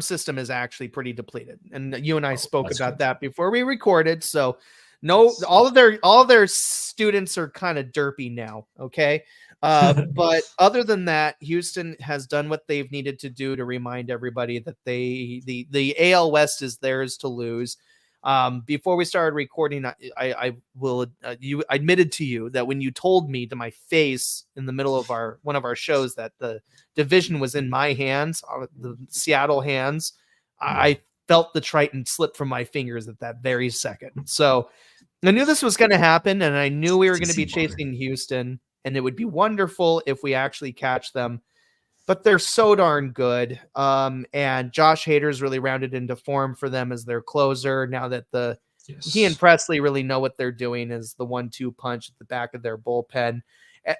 system is actually pretty depleted. And you and I spoke about that before we recorded. So no, all of their students are kind of derpy now. Okay. But other than that, Houston has done what they've needed to do to remind everybody that the AL West is theirs to lose. Before we started recording, I admitted to you that when you told me to my face in the middle of one of our shows that the division was in my hands, the Seattle hands, I felt the Triton slip from my fingers at that very second. So I knew this was going to happen, and I knew we were going to be chasing Houston. And it would be wonderful if we actually catch them, but they're so darn good. And Josh Hader's really rounded into form for them as their closer. Now that he and Presley really know what they're doing as the 1-2 punch at the back of their bullpen.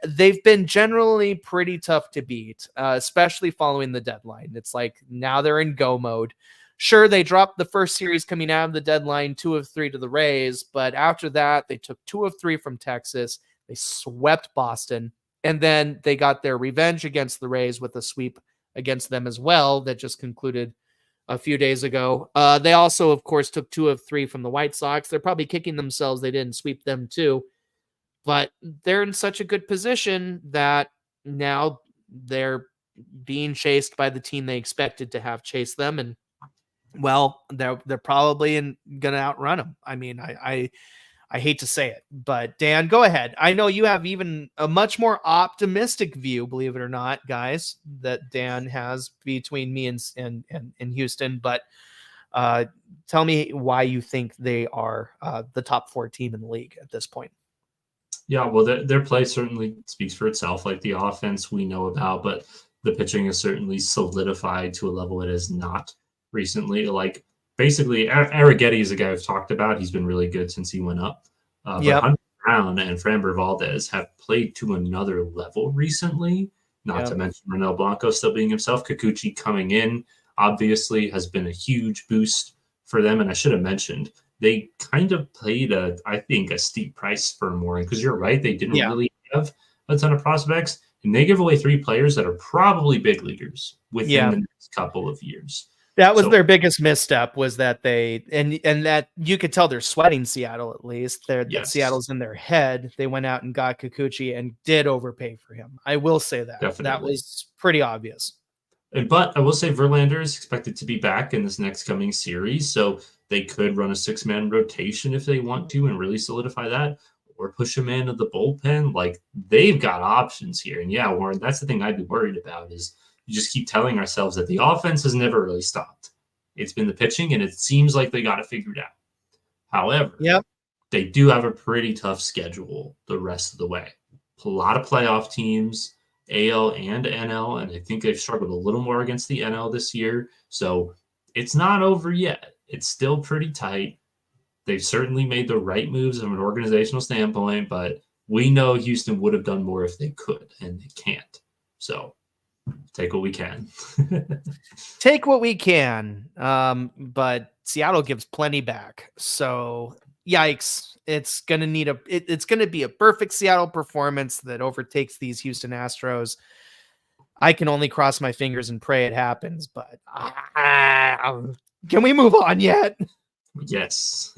They've been generally pretty tough to beat, especially following the deadline. It's like now they're in go mode. Sure, they dropped the first series coming out of the deadline, 2 of 3 to the Rays, but after that, they took 2 of 3 from Texas. They swept Boston, and then they got their revenge against the Rays with a sweep against them as well that just concluded a few days ago. They also, of course, took 2 of 3 from the White Sox. They're probably kicking themselves they didn't sweep them too, but they're in such a good position that now they're being chased by the team they expected to have chase them, and well, they're probably going to outrun them. I mean, I hate to say it, but Dan, go ahead. I know you have even a much more optimistic view, believe it or not, guys, that Dan has between me and Houston. But tell me why you think they are the top 4 team in the league at this point. Yeah, well, their play certainly speaks for itself. Like the offense we know about, but the pitching is certainly solidified to a level it has not recently. Like basically, Arrighetti is a guy I've talked about. He's been really good since he went up. But Hunter Brown and Framber Valdez have played to another level recently, not to mention Ronel Blanco still being himself. Kikuchi coming in, obviously, has been a huge boost for them, and I should have mentioned, they kind of paid I think, a steep price for Morin, because you're right, they didn't Yeah. really have a ton of prospects, and they give away 3 players that are probably big leaguers within Yeah. the next couple of years. That was So their biggest misstep, was that they and that you could tell they're sweating Seattle, at least. That yes, Seattle's in their head. They went out and got Kikuchi and did overpay for him. I will say that. That definitely. was pretty obvious. But I will say Verlander is expected to be back in this next coming series, so they could run a 6-man rotation if they want to and really solidify that, or push him into the bullpen. Like, they've got options here. And yeah, Warren, that's the thing I'd be worried about, is you just keep telling ourselves that the offense has never really stopped. It's been the pitching, and it seems like they got it figured out. However, Yep. they do have a pretty tough schedule the rest of the way. A lot of playoff teams, AL and NL, and I think they've struggled a little more against the NL this year. So it's not over yet. It's still pretty tight. They've certainly made the right moves from an organizational standpoint, but we know Houston would have done more if they could, and they can't. So take what we can. Take what we can. But Seattle gives plenty back. So yikes. It's gonna need it's gonna be a perfect Seattle performance that overtakes these Houston Astros. I can only cross my fingers and pray it happens, but can we move on yet? Yes.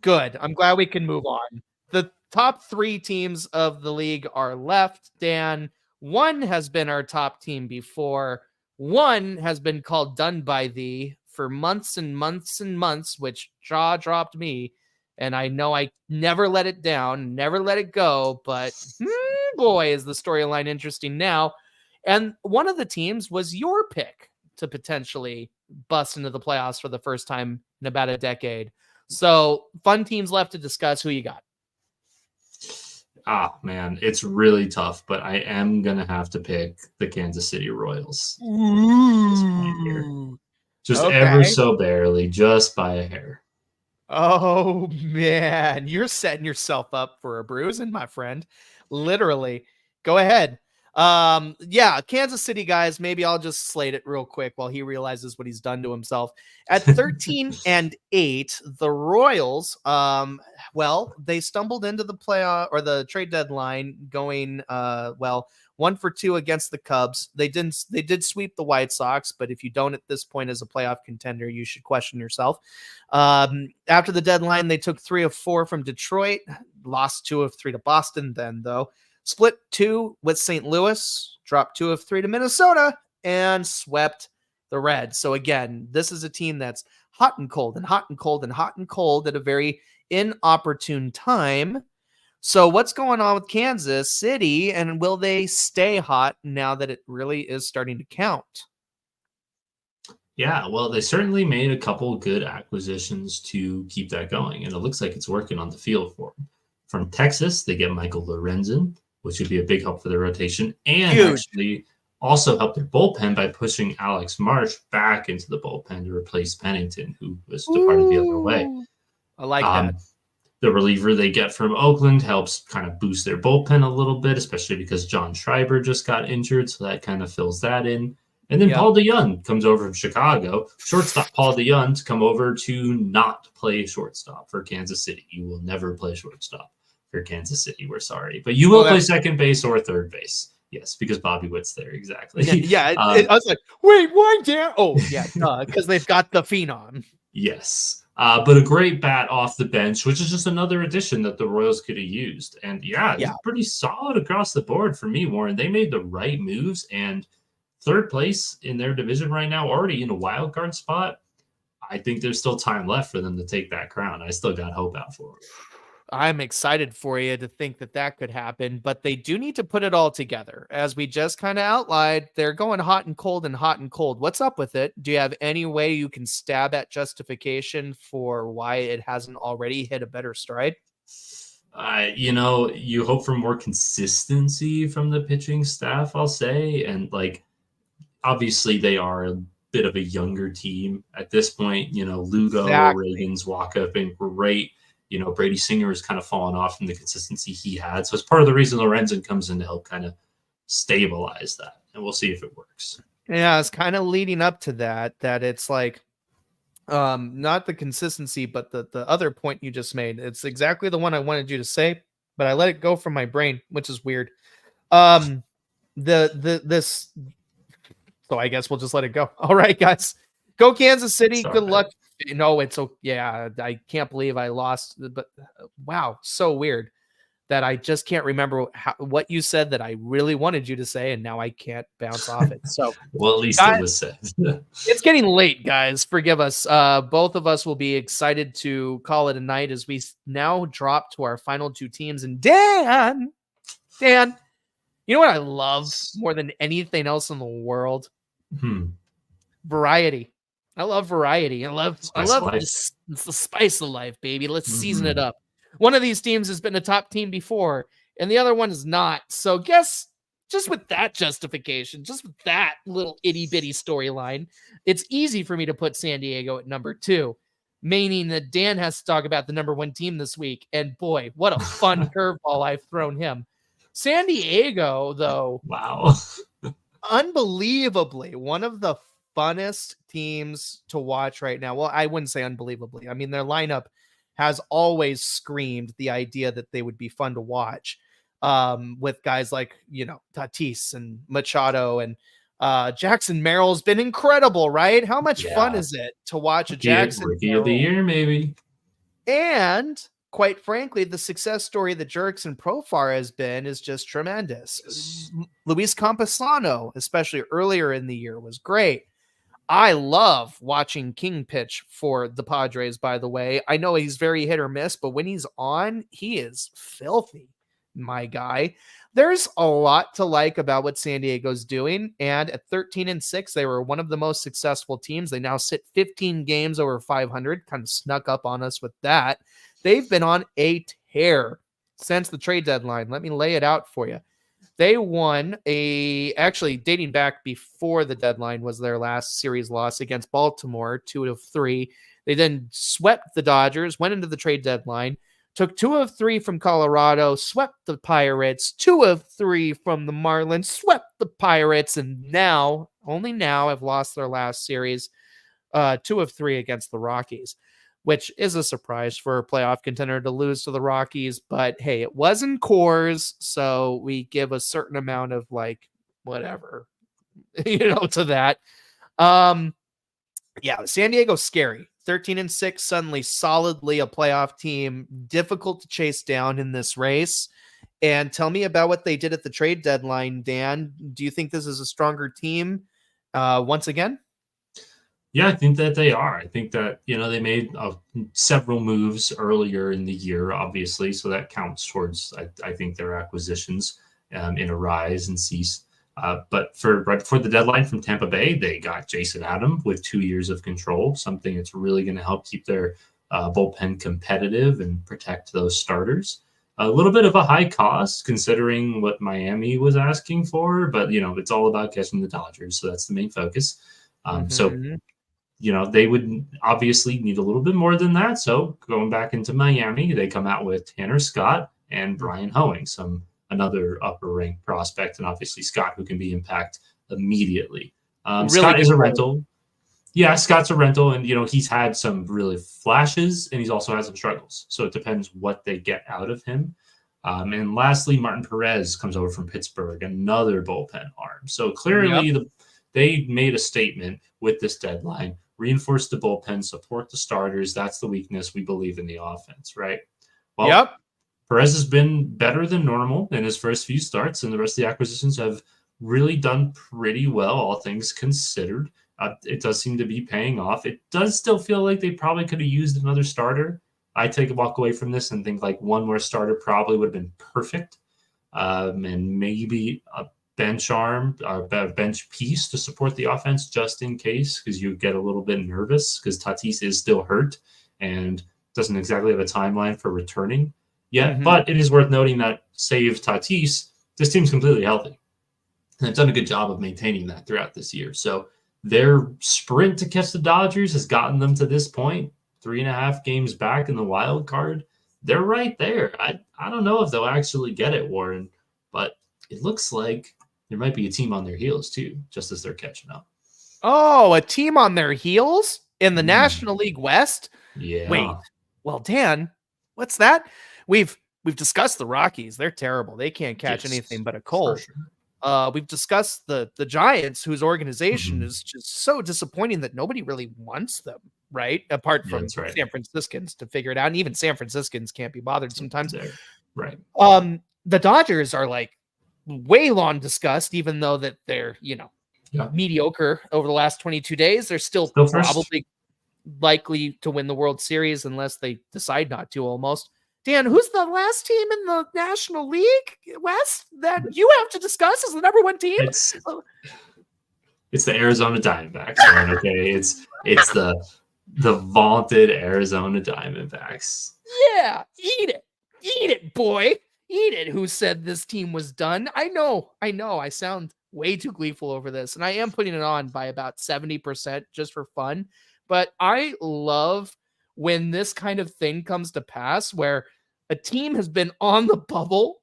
Good. I'm glad we can move on. The top 3 teams of the league are left, Dan. One has been our top team before. One has been called done by thee for months and months and months, which jaw dropped me. And I know I never let it down, never let it go. But boy, is the storyline interesting now. And one of the teams was your pick to potentially bust into the playoffs for the first time in about a decade. So fun teams left to discuss. Who you got? Ah, man, it's really tough, but I am going to have to pick the Kansas City Royals. Just ever so barely, just by a hair. Oh, man. You're setting yourself up for a bruising, my friend. Literally. Go ahead. Yeah, Kansas City, guys, maybe I'll just slate it real quick while he realizes what he's done to himself. At 13-8, the Royals, well, they stumbled into the playoff or the trade deadline going, 1-for-2 against the Cubs. They did sweep the White Sox, but if you don't at this point as a playoff contender, you should question yourself. After the deadline, they took 3 of 4 from Detroit, lost 2 of 3 to Boston then, though. Split 2 with St. Louis, dropped 2 of 3 to Minnesota, and swept the Reds. So again, this is a team that's hot and cold and hot and cold and hot and cold at a very inopportune time. So what's going on with Kansas City, and will they stay hot now that it really is starting to count? Yeah, well, they certainly made a couple good acquisitions to keep that going, and it looks like it's working on the field for them. From Texas, they get Michael Lorenzen, which would be a big help for their rotation, and actually also help their bullpen by pushing Alex Marsh back into the bullpen to replace Pennington, who was departed the other way. I like that. The reliever they get from Oakland helps kind of boost their bullpen a little bit, especially because John Schreiber just got injured, so that kind of fills that in. And then Paul DeYoung comes over from Chicago. Shortstop Paul DeYoung to come over to not play shortstop for Kansas City. You will never play shortstop for Kansas City. We're sorry. But you will play second base or third base. Yes, because Bobby Witt's there. Exactly. Yeah. I was like, wait, why, Dan? Oh, yeah, because they've got the phenom. Yes. But a great bat off the bench, which is just another addition that the Royals could have used. And it's pretty solid across the board for me, Warren. They made the right moves, and third place in their division right now, already in a wild card spot. I think there's still time left for them to take that crown. I still got hope out for it. I'm excited for you to think that could happen, but they do need to put it all together. As we just kind of outlined, they're going hot and cold and hot and cold. What's up with it? Do you have any way you can stab at justification for why it hasn't already hit a better stride? You hope for more consistency from the pitching staff, I'll say. And obviously they are a bit of a younger team at this point. Lugo, Reagan's Waka have been great. Brady Singer has kind of fallen off from the consistency he had. So it's part of the reason Lorenzen comes in to help kind of stabilize that. And we'll see if it works. Yeah, it's kind of leading up to that it's like, Not the consistency, but the other point you just made. It's exactly the one I wanted you to say, but I let it go from my brain, which is weird. Um, this. So I guess we'll just let it go. All right, guys. Go Kansas City. Sorry. Good luck. No, it's okay. Yeah, I can't believe I lost. But wow, so weird that I just can't remember what you said that I really wanted you to say, and now I can't bounce off it. So, Well, at least guys, it was said. it's getting late, guys. Forgive us. Both of us will be excited to call it a night as we now drop to our final two teams. And Dan, you know what I love more than anything else in the world? Variety. I love variety. I love this, it's the spice of life, baby. Let's season it up. One of these teams has been a top team before, and the other one is not. So guess just with that justification, just with that little itty bitty storyline, it's easy for me to put San Diego at number 2, meaning that Dan has to talk about the number 1 team this week. And boy, what a fun curveball I've thrown him. San Diego, though, wow, unbelievably one of the funnest teams to watch right now. Well, I wouldn't say unbelievably. I mean, their lineup has always screamed the idea that they would be fun to watch, with guys like, Tatis and Machado, and Jackson Merrill's been incredible, right? How much fun is it to watch a Jackson Rookie of the Year, maybe? And quite frankly, the success story that Jurickson Profar has been is just tremendous. Luis Campusano, especially earlier in the year, was great. I love watching King pitch for the Padres, by the way. I know he's very hit or miss, but when he's on, he is filthy, my guy. There's a lot to like about what San Diego's doing, and at 13-6, they were one of the most successful teams. They now sit 15 games over 500, kind of snuck up on us with that. They've been on a tear since the trade deadline. Let me lay it out for you. They won actually dating back before the deadline was their last series loss against Baltimore, 2 of 3. They then swept the Dodgers, went into the trade deadline, took 2 of 3 from Colorado, swept the Pirates, 2 of 3 from the Marlins, swept the Pirates, and only now have lost their last series, 2 of 3 against the Rockies, which is a surprise for a playoff contender to lose to the Rockies. But hey, it was in Coors, so we give a certain amount of whatever, to that. San Diego's scary. 13-6, suddenly solidly a playoff team, difficult to chase down in this race. And tell me about what they did at the trade deadline, Dan. Do you think this is a stronger team once again? Yeah, I think that they are. I think that, they made several moves earlier in the year, obviously, so that counts towards, I think, their acquisitions in Arise and Cease. But right before the deadline from Tampa Bay, they got Jason Adam with 2 years of control, something that's really going to help keep their bullpen competitive and protect those starters. A little bit of a high cost considering what Miami was asking for, but, it's all about catching the Dodgers, so that's the main focus. So they would obviously need a little bit more than that. So going back into Miami, they come out with Tanner Scott and Brian Hoeing, another upper ranked prospect, and obviously Scott, who can be impact immediately. Really Scott is a rental. Yeah, Scott's a rental, and he's had some really flashes, and he's also had some struggles. So it depends what they get out of him. And lastly, Martin Perez comes over from Pittsburgh, another bullpen arm. So clearly they made a statement with this deadline. Reinforce the bullpen, support the starters. That's the weakness. We believe in the offense, right? Well, Perez has been better than normal in his first few starts, and the rest of the acquisitions have really done pretty well, all things considered. It does seem to be paying off. It does still feel like they probably could have used another starter. I take a walk away from this and think one more starter probably would have been perfect, and maybe a bench arm, bench piece to support the offense just in case, because you get a little bit nervous because Tatis is still hurt and doesn't exactly have a timeline for returning yet. Mm-hmm. But it is worth noting that save Tatis, this team's completely healthy. And they've done a good job of maintaining that throughout this year. So their sprint to catch the Dodgers has gotten them to this point, 3.5 games back in the wild card. They're right there. I don't know if they'll actually get it, Warren, but it looks like there might be a team on their heels too, just as they're catching up. Oh, a team on their heels? In the National League West, wait, Yeah. well, Dan, what's that? We've discussed the Rockies. They're terrible. They can't catch Yes. anything but a For cold. sure. We've discussed the Giants, whose organization Mhm. is just so disappointing that nobody really wants them, right? Apart Yeah, from that's right. San Franciscans to figure it out. And even San Franciscans can't be bothered sometimes. There. Right. The Dodgers are like way long discussed, even though that they're, Yeah. mediocre over the last 22 days. They're still Still first. probably likely to win the World Series unless they decide not to almost. Dan, who's the last team in the National League West that you have to discuss as the number one team? It's the Arizona Diamondbacks, man. Okay, it's the vaunted Arizona Diamondbacks. Yeah, eat it, boy, eat it. Who said this team was done? I know. I sound way too gleeful over this, and I am putting it on by about 70% just for fun. But I love when this kind of thing comes to pass, where a team has been on the bubble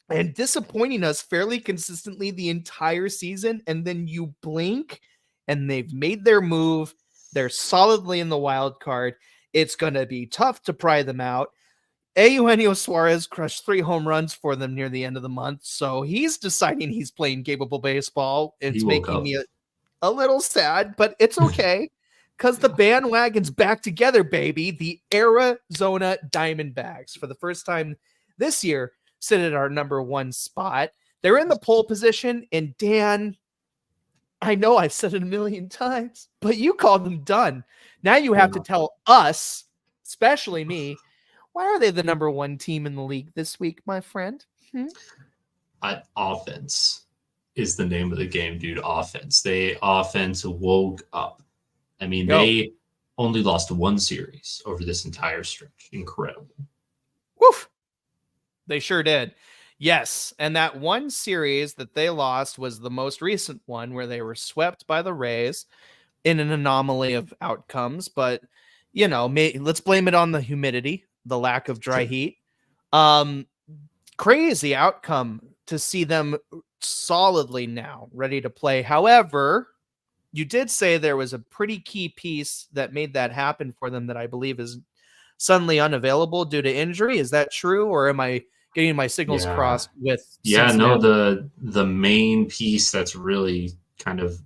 and disappointing us fairly consistently the entire season, and then you blink and they've made their move. They're solidly in the wild card. It's going to be tough to pry them out. Eugenio Suarez crushed 3 home runs for them near the end of the month, so he's deciding he's playing capable baseball. He It's woke making up. me a little sad, but it's okay because the bandwagon's back together, baby. The Arizona Diamondbacks, for the first time this year, sit at our number 1 spot. They're in the pole position, and Dan, I know I've said it a million times, but you called them done. Now you have to tell us, especially me, why are they the number 1 team in the league this week, my friend? Offense is the name of the game, dude. Offense. Offense woke up. I mean, they only lost 1 series over this entire stretch. Incredible. Woof. They sure did. Yes, and that 1 series that they lost was the most recent one where they were swept by the Rays in an anomaly of outcomes, but let's blame it on the humidity, the lack of dry heat. Crazy outcome to see them solidly now ready to play. However, you did say there was a pretty key piece that made that happen for them that I believe is suddenly unavailable due to injury. Is that true, or am I getting my signals crossed with Cincinnati? No, the main piece that's really kind of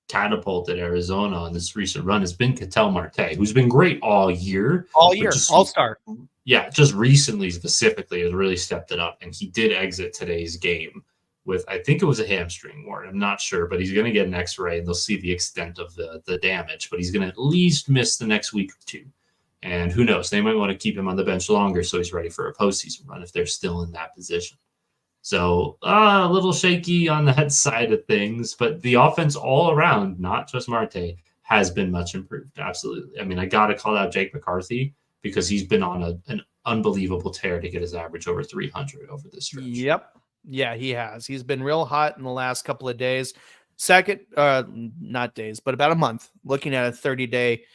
catapulted Arizona on this recent run has been Ketel Marte, who's been great all year. All-star. Yeah, just recently specifically has really stepped it up, and he did exit today's game with, I think it was a hamstring worn. I'm not sure, but he's going to get an X-ray, and they'll see the extent of the damage, but he's going to at least miss the next week or 2. And who knows, they might want to keep him on the bench longer so he's ready for a postseason run if they're still in that position. So a little shaky on that side of things, but the offense all around, not just Marte, has been much improved. Absolutely. I mean, I got to call out Jake McCarthy because he's been on an unbelievable tear to get his average over 300 over this stretch. Yep. Yeah, he has. He's been real hot in the last couple of days. Not days, but about a month. Looking at a 30-day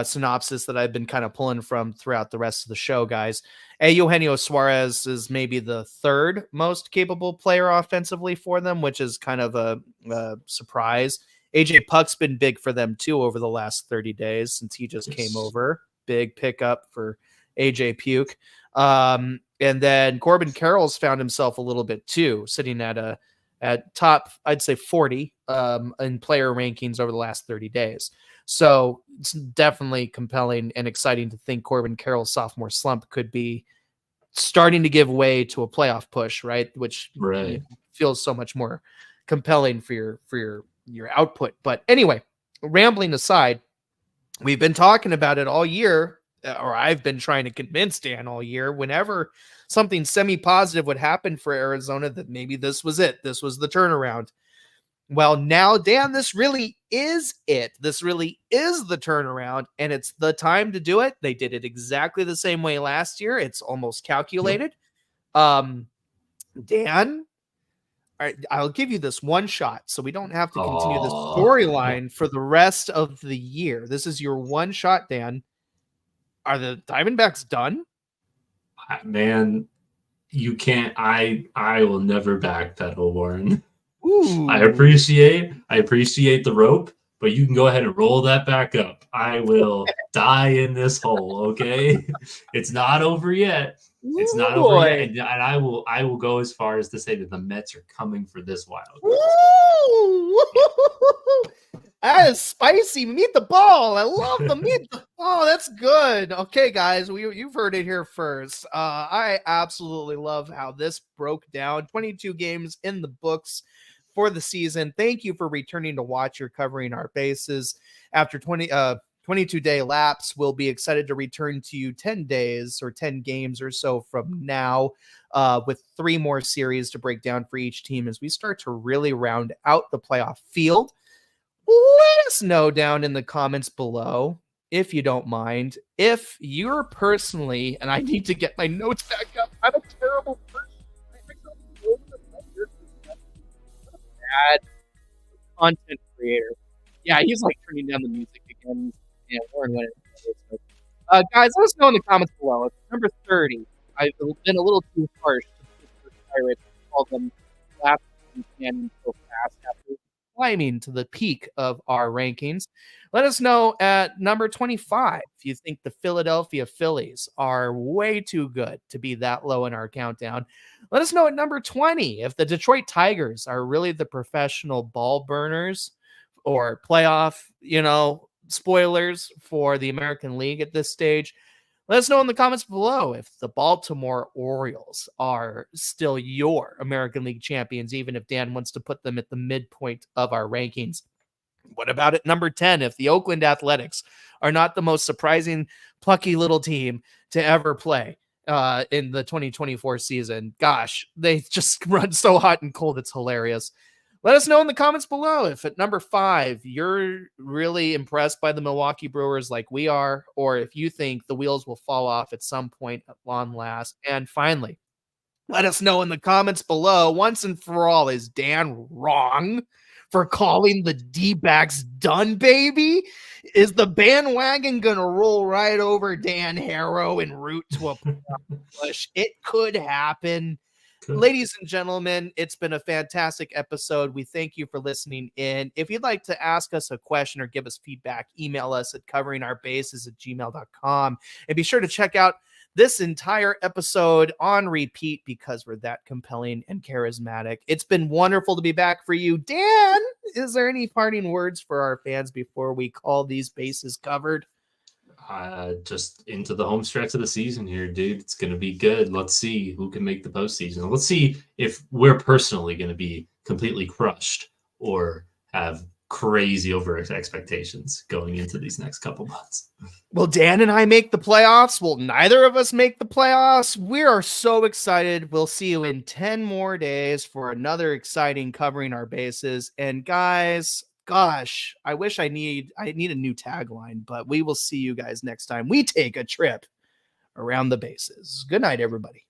synopsis that I've been kind of pulling from throughout the rest of the show, guys. Eugenio Suarez is maybe the 3rd most capable player offensively for them, which is kind of a surprise. AJ Puck's been big for them too over the last 30 days since he just came over. Big pickup for AJ Puke. And then Corbin Carroll's found himself a little bit too, sitting at top, I'd say 40 in player rankings over the last 30 days. So it's definitely compelling and exciting to think Corbin Carroll's sophomore slump could be starting to give way to a playoff push, right? Which feels so much more compelling for your output. But anyway, rambling aside, we've been talking about it all year, or I've been trying to convince Dan all year, whenever something semi-positive would happen for Arizona, that maybe this was it. This was the turnaround. Well, now, Dan, this really is it. This really is the turnaround, and it's the time to do it. They did it exactly the same way last year. It's almost calculated. Dan, I'll give you this one shot so we don't have to continue this storyline for the rest of the year. This is your one shot, Dan. Are the Diamondbacks done? Man, you can't. I will never backpedal, Warren. Ooh. I appreciate the rope, but you can go ahead and roll that back up. I will die in this hole, okay? It's not over yet. It's not over yet, Boy. and I will go as far as to say that the Mets are coming for this wild card. Woo! That is spicy. Meet the ball. I love the meet. Oh, that's good. Okay, guys, you've heard it here first. I absolutely love how this broke down. 22 games in the books for the season. Thank you for returning to watch. You're covering our bases after 22-day lapse. We'll be excited to return to you 10 days or 10 games or so from now, with 3 more series to break down for each team as we start to really round out the playoff field. Let us know down in the comments below, if you don't mind, if you're personally, and I need to get my notes back up. I'm a terrible person. Bad content creator. Yeah, he's like turning down the music again. Yeah, Warren went. Guys, let us know in the comments below. If number 30, I've been a little too harsh to Pirates, call them last and so fast after climbing to the peak of our rankings. Let us know at number 25 if you think the Philadelphia Phillies are way too good to be that low in our countdown. Let us know at number 20 if the Detroit Tigers are really the professional ball burners or playoff, spoilers for the American League at this stage. Let us know in the comments below if the Baltimore Orioles are still your American League champions, even if Dan wants to put them at the midpoint of our rankings. What about at number 10 if the Oakland Athletics are not the most surprising, plucky little team to ever play in the 2024 season? Gosh, they just run so hot and cold, it's hilarious. Let us know in the comments below if at number 5 you're really impressed by the Milwaukee Brewers like we are, or if you think the wheels will fall off at some point at long last. And finally, let us know in the comments below, once and for all, is Dan wrong for calling the D-backs done, baby? Is the bandwagon going to roll right over Dan Harrow en route to a push? It could happen. Ladies and gentlemen, it's been a fantastic episode. We thank you for listening in. If you'd like to ask us a question or give us feedback, email us at coveringourbases@gmail.com. And be sure to check out this entire episode on repeat because we're that compelling and charismatic. It's been wonderful to be back for you. Dan, is there any parting words for our fans before we call these bases covered? Just into the home stretch of the season here, dude. It's going to be good. Let's see who can make the postseason. Let's see if we're personally going to be completely crushed or have crazy over expectations going into these next couple months. Will Dan and I make the playoffs? Will neither of us make the playoffs? We are so excited. We'll see you in 10 more days for another exciting covering our bases. And guys, gosh, I wish I need a new tagline, but we will see you guys next time we take a trip around the bases. Good night, everybody.